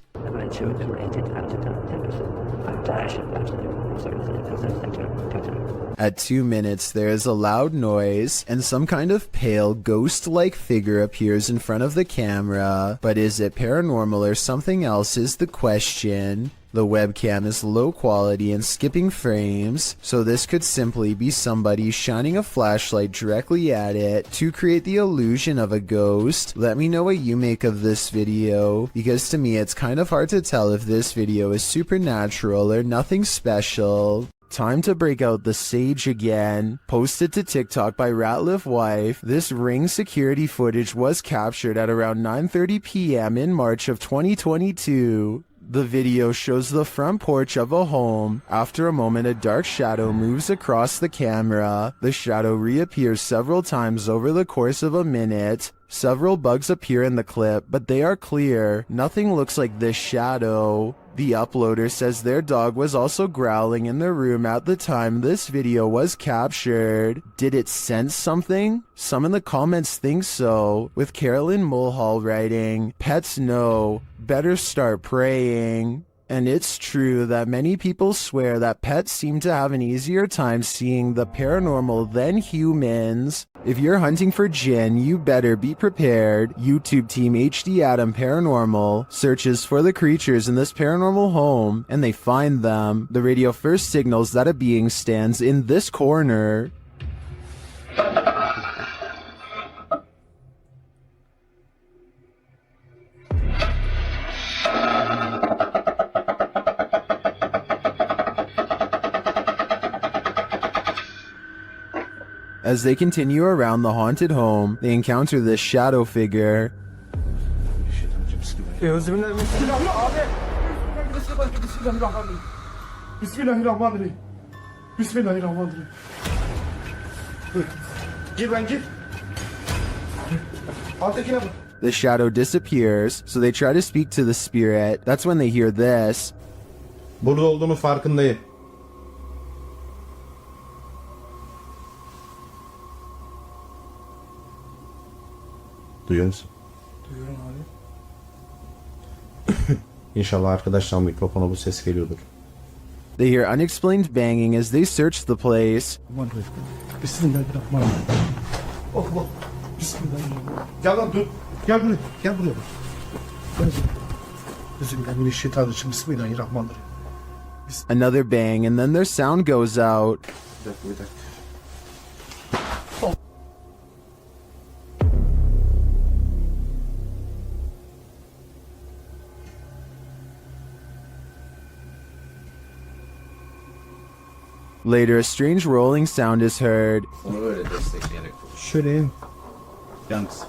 At 2 minutes, there is a loud noise, and some kind of pale, ghost-like figure appears in front of the camera. But is it paranormal or something else is the question. The webcam is low quality and skipping frames, so this could simply be somebody shining a flashlight directly at it to create the illusion of a ghost. Let me know what you make of this video, because to me it's kind of hard to tell if this video is supernatural or nothing special. Time to break out the sage again. Posted to TikTok by Ratliff Wife, this Ring security footage was captured at around 9:30 p.m. in March of 2022. The video shows the front porch of a home. After a moment, a dark shadow moves across the camera. The shadow reappears several times over the course of a minute. Several bugs appear in the clip, but they are clear. Nothing looks like this shadow. The uploader says their dog was also growling in the room at the time this video was captured. Did it sense something? Some in the comments think so, with Carolyn Mulhall writing, "Pets know, better start praying." And it's true that many people swear that pets seem to have an easier time seeing the paranormal than humans. If you're hunting for jinn, you better be prepared. YouTube team HD Adam Paranormal searches for the creatures in this paranormal home, and they find them. The radio first signals that a being stands in this corner. As they continue around the haunted home, they encounter this shadow figure. The shadow disappears, so they try to speak to the spirit. That's when they hear this. Burada olduğunu farkındayım. Duyuyor musun? Duyuyorum abi. İnşallah arkadaşlar mikrofona bu ses geliyordur. They hear unexplained banging as they search the place. Bismillahirrahmanirrahim. Oh, Gel lan dur. Gel buraya. Gel buraya. Gel. Bismillahirrahmanirrahim. Bismillahirrahmanirrahim. Another bang, and then their sound goes out. Later, a strange rolling sound is heard. Şöyle. Yalnız.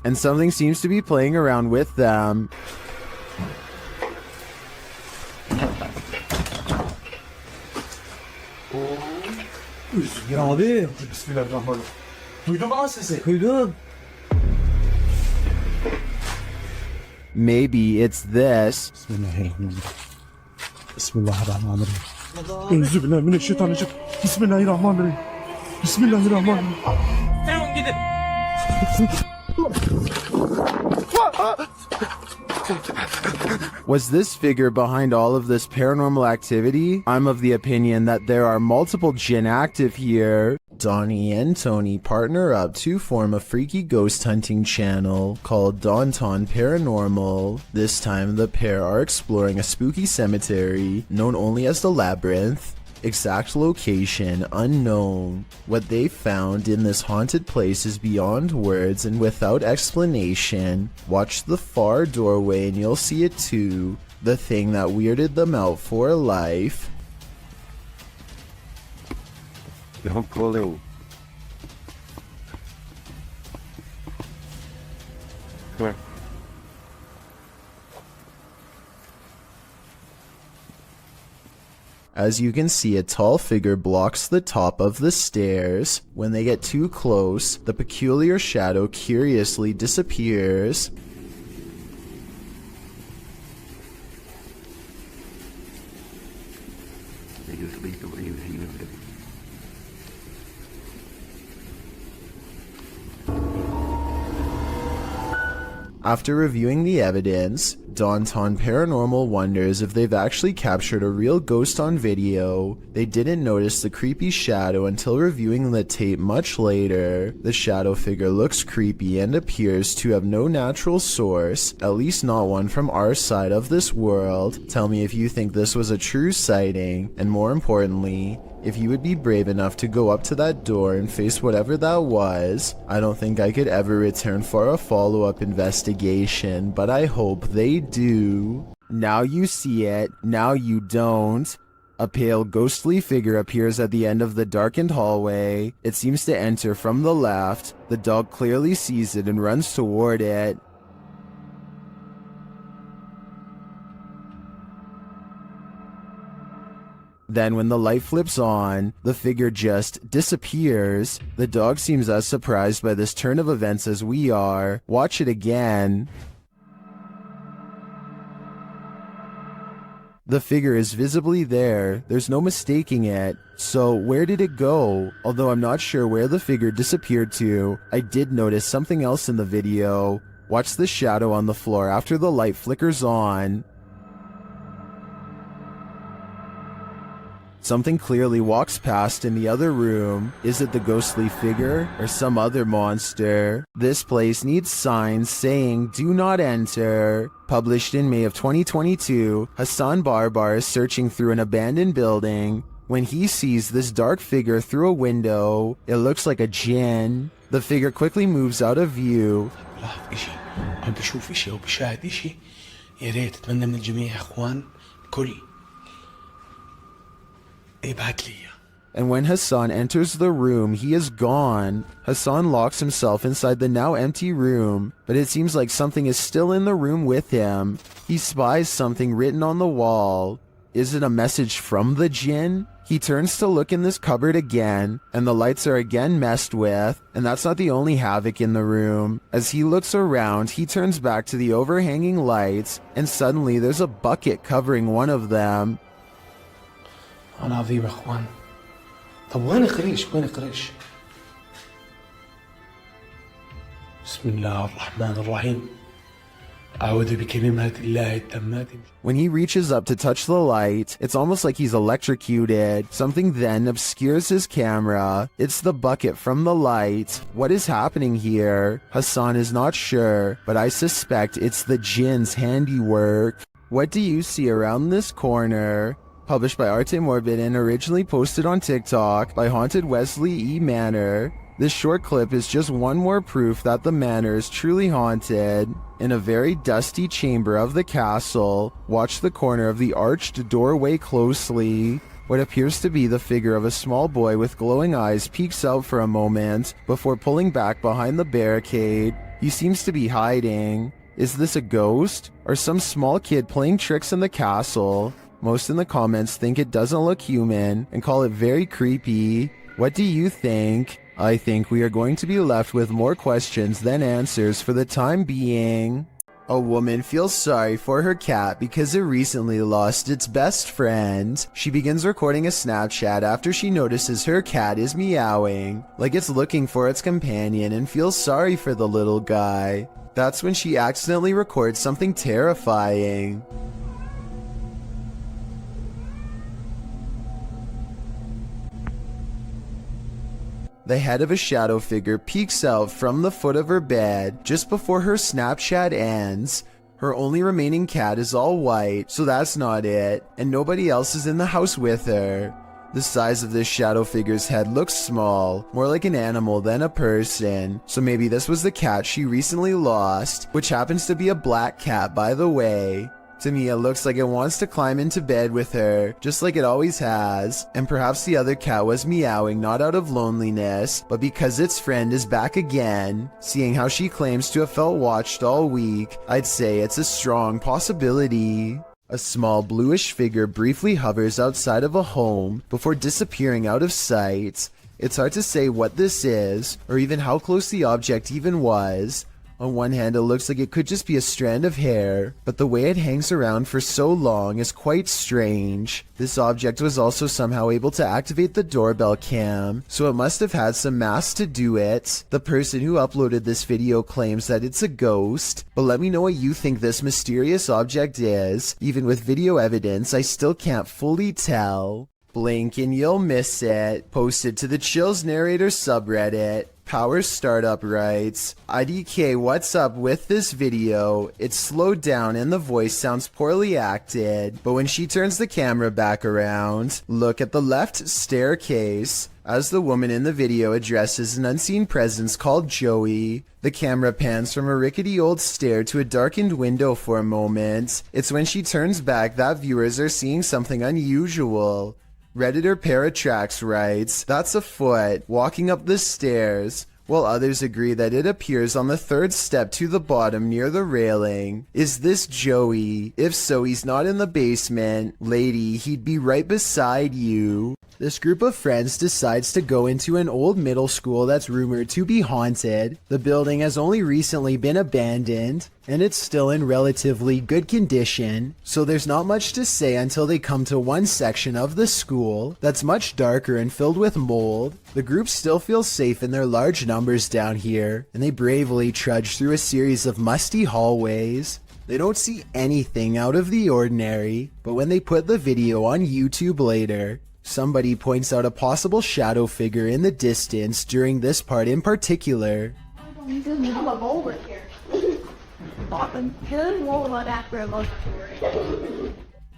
And something seems to be playing around with them. Ya abi. Bismillahirrahmanirrahim. Duydun mu lan sesi? Duydum. Maybe it's this. Bismillahirrahmanirrahim. Bismillahirrahmanirrahim. Euzubillahimineşşeytanirracim. Bismillahirrahmanirrahim. Bismillahirrahmanirrahim. Tamam gidin. Was this figure behind all of this paranormal activity? I'm of the opinion that there are multiple jinn active here. Donnie and Tony partner up to form a freaky ghost hunting channel called Daunton Paranormal. This time the pair are exploring a spooky cemetery known only as the Labyrinth. Exact location unknown. What they found in this haunted place is beyond words and without explanation. Watch the far doorway and you'll see it too. The thing that weirded them out for life. Don't pull it. Come here. As you can see, a tall figure blocks the top of the stairs. When they get too close, the peculiar shadow curiously disappears. After reviewing the evidence, Daunton Paranormal wonders if they've actually captured a real ghost on video. They didn't notice the creepy shadow until reviewing the tape much later. The shadow figure looks creepy and appears to have no natural source, at least not one from our side of this world. Tell me if you think this was a true sighting, and more importantly, if you would be brave enough to go up to that door and face whatever that was. I don't think I could ever return for a follow-up investigation, but I hope they do. Now you see it, now you don't. A pale, ghostly figure appears at the end of the darkened hallway. It seems to enter from the left. The dog clearly sees it and runs toward it. Then when the light flips on, the figure just disappears. The dog seems as surprised by this turn of events as we are. Watch it again. The figure is visibly there. There's no mistaking it. So where did it go? Although I'm not sure where the figure disappeared to, I did notice something else in the video. Watch the shadow on the floor after the light flickers on. Something clearly walks past in the other room. Is it the ghostly figure or some other monster? This place needs signs saying "Do not enter." Published in May of 2022, Hassan Barbar is searching through an abandoned building when he sees this dark figure through a window. It looks like a jinn. The figure quickly moves out of view. بشوف إشي أو بشاهد إشي يا ريت أتمنى من الجميع يا إخوان كل ابعت لي. And when Hassan enters the room, he is gone. Hassan locks himself inside the now empty room, but it seems like something is still in the room with him. He spies something written on the wall. Is it a message from the jinn? He turns to look in this cupboard again, and the lights are again messed with, and that's not the only havoc in the room. As he looks around, he turns back to the overhanging lights, and suddenly there's a bucket covering one of them. أنا عظيم يا إخوان. طب وين قريش؟ وين قريش؟ بسم الله الرحمن الرحيم. أعوذ بكلمات الله التامات. When he reaches up to touch the light, it's almost like he's electrocuted. Something then obscures his camera. It's the bucket from the light. What is happening here? Hassan is not sure, but I suspect it's the jinn's handiwork. What do you see around this corner? Published by Arte Morbid and originally posted on TikTok by Haunted Wesley E. Manor. This short clip is just one more proof that the manor is truly haunted. In a very dusty chamber of the castle, watch the corner of the arched doorway closely. What appears to be the figure of a small boy with glowing eyes peeks out for a moment before pulling back behind the barricade. He seems to be hiding. Is this a ghost? Or some small kid playing tricks in the castle? Most in the comments think it doesn't look human and call it very creepy. What do you think? I think we are going to be left with more questions than answers for the time being. A woman feels sorry for her cat because it recently lost its best friend. She begins recording a Snapchat after she notices her cat is meowing, like it's looking for its companion, and feels sorry for the little guy. That's when she accidentally records something terrifying. The head of a shadow figure peeks out from the foot of her bed just before her Snapchat ends. Her only remaining cat is all white, so that's not it, and nobody else is in the house with her. The size of this shadow figure's head looks small, more like an animal than a person, so maybe this was the cat she recently lost, which happens to be a black cat, by the way. To me, it looks like it wants to climb into bed with her, just like it always has, and perhaps the other cat was meowing not out of loneliness, but because its friend is back again. Seeing how she claims to have felt watched all week, I'd say it's a strong possibility. A small bluish figure briefly hovers outside of a home before disappearing out of sight. It's hard to say what this is, or even how close the object even was. On one hand, it looks like it could just be a strand of hair, but the way it hangs around for so long is quite strange. This object was also somehow able to activate the doorbell cam, so it must have had some mass to do it. The person who uploaded this video claims that it's a ghost, but let me know what you think this mysterious object is. Even with video evidence, I still can't fully tell. Blink and you'll miss it. Posted to the Chills Narrator subreddit. Power Startup writes, IDK, what's up with this video? It's slowed down and the voice sounds poorly acted, but when she turns the camera back around, look at the left staircase. As the woman in the video addresses an unseen presence called Joey, the camera pans from a rickety old stair to a darkened window for a moment. It's when she turns back that viewers are seeing something unusual. Redditor Paratrax writes, that's a foot walking up the stairs, while others agree that it appears on the third step to the bottom near the railing. Is this Joey? If so, he's not in the basement. Lady, he'd be right beside you. This group of friends decides to go into an old middle school that's rumored to be haunted. The building has only recently been abandoned, and it's still in relatively good condition, so there's not much to say until they come to one section of the school that's much darker and filled with mold. The group still feels safe in their large numbers down here, and they bravely trudge through a series of musty hallways. They don't see anything out of the ordinary, but when they put the video on YouTube later, somebody points out a possible shadow figure in the distance during this part in particular.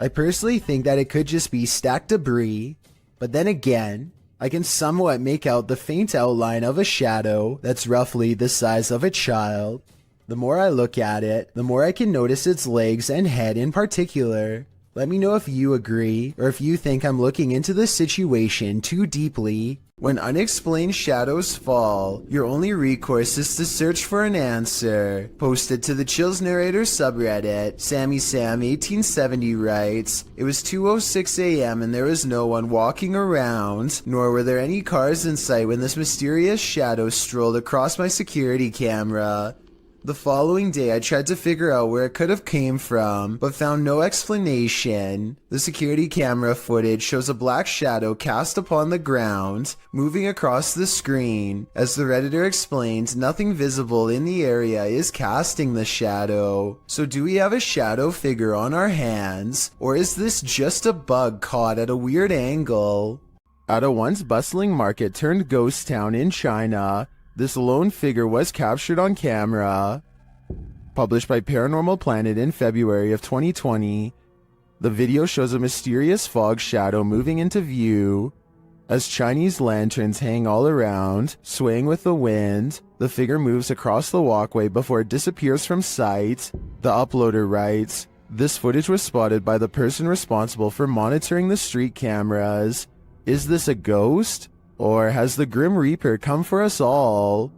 I personally think that it could just be stacked debris, but then again, I can somewhat make out the faint outline of a shadow that's roughly the size of a child. The more I look at it, the more I can notice its legs and head in particular. Let me know if you agree, or if you think I'm looking into this situation too deeply. When unexplained shadows fall, your only recourse is to search for an answer. Posted to the Chills Narrator subreddit, Sammy Sam 1870 writes, it was 2:06 a.m. and there was no one walking around, nor were there any cars in sight when this mysterious shadow strolled across my security camera. The following day, I tried to figure out where it could have came from, but found no explanation. The security camera footage shows a black shadow cast upon the ground, moving across the screen. As the Redditor explains, nothing visible in the area is casting the shadow. So do we have a shadow figure on our hands, or is this just a bug caught at a weird angle? At a once bustling market turned ghost town in China, this lone figure was captured on camera. Published by Paranormal Planet in February of 2020, the video shows a mysterious fog shadow moving into view. As Chinese lanterns hang all around, swaying with the wind, the figure moves across the walkway before it disappears from sight. The uploader writes, "This footage was spotted by the person responsible for monitoring the street cameras. Is this a ghost? Or has the Grim Reaper come for us all?"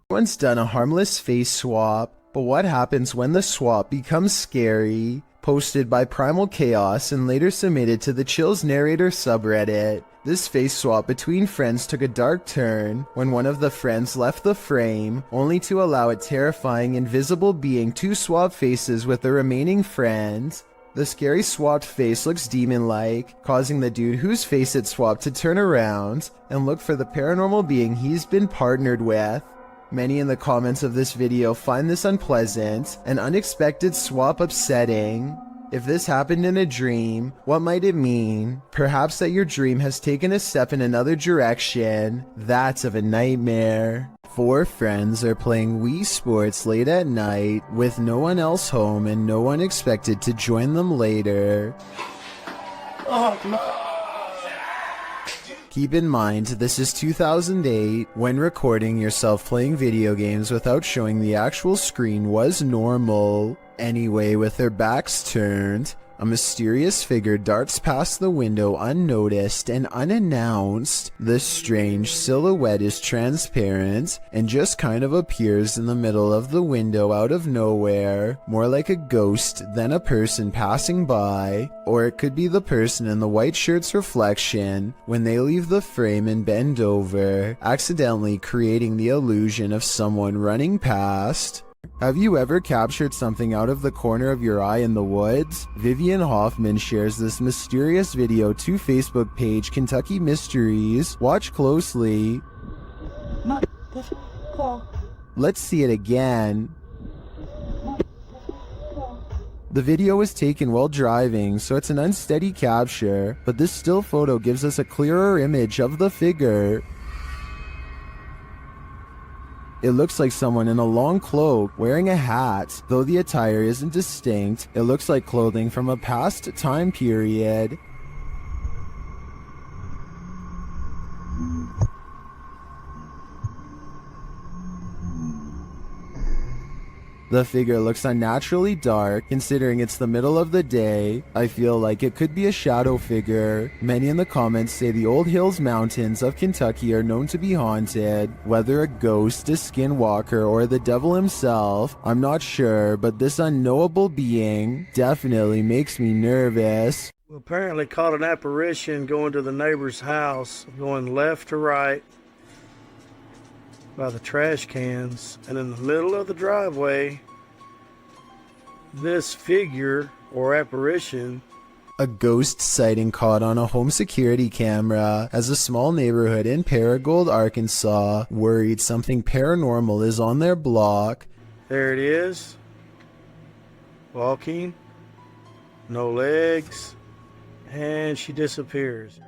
Everyone's done a harmless face swap, but what happens when the swap becomes scary? Posted by Primal Chaos and later submitted to the Chills Narrator subreddit. This face swap between friends took a dark turn when one of the friends left the frame, only to allow a terrifying invisible being to swap faces with the remaining friend. The scary swapped face looks demon-like, causing the dude whose face it swapped to turn around and look for the paranormal being he's been partnered with. Many in the comments of this video find this unpleasant and unexpected swap upsetting. If this happened in a dream, what might it mean? Perhaps that your dream has taken a step in another direction. That's of a nightmare. 4 friends are playing Wii Sports late at night with no one else home and no one expected to join them later. Keep in mind, this is 2008, when recording yourself playing video games without showing the actual screen was normal. Anyway, with their backs turned, a mysterious figure darts past the window unnoticed and unannounced. This strange silhouette is transparent and just kind of appears in the middle of the window out of nowhere, more like a ghost than a person passing by. Or it could be the person in the white shirt's reflection when they leave the frame and bend over, accidentally creating the illusion of someone running past. Have you ever captured something out of the corner of your eye in the woods? Vivian Hoffman shares this mysterious video to Facebook page Kentucky Mysteries. Watch closely. Let's see it again. The video was taken while driving, so it's an unsteady capture, but this still photo gives us a clearer image of the figure. It looks like someone in a long cloak wearing a hat. Though the attire isn't distinct, it looks like clothing from a past time period. The figure looks unnaturally dark, considering it's the middle of the day. I feel like it could be a shadow figure. Many in the comments say the Old Hills Mountains of Kentucky are known to be haunted. Whether a ghost, a skinwalker, or the devil himself, I'm not sure, but this unknowable being definitely makes me nervous. We apparently caught an apparition going to the neighbor's house, going left to right by the trash cans, and in the middle of the driveway, this figure or apparition. A ghost sighting caught on a home security camera as a small neighborhood in Paragould, Arkansas, worried something paranormal is on their block. There it is, walking, no legs, and she disappears.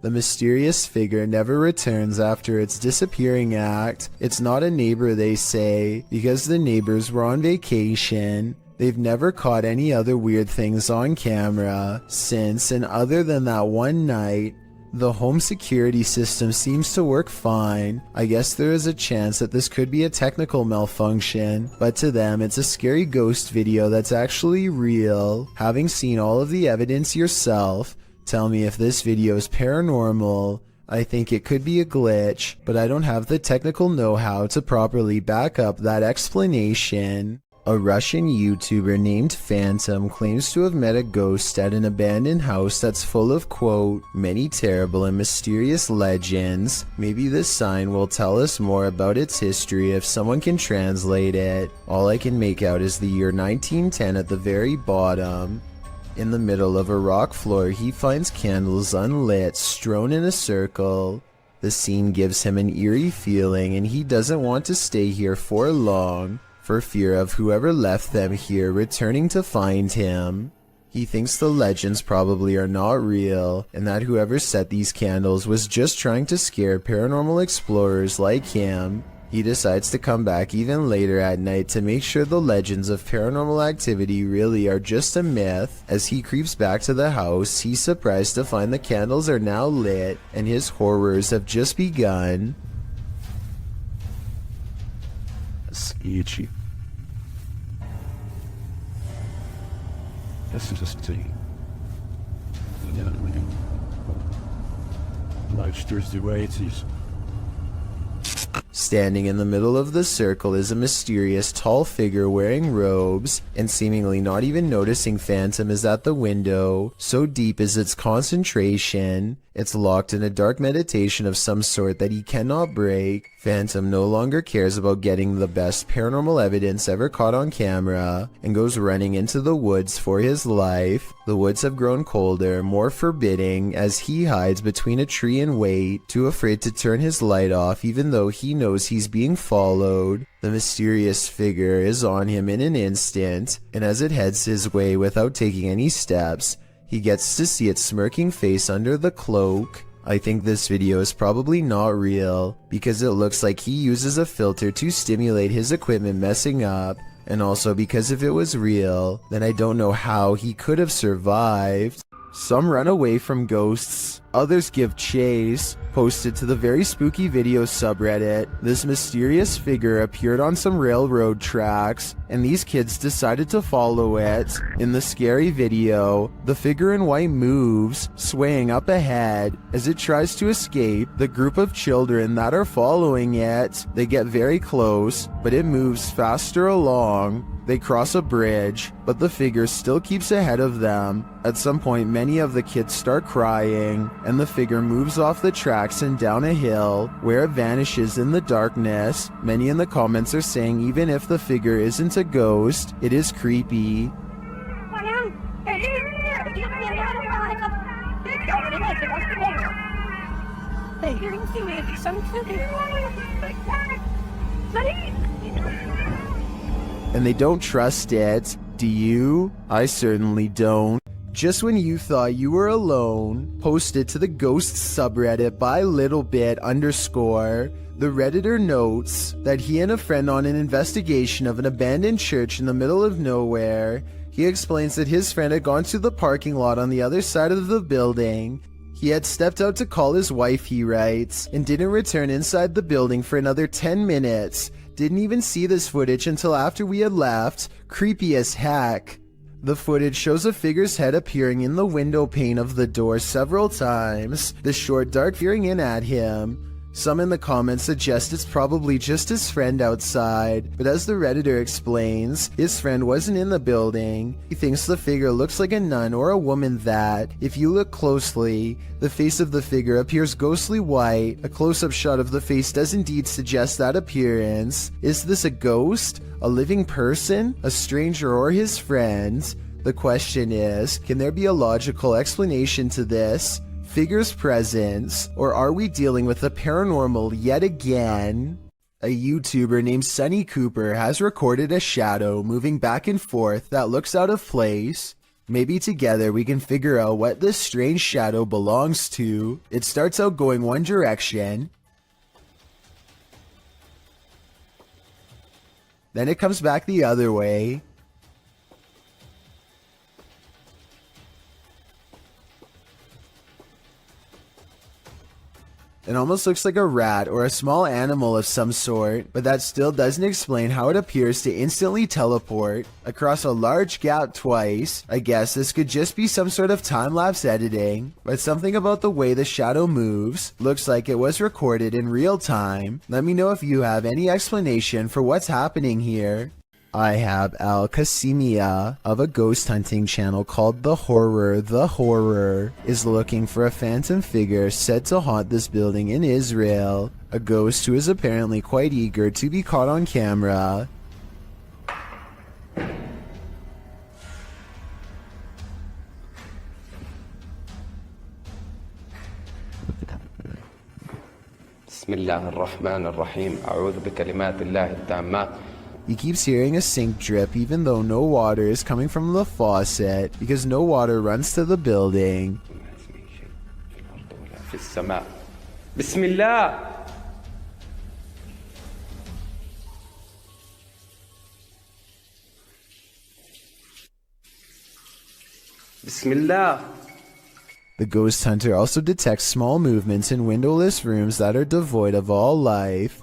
The mysterious figure never returns after its disappearing act. It's not a neighbor, they say, because the neighbors were on vacation. They've never caught any other weird things on camera since, and other than that one night, the home security system seems to work fine. I guess there is a chance that this could be a technical malfunction, but to them it's a scary ghost video that's actually real. Having seen all of the evidence yourself, tell me if this video is paranormal. I think it could be a glitch, but I don't have the technical know-how to properly back up that explanation. A Russian YouTuber named Phantom claims to have met a ghost at an abandoned house that's full of, quote, many terrible and mysterious legends. Maybe this sign will tell us more about its history if someone can translate it. All I can make out is the year 1910 at the very bottom. In the middle of a rock floor, he finds candles unlit, strewn in a circle. The scene gives him an eerie feeling, and he doesn't want to stay here for long, for fear of whoever left them here returning to find him. He thinks the legends probably are not real, and that whoever set these candles was just trying to scare paranormal explorers like him. He decides to come back even later at night to make sure the legends of paranormal activity really are just a myth. As he creeps back to the house, he's surprised to find the candles are now lit, and his horrors have just begun. Sketchy. This is just a life's just the way it is. Standing in the middle of the circle is a mysterious tall figure wearing robes, and seemingly not even noticing Phantom is at the window. So deep is its concentration, it's locked in a dark meditation of some sort that he cannot break. Phantom no longer cares about getting the best paranormal evidence ever caught on camera, and goes running into the woods for his life. The woods have grown colder, more forbidding, as he hides between a tree and wait, too afraid to turn his light off even though he knows he's being followed. The mysterious figure is on him in an instant, and as it heads his way without taking any steps, he gets to see its smirking face under the cloak. I think this video is probably not real, because it looks like he uses a filter to stimulate his equipment messing up, and also because if it was real, then I don't know how he could have survived. Some run away from ghosts, others give chase. Posted to the very spooky video subreddit, this mysterious figure appeared on some railroad tracks, and these kids decided to follow it. In the scary video, the figure in white moves, swaying up ahead. As it tries to escape, the group of children that are following it, they get very close, but it moves faster along. They cross a bridge, but the figure still keeps ahead of them. At some point, many of the kids start crying, and the figure moves off the tracks and down a hill, where it vanishes in the darkness. Many in the comments are saying even if the figure isn't a ghost, it is creepy. And they don't trust it. Do you? I certainly don't. Just when you thought you were alone, posted to the ghost subreddit by littlebit_. The Redditor notes that he and a friend on an investigation of an abandoned church in the middle of nowhere. He explains that his friend had gone to the parking lot on the other side of the building. He had stepped out to call his wife, he writes, and didn't return inside the building for another 10 minutes. Didn't even see this footage until after we had left. Creepy as heck. The footage shows a figure's head appearing in the window pane of the door several times, the short dark peering in at him. Some in the comments suggest it's probably just his friend outside, but as the Redditor explains, his friend wasn't in the building. He thinks the figure looks like a nun or a woman that, if you look closely, the face of the figure appears ghostly white. A close-up shot of the face does indeed suggest that appearance. Is this a ghost? A living person? A stranger or his friend? The question is, can there be a logical explanation to this figure's presence, or are we dealing with the paranormal yet again? A YouTuber named Sunny Cooper has recorded a shadow moving back and forth that looks out of place. Maybe together we can figure out what this strange shadow belongs to. It starts out going one direction, then it comes back the other way. It almost looks like a rat or a small animal of some sort, but that still doesn't explain how it appears to instantly teleport across a large gap twice. I guess this could just be some sort of time-lapse editing, but something about the way the shadow moves looks like it was recorded in real time. Let me know if you have any explanation for what's happening here. I have Al Qasimia of a ghost hunting channel called The Horror is looking for a phantom figure said to haunt this building in Israel. A ghost who is apparently quite eager to be caught on camera. بسم الله الرحمن الرحيم أعوذ بكلمات الله التامات. He keeps hearing a sink drip even though no water is coming from the faucet because no water runs to the building. في السماء. بسم الله. بسم الله. The ghost hunter also detects small movements in windowless rooms that are devoid of all life.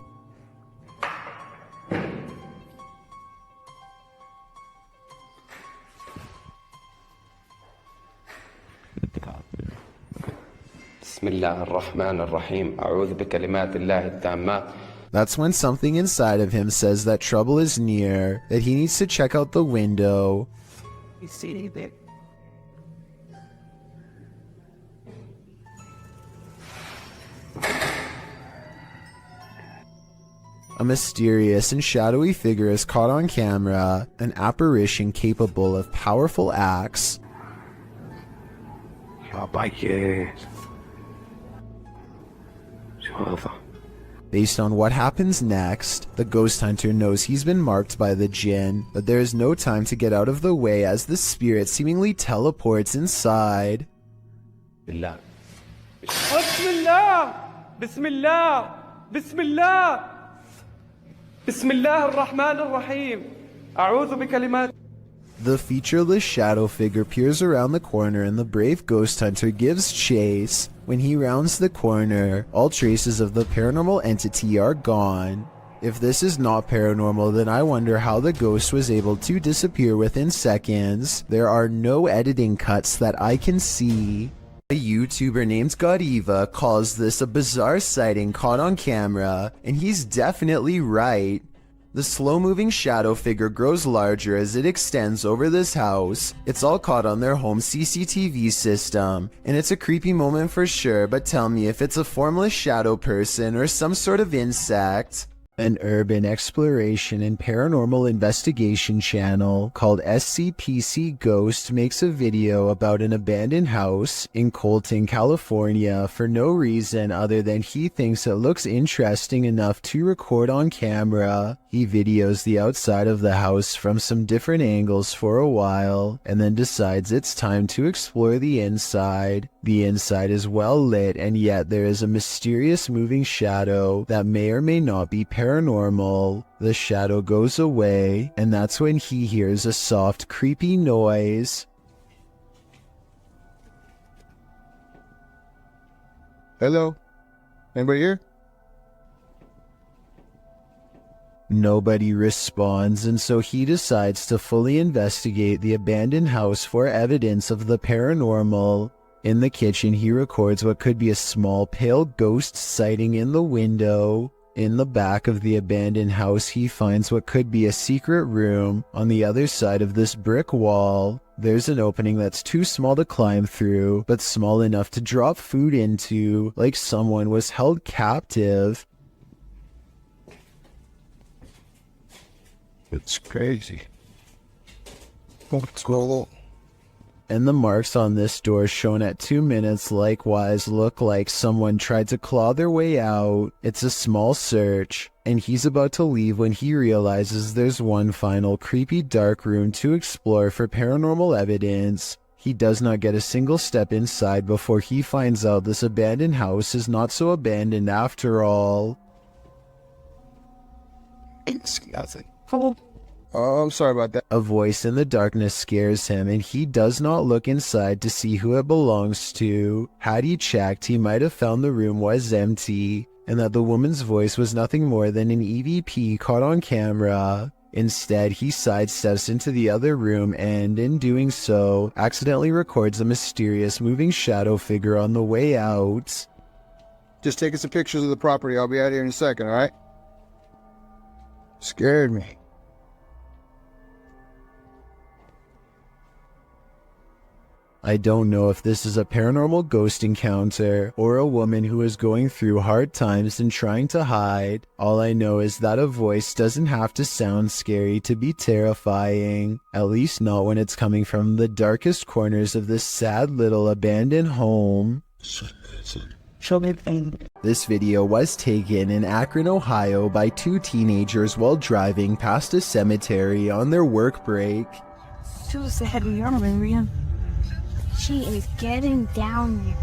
بسم الله الرحمن الرحيم أعوذ بكلمات الله التامات. That's when something inside of him says that trouble is near, that he needs to check out the window. You see anything? A mysterious and shadowy figure is caught on camera, an apparition capable of powerful acts. Based on what happens next, the ghost hunter knows he's been marked by the jinn, but there is no time to get out of the way as the spirit seemingly teleports inside. بالله. بسم الله. بسم الله. بسم الله. بسم الله الرحمن الرحيم أعوذ بكلمات. The featureless shadow figure peers around the corner and the brave ghost hunter gives chase. When he rounds the corner, all traces of the paranormal entity are gone. If this is not paranormal, then I wonder how the ghost was able to disappear within seconds. There are no editing cuts that I can see. A YouTuber named Godiva calls this a bizarre sighting caught on camera, and he's definitely right. The slow-moving shadow figure grows larger as it extends over this house. It's all caught on their home CCTV system, and it's a creepy moment for sure, but tell me if it's a formless shadow person or some sort of insect. An urban exploration and paranormal investigation channel called SCPC Ghost makes a video about an abandoned house in Colton, California for no reason other than he thinks it looks interesting enough to record on camera. He videos the outside of the house from some different angles for a while and then decides it's time to explore the inside. The inside is well lit, and yet there is a mysterious moving shadow that may or may not be paranormal. The shadow goes away, and that's when he hears a soft, creepy noise. Hello? Anybody here? Nobody responds, and so he decides to fully investigate the abandoned house for evidence of the paranormal. In the kitchen, he records what could be a small pale ghost sighting in the window. In the back of the abandoned house, he finds what could be a secret room. On the other side of this brick wall, there's an opening that's too small to climb through, but small enough to drop food into, like someone was held captive. It's crazy. What's going on? And the marks on this door shown at 2 minutes likewise look like someone tried to claw their way out. It's a small search, and he's about to leave when he realizes there's one final creepy dark room to explore for paranormal evidence. He does not get a single step inside before he finds out this abandoned house is not so abandoned after all. It's nothing. Oh, I'm sorry about that. A voice in the darkness scares him, and he does not look inside to see who it belongs to. Had he checked, he might have found the room was empty, and that the woman's voice was nothing more than an EVP caught on camera. Instead, he sidesteps into the other room and, in doing so, accidentally records a mysterious moving shadow figure on the way out. Just taking some pictures of the property. I'll be out here in a second, alright? Scared me. I don't know if this is a paranormal ghost encounter or a woman who is going through hard times and trying to hide. All I know is that a voice doesn't have to sound scary to be terrifying, at least not when it's coming from the darkest corners of this sad little abandoned home. This video was taken in Akron, Ohio by two teenagers while driving past a cemetery on their work break. She is getting down there.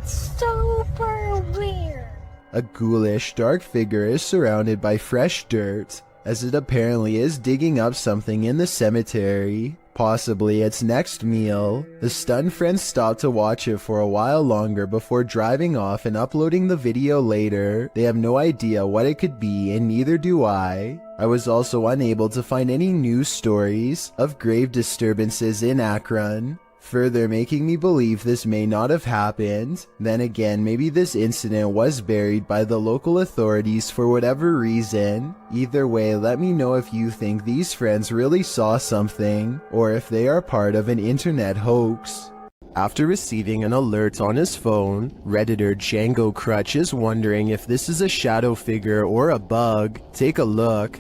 Super weird. A ghoulish, dark figure is surrounded by fresh dirt, as it apparently is digging up something in the cemetery, possibly its next meal. The stunned friends stop to watch it for a while longer before driving off and uploading the video later. They have no idea what it could be, and neither do I. I was also unable to find any news stories of grave disturbances in Akron, further making me believe this may not have happened. Then again, maybe this incident was buried by the local authorities for whatever reason. Either way, let me know if you think these friends really saw something, or if they are part of an internet hoax. After receiving an alert on his phone, Redditor Django Crutch is wondering if this is a shadow figure or a bug. Take a look.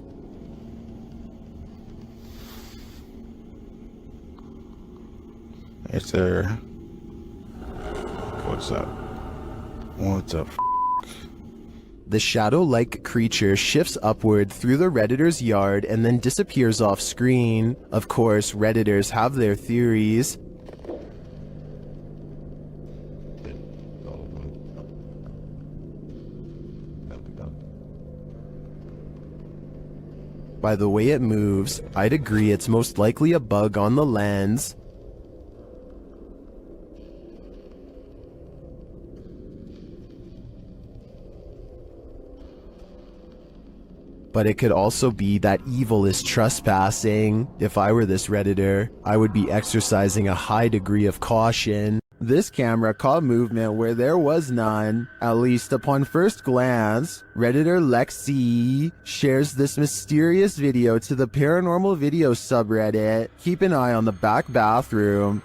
Is there... What's up? What's up? The shadow-like creature shifts upward through the Redditor's yard and then disappears off screen. Of course, Redditors have their theories. By the way it moves, I'd agree it's most likely a bug on the lens. But it could also be that evil is trespassing. If I were this Redditor, I would be exercising a high degree of caution. This camera caught movement where there was none, at least upon first glance. Redditor Lexi shares this mysterious video to the paranormal video subreddit. Keep an eye on the back bathroom.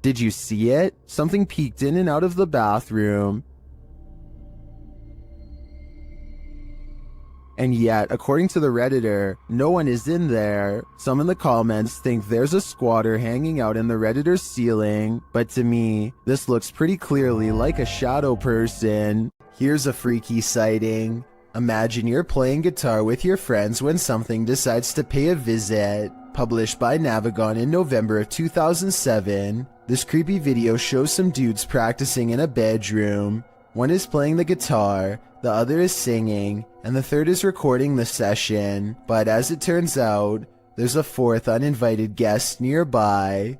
Did you see it? Something peeked in and out of the bathroom. And yet, according to the Redditor, no one is in there. Some in the comments think there's a squatter hanging out in the Redditor's ceiling, but to me, this looks pretty clearly like a shadow person. Here's a freaky sighting. Imagine you're playing guitar with your friends when something decides to pay a visit. Published by Navigon in November of 2007, this creepy video shows some dudes practicing in a bedroom. One is playing the guitar, the other is singing, and the third is recording the session. But as it turns out, there's a fourth uninvited guest nearby.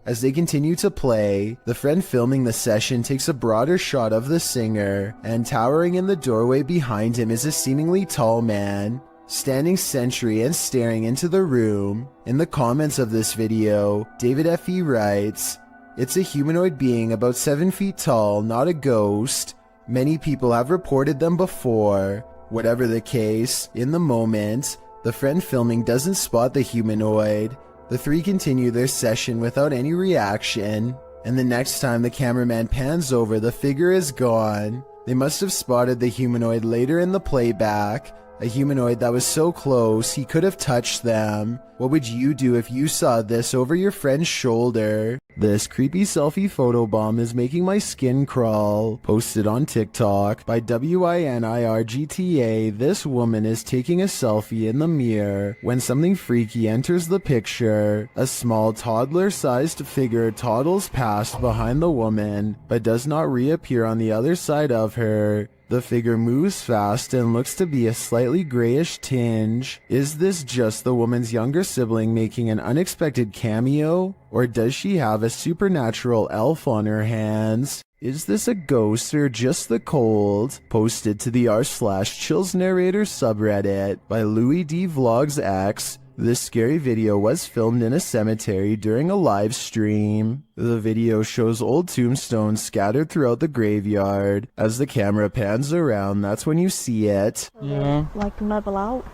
As they continue to play, the friend filming the session takes a broader shot of the singer, and towering in the doorway behind him is a seemingly tall man, standing sentry and staring into the room. In the comments of this video, David F.E. writes, "It's a humanoid being about 7 feet tall, not a ghost. Many people have reported them before." Whatever the case, in the moment, the friend filming doesn't spot the humanoid. The three continue their session without any reaction, and the next time the cameraman pans over, the figure is gone. They must have spotted the humanoid later in the playback, a humanoid that was so close he could have touched them. What would you do if you saw this over your friend's shoulder? This creepy selfie photobomb is making my skin crawl. Posted on TikTok by WINIRGTA, this woman is taking a selfie in the mirror when something freaky enters the picture. A small toddler-sized figure toddles past behind the woman, but does not reappear on the other side of her. The figure moves fast and looks to be a slightly grayish tinge. Is this just the woman's younger sibling making an unexpected cameo? Or does she have a supernatural elf on her hands? Is this a ghost or just the cold? Posted to the r/chills narrator subreddit by Louis D Vlogs X. This scary video was filmed in a cemetery during a live stream. The video shows old tombstones scattered throughout the graveyard. As the camera pans around, that's when you see it. Yeah. Like level out.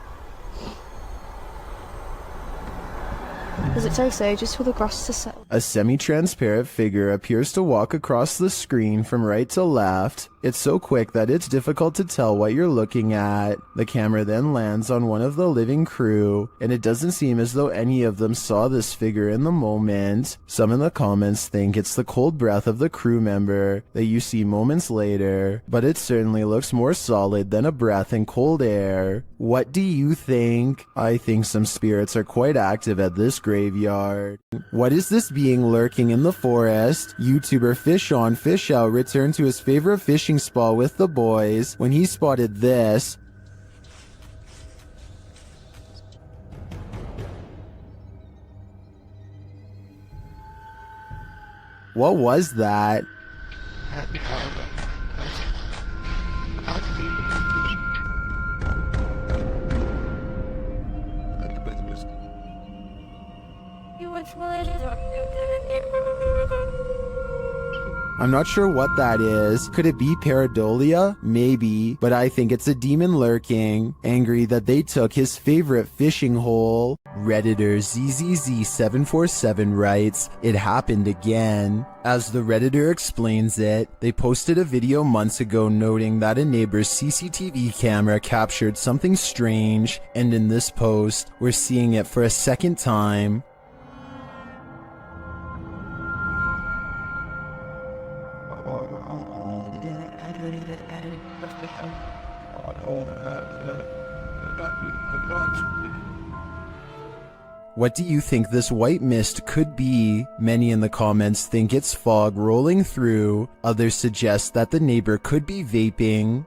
Does it say so just for the grass to settle? A semi-transparent figure appears to walk across the screen from right to left. It's so quick that it's difficult to tell what you're looking at. The camera then lands on one of the living crew, and it doesn't seem as though any of them saw this figure in the moment. Some in the comments think it's the cold breath of the crew member that you see moments later, but it certainly looks more solid than a breath in cold air. What do you think? I think some spirits are quite active at this graveyard. What is this being lurking in the forest? YouTuber Fish On Fish Out returned to his favorite fishing spot with the boys when he spotted this. What was that? I'm not sure what that is. Could it be pareidolia? Maybe, but I think it's a demon lurking, angry that they took his favorite fishing hole. Redditor ZZZ747 writes, "It happened again." As the Redditor explains it, they posted a video months ago noting that a neighbor's CCTV camera captured something strange, and in this post, we're seeing it for a second time. What do you think this white mist could be? Many in the comments think it's fog rolling through. Others suggest that the neighbor could be vaping.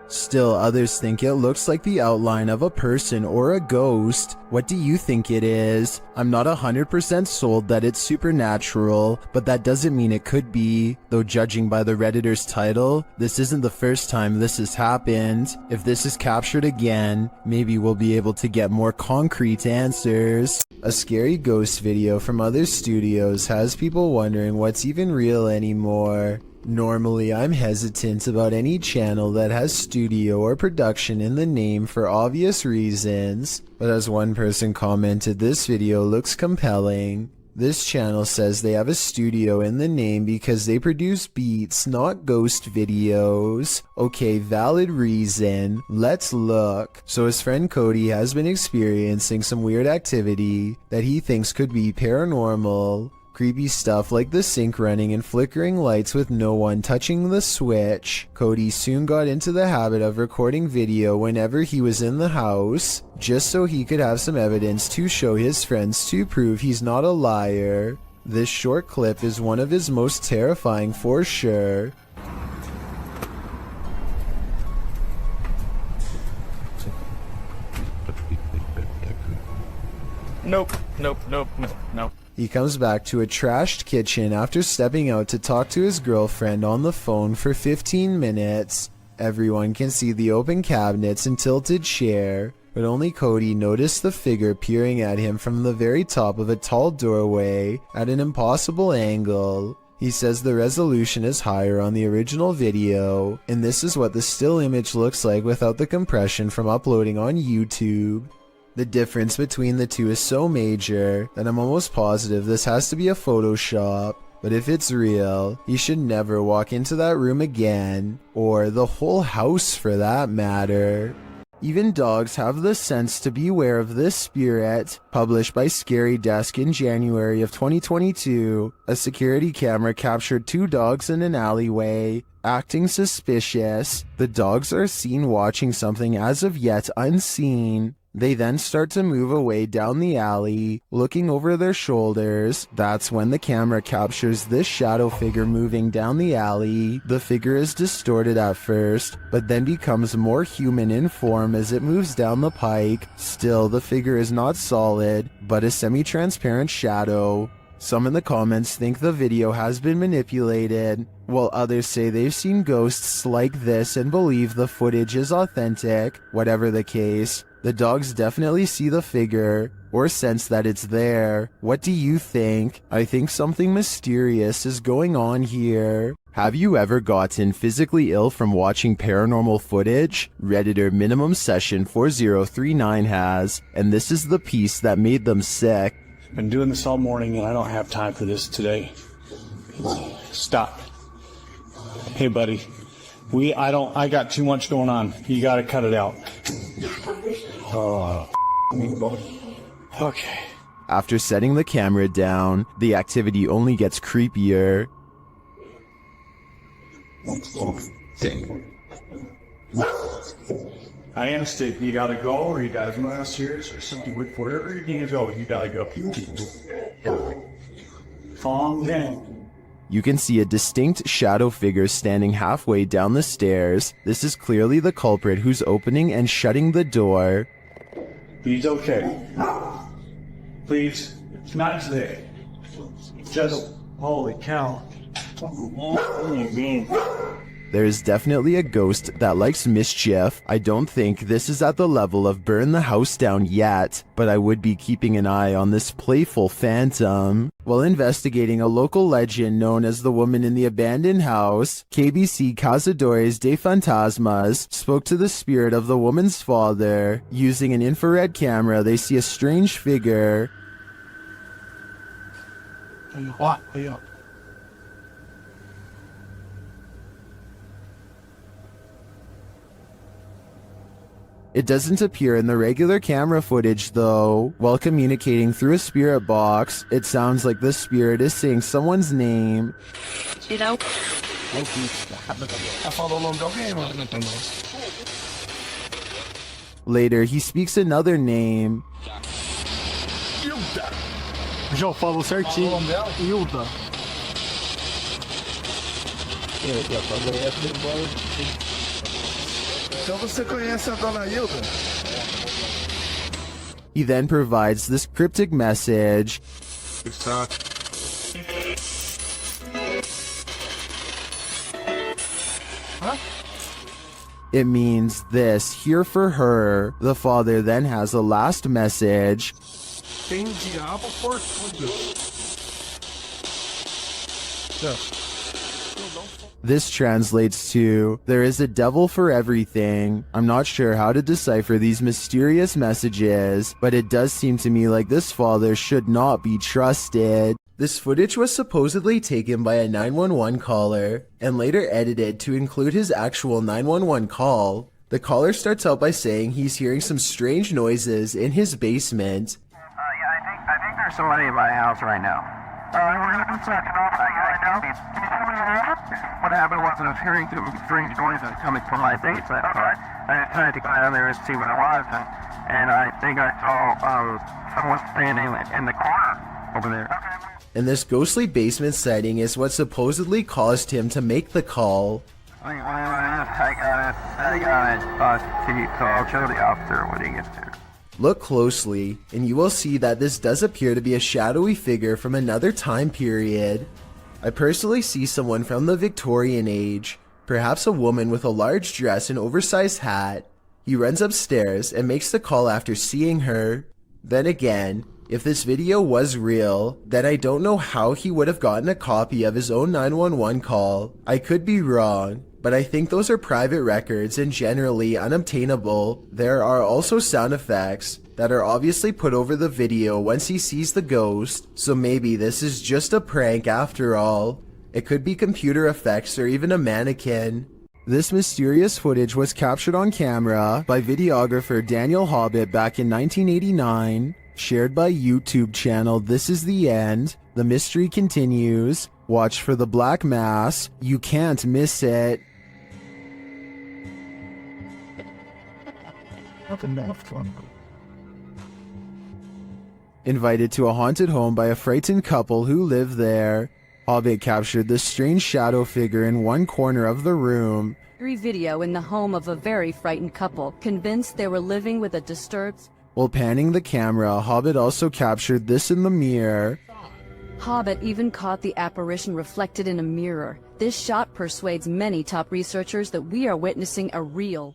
Still, others think it looks like the outline of a person or a ghost. What do you think it is? I'm not 100% sold that it's supernatural, but that doesn't mean it could be. Though judging by the Redditor's title, this isn't the first time this has happened. If this is captured again, maybe we'll be able to get more concrete answers. A scary ghost video from other studios has people wondering what's even real anymore. Normally, I'm hesitant about any channel that has studio or production in the name for obvious reasons, but as one person commented, this video looks compelling. This channel says they have a studio in the name because they produce beats, not ghost videos. Okay, valid reason. Let's look. So his friend Cody has been experiencing some weird activity that he thinks could be paranormal. Creepy stuff like the sink running and flickering lights with no one touching the switch. Cody soon got into the habit of recording video whenever he was in the house, just so he could have some evidence to show his friends to prove he's not a liar. This short clip is one of his most terrifying for sure. Nope. He comes back to a trashed kitchen after stepping out to talk to his girlfriend on the phone for 15 minutes. Everyone can see the open cabinets and tilted chair, but only Cody noticed the figure peering at him from the very top of a tall doorway at an impossible angle. He says the resolution is higher on the original video, and this is what the still image looks like without the compression from uploading on YouTube. The difference between the two is so major that I'm almost positive this has to be a Photoshop. But if it's real, you should never walk into that room again, or the whole house for that matter. Even dogs have the sense to beware of this spirit. Published by Scary Desk in January of 2022, a security camera captured 2 dogs in an alleyway, acting suspicious. The dogs are seen watching something as of yet unseen. They then start to move away down the alley, looking over their shoulders. That's when the camera captures this shadow figure moving down the alley. The figure is distorted at first, but then becomes more human in form as it moves down the pike. Still, the figure is not solid, but a semi-transparent shadow. Some in the comments think the video has been manipulated, while others say they've seen ghosts like this and believe the footage is authentic. Whatever the case, the dogs definitely see the figure, or sense that it's there. What do you think? I think something mysterious is going on here. Have you ever gotten physically ill from watching paranormal footage? Redditor Minimum Session 4039 has, and this is the piece that made them sick. Been doing this all morning and I don't have time for this today. Stop. Hey buddy, I got too much going on. You gotta cut it out. Oh, okay. After setting the camera down, the activity only gets creepier. I understand. You gotta go, or you gotta come downstairs, or something. Wherever you need to go, you gotta go. Calm down. You can see a distinct shadow figure standing halfway down the stairs. This is clearly the culprit who's opening and shutting the door. He's okay. Please, it's not today. Just, holy cow. There is definitely a ghost that likes mischief. I don't think this is at the level of burn the house down yet, but I would be keeping an eye on this playful phantom. While investigating a local legend known as the woman in the abandoned house, KBC Cazadores de Fantasmas spoke to the spirit of the woman's father. Using an infrared camera, they see a strange figure. It doesn't appear in the regular camera footage though. While communicating through a spirit box, it sounds like the spirit is saying someone's name. Later, he speaks another name. Já falou certinho. Hilda. Então você conhece a dona Hilda? He then provides this cryptic message. It means this, here for her. The father then has a last message. Tem diabo por tudo. This translates to, there is a devil for everything. I'm not sure how to decipher these mysterious messages, but it does seem to me like this father should not be trusted. This footage was supposedly taken by a 911 caller, and later edited to include his actual 911 call. The caller starts out by saying he's hearing some strange noises in his basement. I think there's somebody in my house right now. What happened was I was hearing strange noises coming from my basement. I tried to go down there and see what it was, and I think I saw someone standing in the corner over there. And this ghostly basement setting is what supposedly caused him to make the call. I got it. So I'll show the officer when he gets there. Look closely, and you will see that this does appear to be a shadowy figure from another time period. I personally see someone from the Victorian age, perhaps a woman with a large dress and oversized hat. He runs upstairs and makes the call after seeing her. Then again, if this video was real, then I don't know how he would have gotten a copy of his own 911 call. I could be wrong, but I think those are private records and generally unobtainable. There are also sound effects that are obviously put over the video once he sees the ghost, so maybe this is just a prank after all. It could be computer effects or even a mannequin. This mysterious footage was captured on camera by videographer Daniel Hobbit back in 1989, shared by YouTube channel This Is The End. The mystery continues. Watch for the Black Mass. You can't miss it. Not enough fun. Invited to a haunted home by a frightened couple who live there, Hobbit captured this strange shadow figure in one corner of the room. Video in the home of a very frightened couple, convinced they were living with a disturbed... While panning the camera, Hobbit also captured this in the mirror. Hobbit even caught the apparition reflected in a mirror. This shot persuades many top researchers that we are witnessing a real...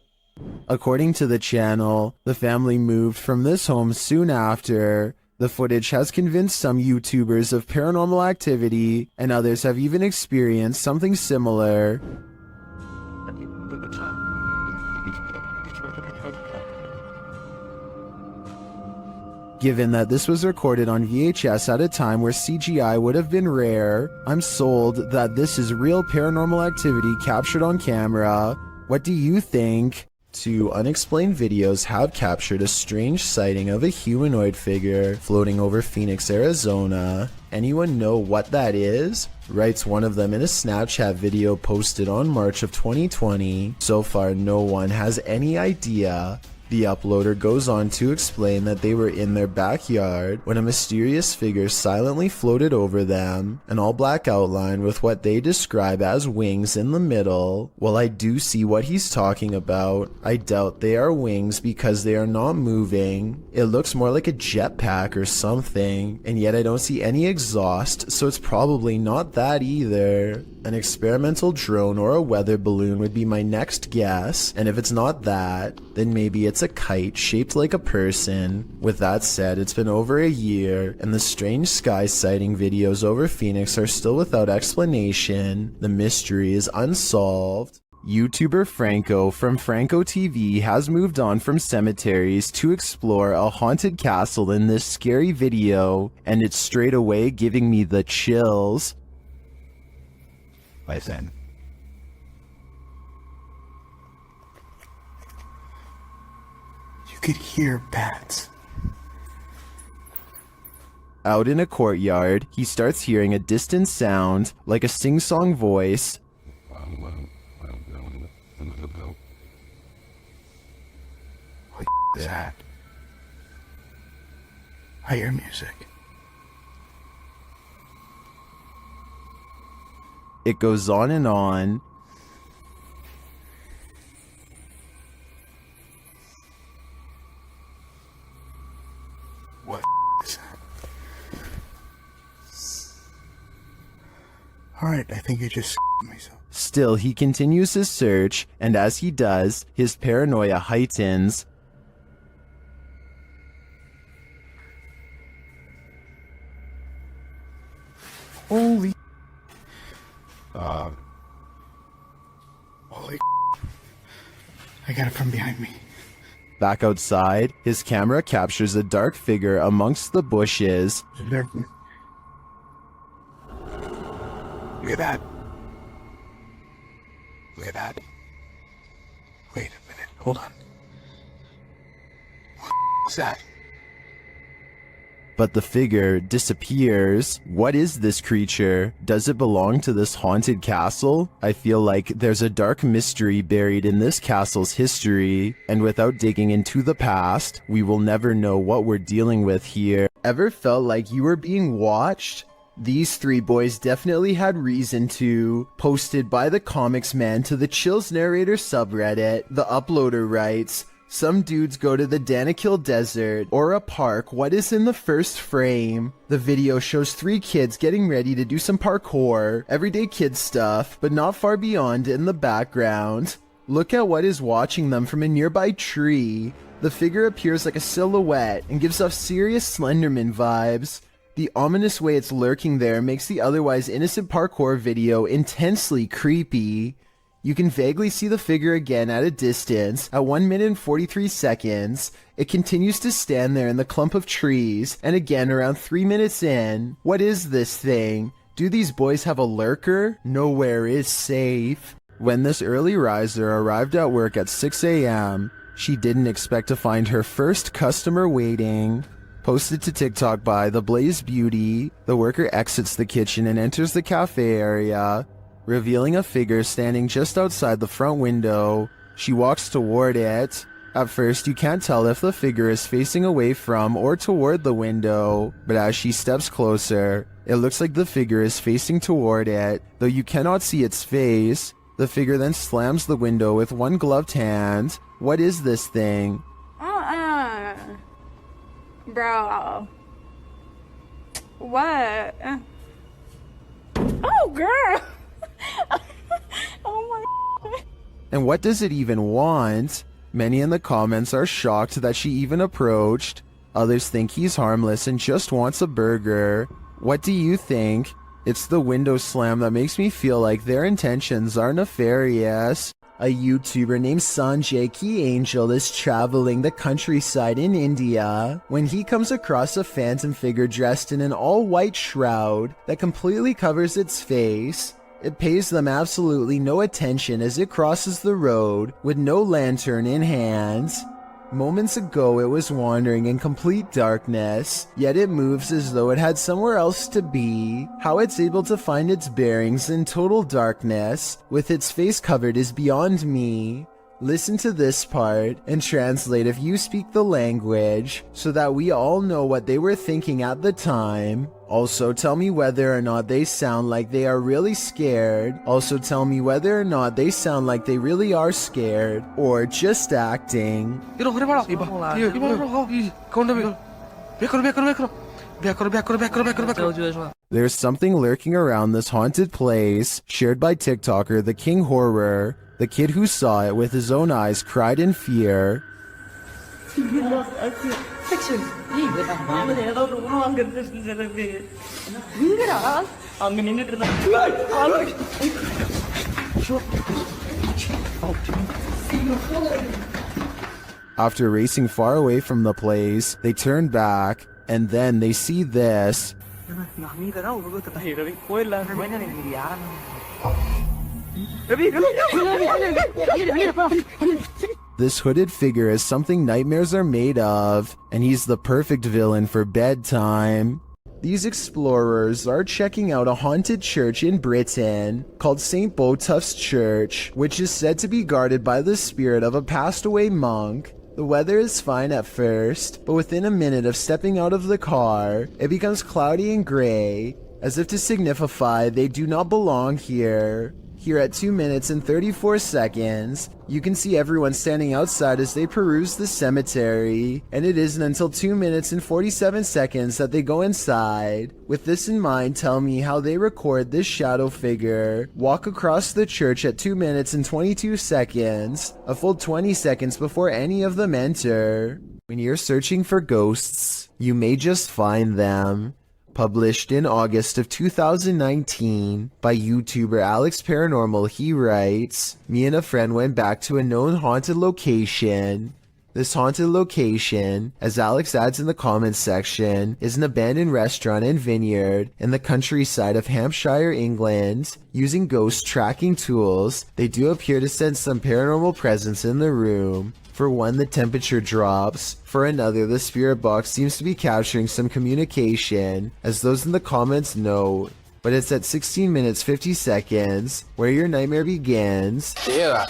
According to the channel, the family moved from this home soon after. The footage has convinced some YouTubers of paranormal activity, and others have even experienced something similar. Given that this was recorded on VHS at a time where CGI would have been rare, I'm sold that this is real paranormal activity captured on camera. What do you think? Two unexplained videos have captured a strange sighting of a humanoid figure floating over Phoenix, Arizona. Anyone know what that is? Writes one of them in a Snapchat video posted on March of 2020. So far, no one has any idea. The uploader goes on to explain that they were in their backyard when a mysterious figure silently floated over them, an all-black outline with what they describe as wings in the middle. While I do see what he's talking about, I doubt they are wings because they are not moving. It looks more like a jetpack or something, and yet I don't see any exhaust, so it's probably not that either. An experimental drone or a weather balloon would be my next guess, and if it's not that, then maybe it's a kite shaped like a person. With that said, it's been over a year, and the strange sky sighting videos over Phoenix are still without explanation. The mystery is unsolved. YouTuber Franco from Franco TV has moved on from cemeteries to explore a haunted castle in this scary video, and it's straight away giving me the chills. Listen. You could hear bats. Out in a courtyard, he starts hearing a distant sound, like a sing-song voice. What is that? I hear music. It goes on and on. What is that? Alright, I think you just myself. Still, he continues his search, and as he does, his paranoia heightens. Holy I got it from behind me. Back outside, his camera captures a dark figure amongst the bushes. Look at that. Look at that. Wait a minute. Hold on. What is that? But the figure disappears. What is this creature? Does it belong to this haunted castle? I feel like there's a dark mystery buried in this castle's history, and without digging into the past, we will never know what we're dealing with here. Ever felt like you were being watched? These three boys definitely had reason to. Posted by the Comics Man to the Chills Narrator subreddit, the uploader writes, "Some dudes go to the Danakil Desert or a park. What is in the first frame? The video shows three kids getting ready to do some parkour, everyday kid stuff, but not far beyond in the background. Look at what is watching them from a nearby tree. The figure appears like a silhouette and gives off serious Slenderman vibes. The ominous way it's lurking there makes the otherwise innocent parkour video intensely creepy. You can vaguely see the figure again at a distance. At 1 minute and 43 seconds, it continues to stand there in the clump of trees, and again around 3 minutes in. What is this thing? Do these boys have a lurker? Nowhere is safe." When this early riser arrived at work at 6 a.m., she didn't expect to find her first customer waiting. Posted to TikTok by The Blaze Beauty, the worker exits the kitchen and enters the cafe area, revealing a figure standing just outside the front window. She walks toward it. At first, you can't tell if the figure is facing away from or toward the window, but as she steps closer, it looks like the figure is facing toward it, though you cannot see its face. The figure then slams the window with one gloved hand. What is this thing? Bro. What? Oh, girl. Oh my. And what does it even want? Many in the comments are shocked that she even approached. Others think he's harmless and just wants a burger. What do you think? It's the window slam that makes me feel like their intentions are nefarious. A YouTuber named Sanjay Key Angel is traveling the countryside in India when he comes across a phantom figure dressed in an all-white shroud that completely covers its face. It pays them absolutely no attention as it crosses the road with no lantern in hand. Moments ago it was wandering in complete darkness, yet it moves as though it had somewhere else to be. How it's able to find its bearings in total darkness, with its face covered, is beyond me. Listen to this part and translate if you speak the language, so that we all know what they were thinking at the time. Also tell me whether or not they sound like they are really scared. Also tell me whether or not they sound like they really are scared, or just acting. There's something lurking around this haunted place, shared by TikToker The King Horror. The kid who saw it with his own eyes cried in fear. After racing far away from the place, they turn back, and then they see this. This hooded figure is something nightmares are made of, and he's the perfect villain for bedtime. These explorers are checking out a haunted church in Britain called St. Botolph's Church, which is said to be guarded by the spirit of a passed away monk. The weather is fine at first, but within a minute of stepping out of the car, it becomes cloudy and gray, as if to signify they do not belong here. Here at 2 minutes and 34 seconds, you can see everyone standing outside as they peruse the cemetery, and it isn't until 2 minutes and 47 seconds that they go inside. With this in mind, tell me how they record this shadow figure walk across the church at 2 minutes and 22 seconds, a full 20 seconds before any of them enter. When you're searching for ghosts, you may just find them. Published in August of 2019 by YouTuber Alex Paranormal, he writes, "Me and a friend went back to a known haunted location. This haunted location, as Alex adds in the comments section, is an abandoned restaurant and vineyard in the countryside of Hampshire, England. Using ghost tracking tools, they do appear to sense some paranormal presence in the room. For one, the temperature drops. For another, the spirit box seems to be capturing some communication, as those in the comments note. But it's at 16 minutes 50 seconds where your nightmare begins." Yeah.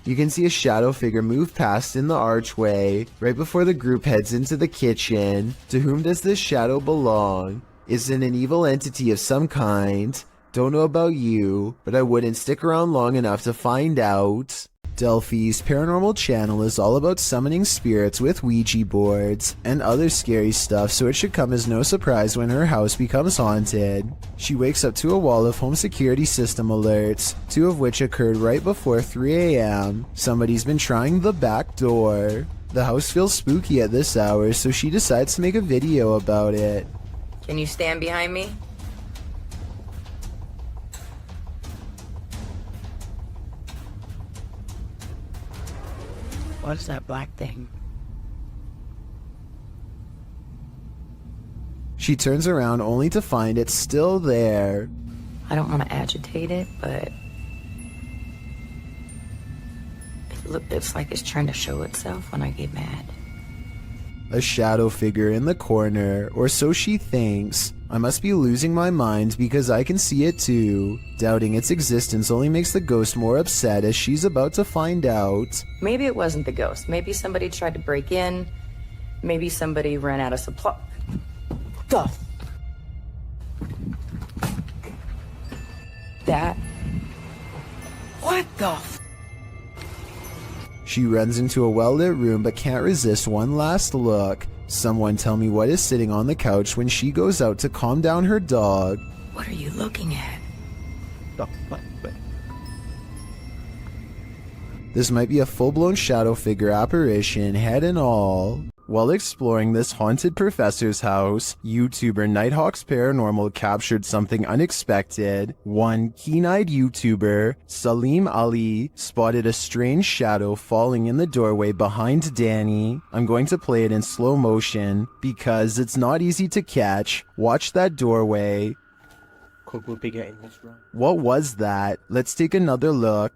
You can see a shadow figure move past in the archway right before the group heads into the kitchen. To whom does this shadow belong? Is it an evil entity of some kind? Don't know about you, but I wouldn't stick around long enough to find out. Delphi's paranormal channel is all about summoning spirits with Ouija boards and other scary stuff, so it should come as no surprise when her house becomes haunted. She wakes up to a wall of home security system alerts, 2 of which occurred right before 3 a.m. Somebody's been trying the back door. The house feels spooky at this hour, so she decides to make a video about it. Can you stand behind me? What's that black thing? She turns around only to find it still there. I don't want to agitate it, but it's like it's trying to show itself when I get mad. A shadow figure in the corner, or so she thinks. I must be losing my mind because I can see it too. Doubting its existence only makes the ghost more upset as she's about to find out. Maybe it wasn't the ghost. Maybe somebody tried to break in. Maybe somebody ran out of supply. The that? What the She runs into a well-lit room but can't resist one last look. Someone tell me what is sitting on the couch when she goes out to calm down her dog. What are you looking at? This might be a full-blown shadow figure apparition, head and all. While exploring this haunted professor's house, YouTuber Nighthawk's Paranormal captured something unexpected. One keen-eyed YouTuber, Salim Ali, spotted a strange shadow falling in the doorway behind Danny. I'm going to play it in slow motion because it's not easy to catch. Watch that doorway. Cook will be getting this right. What was that? Let's take another look.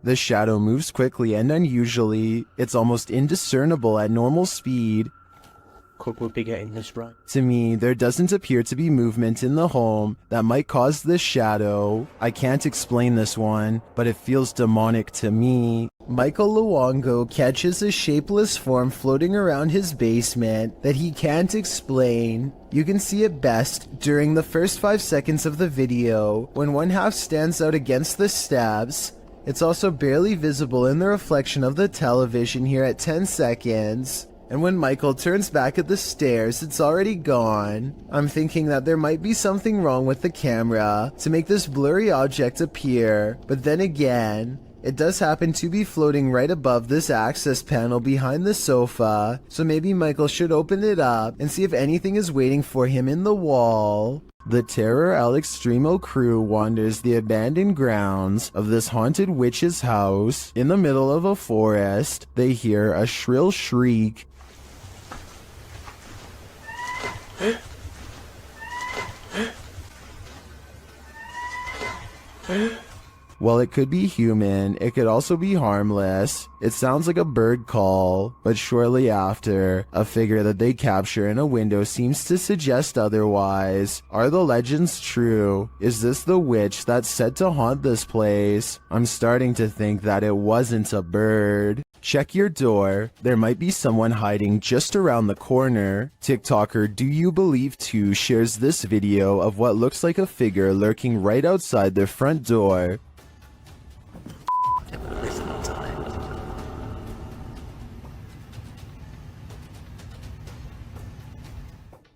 The shadow moves quickly and unusually. It's almost indiscernible at normal speed. Cook will be getting this right. To me, there doesn't appear to be movement in the home that might cause this shadow. I can't explain this one, but it feels demonic to me. Michael Luongo catches a shapeless form floating around his basement that he can't explain. You can see it best during the first 5 seconds of the video, when one half stands out against the steps. It's also barely visible in the reflection of the television here at 10 seconds. And when Michael turns back at the stairs, it's already gone. I'm thinking that there might be something wrong with the camera to make this blurry object appear, but then again, it does happen to be floating right above this access panel behind the sofa, so maybe Michael should open it up and see if anything is waiting for him in the wall. The Terror Al Extremo crew wanders the abandoned grounds of this haunted witch's house. In the middle of a forest, they hear a shrill shriek. While it could be human, it could also be harmless. It sounds like a bird call, but shortly after, a figure that they capture in a window seems to suggest otherwise. Are the legends true? Is this the witch that's said to haunt this place? I'm starting to think that it wasn't a bird. Check your door. There might be someone hiding just around the corner. TikToker Do You Believe 2 shares this video of what looks like a figure lurking right outside their front door.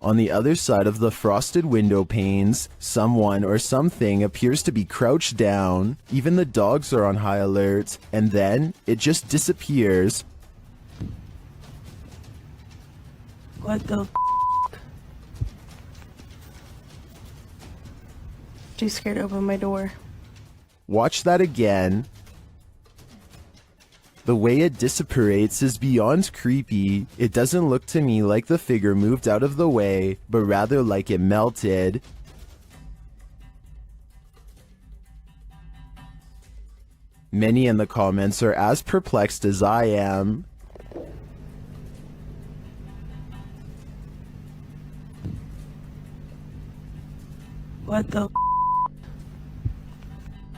On the other side of the frosted window panes, someone or something appears to be crouched down. Even the dogs are on high alert, and then it just disappears. What the Too scared to open my door. Watch that again. The way it disapparates is beyond creepy. It doesn't look to me like the figure moved out of the way, but rather like it melted. Many in the comments are as perplexed as I am. What the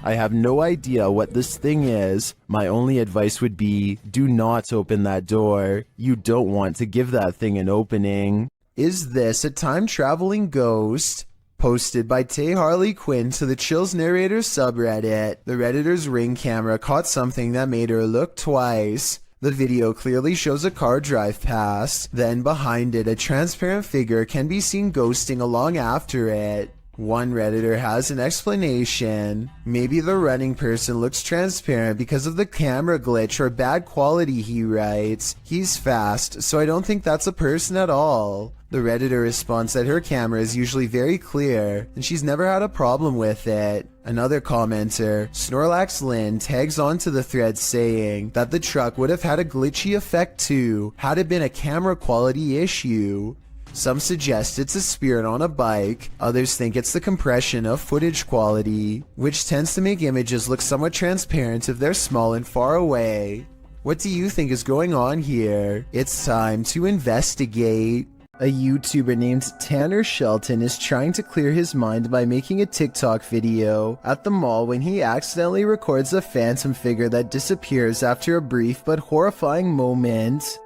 I have no idea what this thing is. My only advice would be, do not open that door. You don't want to give that thing an opening. Is this a time-traveling ghost? Posted by Tay Harley Quinn to the Chills Narrator subreddit. The Redditor's Ring camera caught something that made her look twice. The video clearly shows a car drive past. Then behind it, a transparent figure can be seen ghosting along after it. One Redditor has an explanation. Maybe the running person looks transparent because of the camera glitch or bad quality, he writes. He's fast, so I don't think that's a person at all. The Redditor responds that her camera is usually very clear, and she's never had a problem with it. Another commenter, Snorlax Lynn, tags onto the thread saying that the truck would have had a glitchy effect too, had it been a camera quality issue. Some suggest it's a spirit on a bike, others think it's the compression of footage quality, which tends to make images look somewhat transparent if they're small and far away. What do you think is going on here? It's time to investigate. A YouTuber named Tanner Shelton is trying to clear his mind by making a TikTok video at the mall when he accidentally records a phantom figure that disappears after a brief but horrifying moment.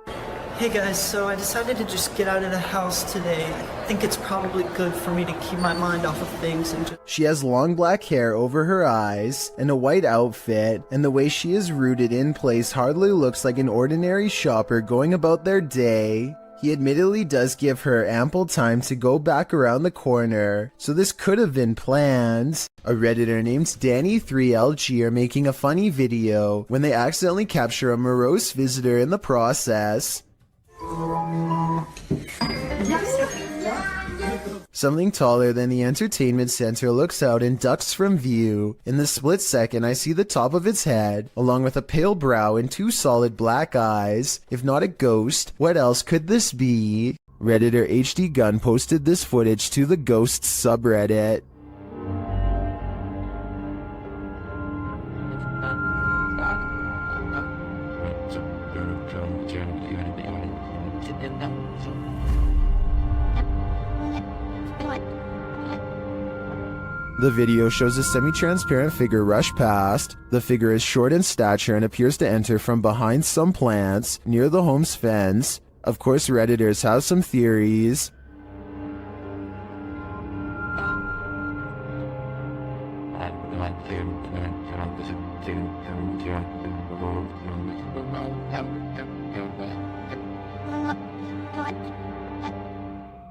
Hey guys, so I decided to just get out of the house today. I think it's probably good for me to keep my mind off of things and just... She has long black hair over her eyes and a white outfit, and the way she is rooted in place hardly looks like an ordinary shopper going about their day. He admittedly does give her ample time to go back around the corner, so this could have been planned. A Redditor named Danny3LG are making a funny video when they accidentally capture a morose visitor in the process. Something taller than the entertainment center looks out and ducks from view. In the split second, I see the top of its head, along with a pale brow and two solid black eyes. If not a ghost, what else could this be? Redditor HD Gun posted this footage to the Ghosts subreddit. The video shows a semi-transparent figure rush past. The figure is short in stature and appears to enter from behind some plants near the home's fence. Of course, Redditors have some theories.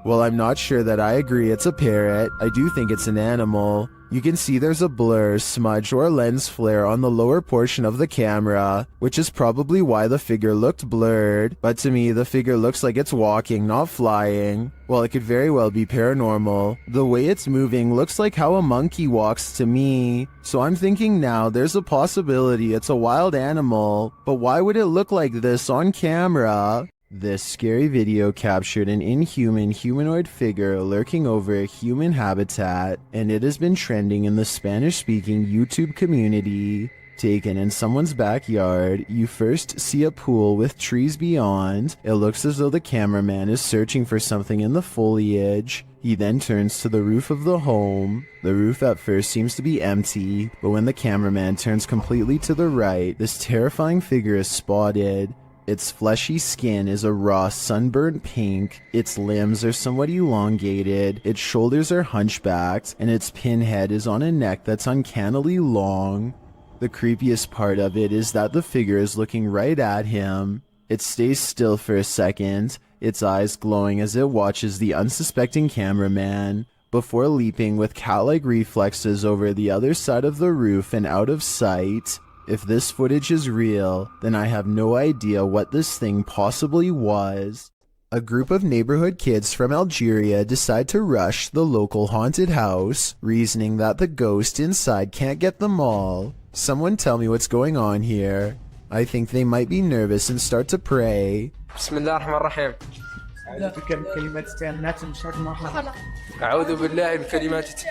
While I'm not sure that I agree it's a parrot, I do think it's an animal. You can see there's a blur, smudge, or lens flare on the lower portion of the camera, which is probably why the figure looked blurred, but to me the figure looks like it's walking, not flying. While it could very well be paranormal, the way it's moving looks like how a monkey walks to me, so I'm thinking now there's a possibility it's a wild animal, but why would it look like this on camera? This scary video captured an inhuman humanoid figure lurking over a human habitat, and it has been trending in the Spanish-speaking YouTube community. Taken in someone's backyard, you first see a pool with trees beyond. It looks as though the cameraman is searching for something in the foliage. He then turns to the roof of the home. The roof at first seems to be empty, but when the cameraman turns completely to the right, this terrifying figure is spotted. Its fleshy skin is a raw sunburnt pink, its limbs are somewhat elongated, its shoulders are hunchbacked, and its pinhead is on a neck that's uncannily long. The creepiest part of it is that the figure is looking right at him. It stays still for a second, its eyes glowing as it watches the unsuspecting cameraman, before leaping with cat-like reflexes over the other side of the roof and out of sight. If this footage is real, then I have no idea what this thing possibly was. A group of neighborhood kids from Algeria decide to rush the local haunted house, reasoning that the ghost inside can't get them all. Someone tell me what's going on here. I think they might be nervous and start to pray. Bismillahirrahmanirrahim. أعوذ بالله بكلمات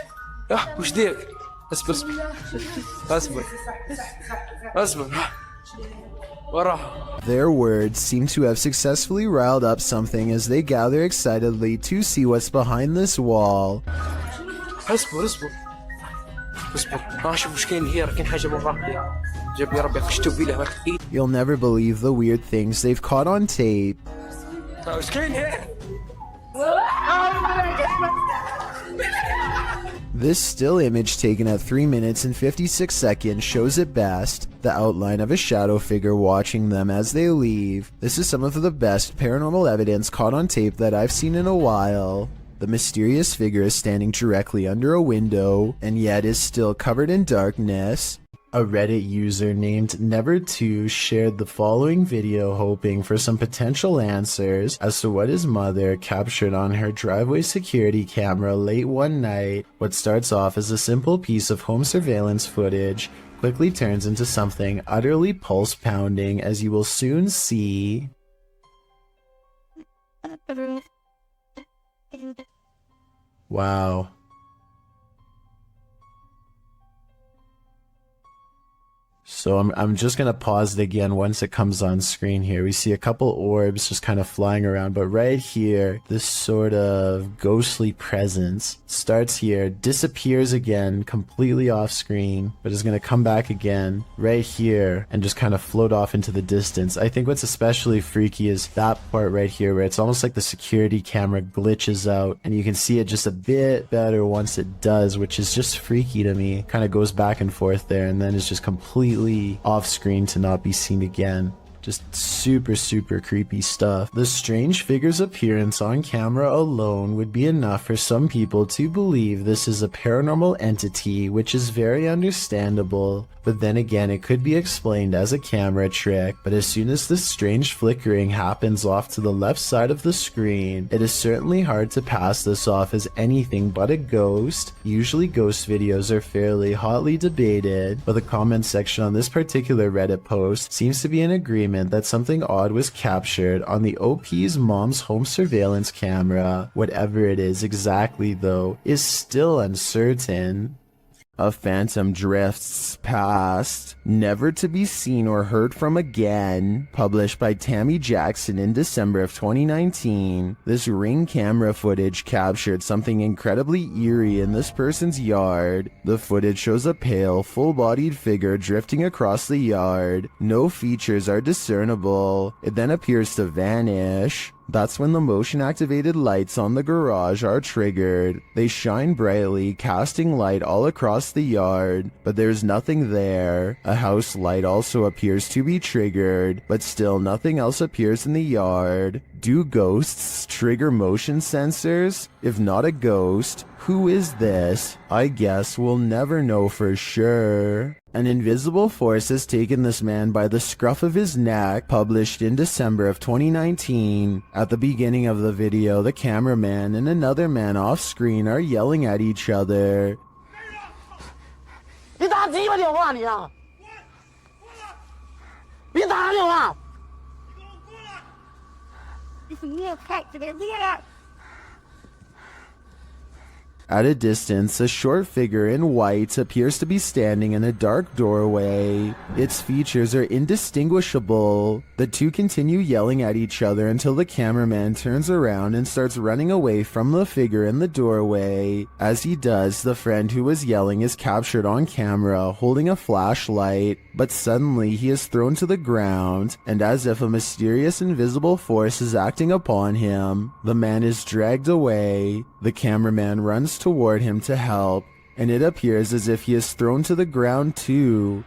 وش ديك اصبر اصبر اصبر وراها. Their words seem to have successfully riled up something as they gather excitedly to see what's behind this wall. اصبر اصبر اصبر اشوف وش كاين هي كاين حاجه برا جاب لي ربي خشتو بيه. You'll never believe the weird things they've caught on tape. وش كاين هي. This still image taken at 3 minutes and 56 seconds shows at best the outline of a shadow figure watching them as they leave. This is some of the best paranormal evidence caught on tape that I've seen in a while. The mysterious figure is standing directly under a window and yet is still covered in darkness. A Reddit user named Never2 shared the following video hoping for some potential answers as to what his mother captured on her driveway security camera late one night. What starts off as a simple piece of home surveillance footage quickly turns into something utterly pulse-pounding, as you will soon see. Wow. So I'm just gonna pause it again once it comes on screen here. We see a couple orbs just kind of flying around, but right here, this sort of ghostly presence starts here, disappears again, completely off screen, but is gonna come back again right here and just kind of float off into the distance. I think what's especially freaky is that part right here where it's almost like the security camera glitches out and you can see it just a bit better once it does, which is just freaky to me. Kind of goes back and forth there and then is just completely off screen to not be seen again. Just super, super creepy stuff. The strange figure's appearance on camera alone would be enough for some people to believe this is a paranormal entity, which is very understandable. But then again, it could be explained as a camera trick. But as soon as this strange flickering happens off to the left side of the screen, it is certainly hard to pass this off as anything but a ghost. Usually ghost videos are fairly hotly debated, but the comment section on this particular Reddit post seems to be in agreement that something odd was captured on the OP's mom's home surveillance camera. Whatever it is exactly, though, is still uncertain. A phantom drifts past, never to be seen or heard from again. Published by Tammy Jackson in December of 2019. This Ring camera footage captured something incredibly eerie in this person's yard. The footage shows a pale, full-bodied figure drifting across the yard. No features are discernible. It then appears to vanish. That's when the motion-activated lights on the garage are triggered. They shine brightly, casting light all across the yard, but there's nothing there. A house light also appears to be triggered, but still nothing else appears in the yard. Do ghosts trigger motion sensors? If not a ghost, who is this? I guess we'll never know for sure. An invisible force has taken this man by the scruff of his neck, published in December of 2019. At the beginning of the video, the cameraman and another man off screen are yelling at each other. 你打鸡巴电话你啊！别打电话！你是你也看这个脸。 At a distance, a short figure in white appears to be standing in a dark doorway. Its features are indistinguishable. The two continue yelling at each other until the cameraman turns around and starts running away from the figure in the doorway. As he does, the friend who was yelling is captured on camera holding a flashlight, but suddenly he is thrown to the ground, and as if a mysterious invisible force is acting upon him, the man is dragged away. The cameraman runs toward him to help, and it appears as if he is thrown to the ground too.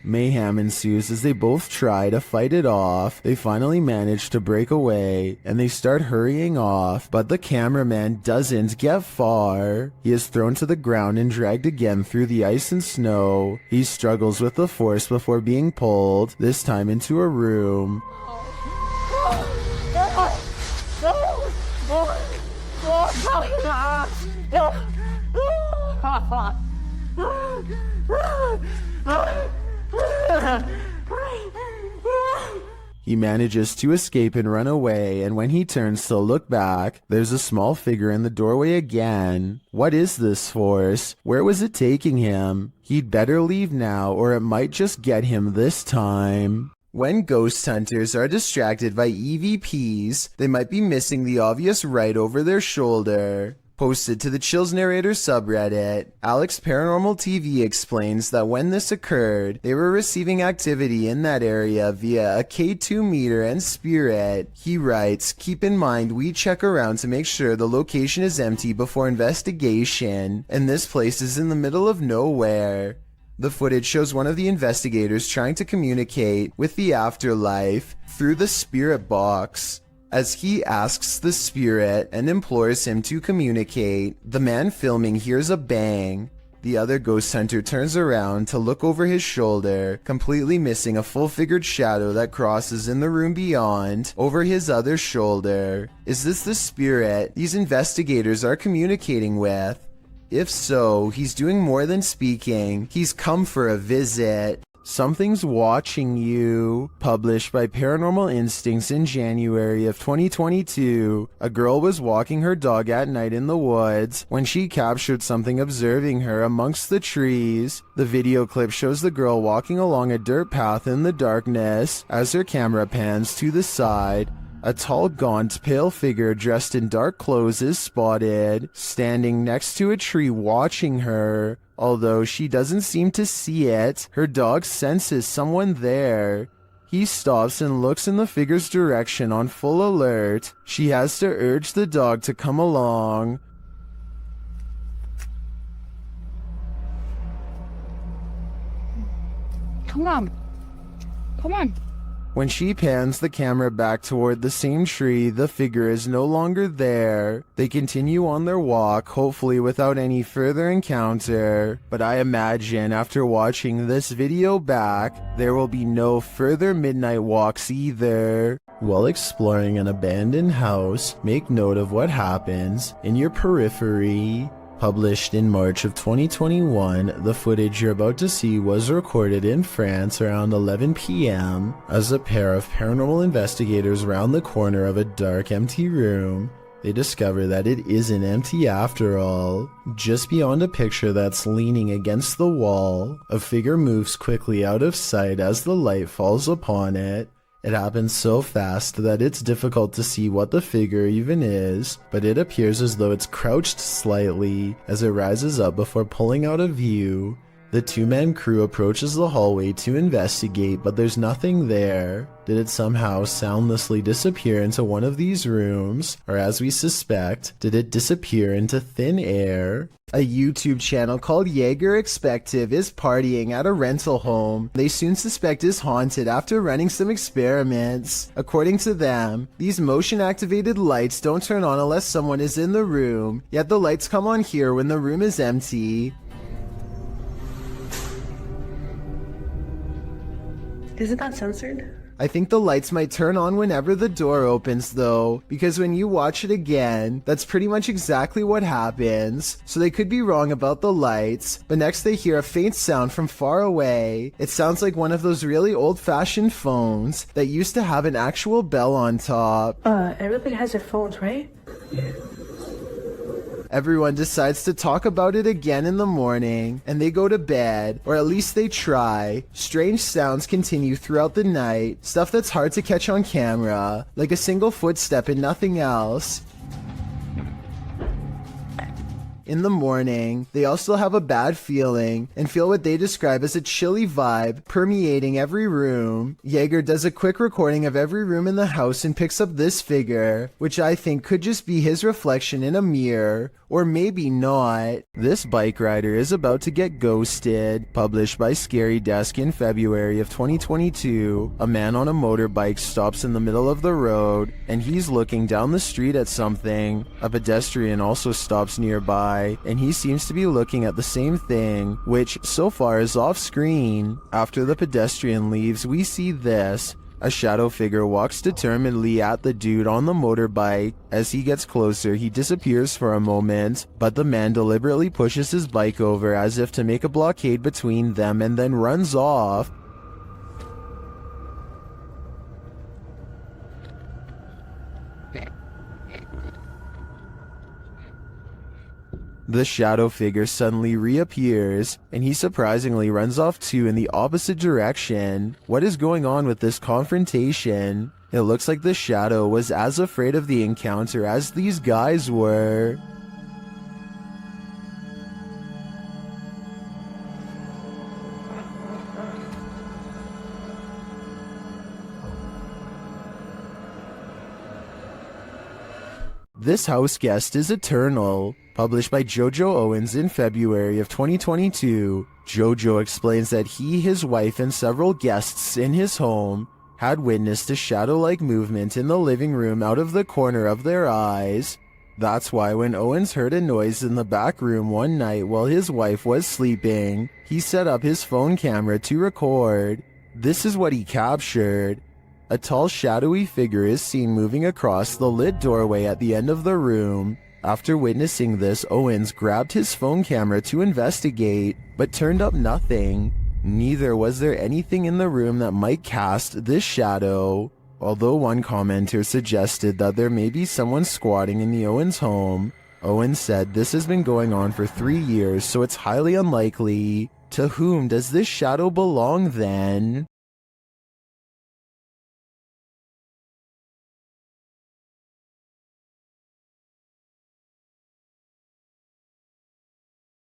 Mayhem ensues as they both try to fight it off. They finally manage to break away, and they start hurrying off, but the cameraman doesn't get far. He is thrown to the ground and dragged again through the ice and snow. He struggles with the force before being pulled, this time into a room. He manages to escape and run away, and when he turns to look back, there's a small figure in the doorway again. What is this force? Where was it taking him? He'd better leave now, or it might just get him this time. When ghost hunters are distracted by EVPs, they might be missing the obvious right over their shoulder. Posted to the Chills Narrator subreddit, Alex Paranormal TV explains that when this occurred, they were receiving activity in that area via a K2 meter and spirit. He writes, "Keep in mind we check around to make sure the location is empty before investigation, and this place is in the middle of nowhere." The footage shows one of the investigators trying to communicate with the afterlife through the spirit box. As he asks the spirit and implores him to communicate, the man filming hears a bang. The other ghost hunter turns around to look over his shoulder, completely missing a full-figured shadow that crosses in the room beyond, over his other shoulder. Is this the spirit these investigators are communicating with? If so, he's doing more than speaking. He's come for a visit. Something's Watching You. Published by Paranormal Instincts in January of 2022, a girl was walking her dog at night in the woods when she captured something observing her amongst the trees. The video clip shows the girl walking along a dirt path in the darkness. As her camera pans to the side, a tall, gaunt, pale figure dressed in dark clothes is spotted, standing next to a tree watching her. Although she doesn't seem to see it, her dog senses someone there. He stops and looks in the figure's direction on full alert. She has to urge the dog to come along. Come on. Come on. When she pans the camera back toward the same tree, the figure is no longer there. They continue on their walk, hopefully without any further encounter. But I imagine after watching this video back, there will be no further midnight walks either. While exploring an abandoned house, make note of what happens in your periphery. Published in March of 2021, the footage you're about to see was recorded in France around 11 p.m. as a pair of paranormal investigators round the corner of a dark, empty room. They discover that it isn't empty after all. Just beyond a picture that's leaning against the wall, a figure moves quickly out of sight as the light falls upon it. It happens so fast that it's difficult to see what the figure even is, but it appears as though it's crouched slightly as it rises up before pulling out of view. The two-man crew approaches the hallway to investigate, but there's nothing there. Did it somehow soundlessly disappear into one of these rooms? Or as we suspect, did it disappear into thin air? A YouTube channel called Jaeger Expective is partying at a rental home they soon suspect is haunted after running some experiments. According to them, these motion-activated lights don't turn on unless someone is in the room, yet the lights come on here when the room is empty. Isn't that censored? I think the lights might turn on whenever the door opens though, because when you watch it again, that's pretty much exactly what happens. So they could be wrong about the lights, but next they hear a faint sound from far away. It sounds like one of those really old-fashioned phones that used to have an actual bell on top. Everybody has their phones, right? Everyone decides to talk about it again in the morning, and they go to bed, or at least they try. Strange sounds continue throughout the night, stuff that's hard to catch on camera, like a single footstep and nothing else. In the morning, they all still have a bad feeling and feel what they describe as a chilly vibe permeating every room. Jaeger does a quick recording of every room in the house and picks up this figure, which I think could just be his reflection in a mirror, or maybe not. This bike rider is about to get ghosted. Published by Scary Desk in February of 2022, a man on a motorbike stops in the middle of the road, and he's looking down the street at something. A pedestrian also stops nearby, and he seems to be looking at the same thing, which so far is off screen. After the pedestrian leaves, we see this. A shadow figure walks determinedly at the dude on the motorbike. As he gets closer, he disappears for a moment, but the man deliberately pushes his bike over as if to make a blockade between them and then runs off. The shadow figure suddenly reappears, and he surprisingly runs off too in the opposite direction. What is going on with this confrontation? It looks like the shadow was as afraid of the encounter as these guys were. This house guest is eternal. Published by Jojo Owens in February of 2022, Jojo explains that he, his wife, and several guests in his home had witnessed a shadow-like movement in the living room out of the corner of their eyes. That's why when Owens heard a noise in the back room one night while his wife was sleeping, he set up his phone camera to record. This is what he captured. A tall shadowy figure is seen moving across the lit doorway at the end of the room. After witnessing this, Owens grabbed his phone camera to investigate, but turned up nothing. Neither was there anything in the room that might cast this shadow. Although one commenter suggested that there may be someone squatting in the Owens home, Owens said this has been going on for 3 years, so it's highly unlikely. To whom does this shadow belong then?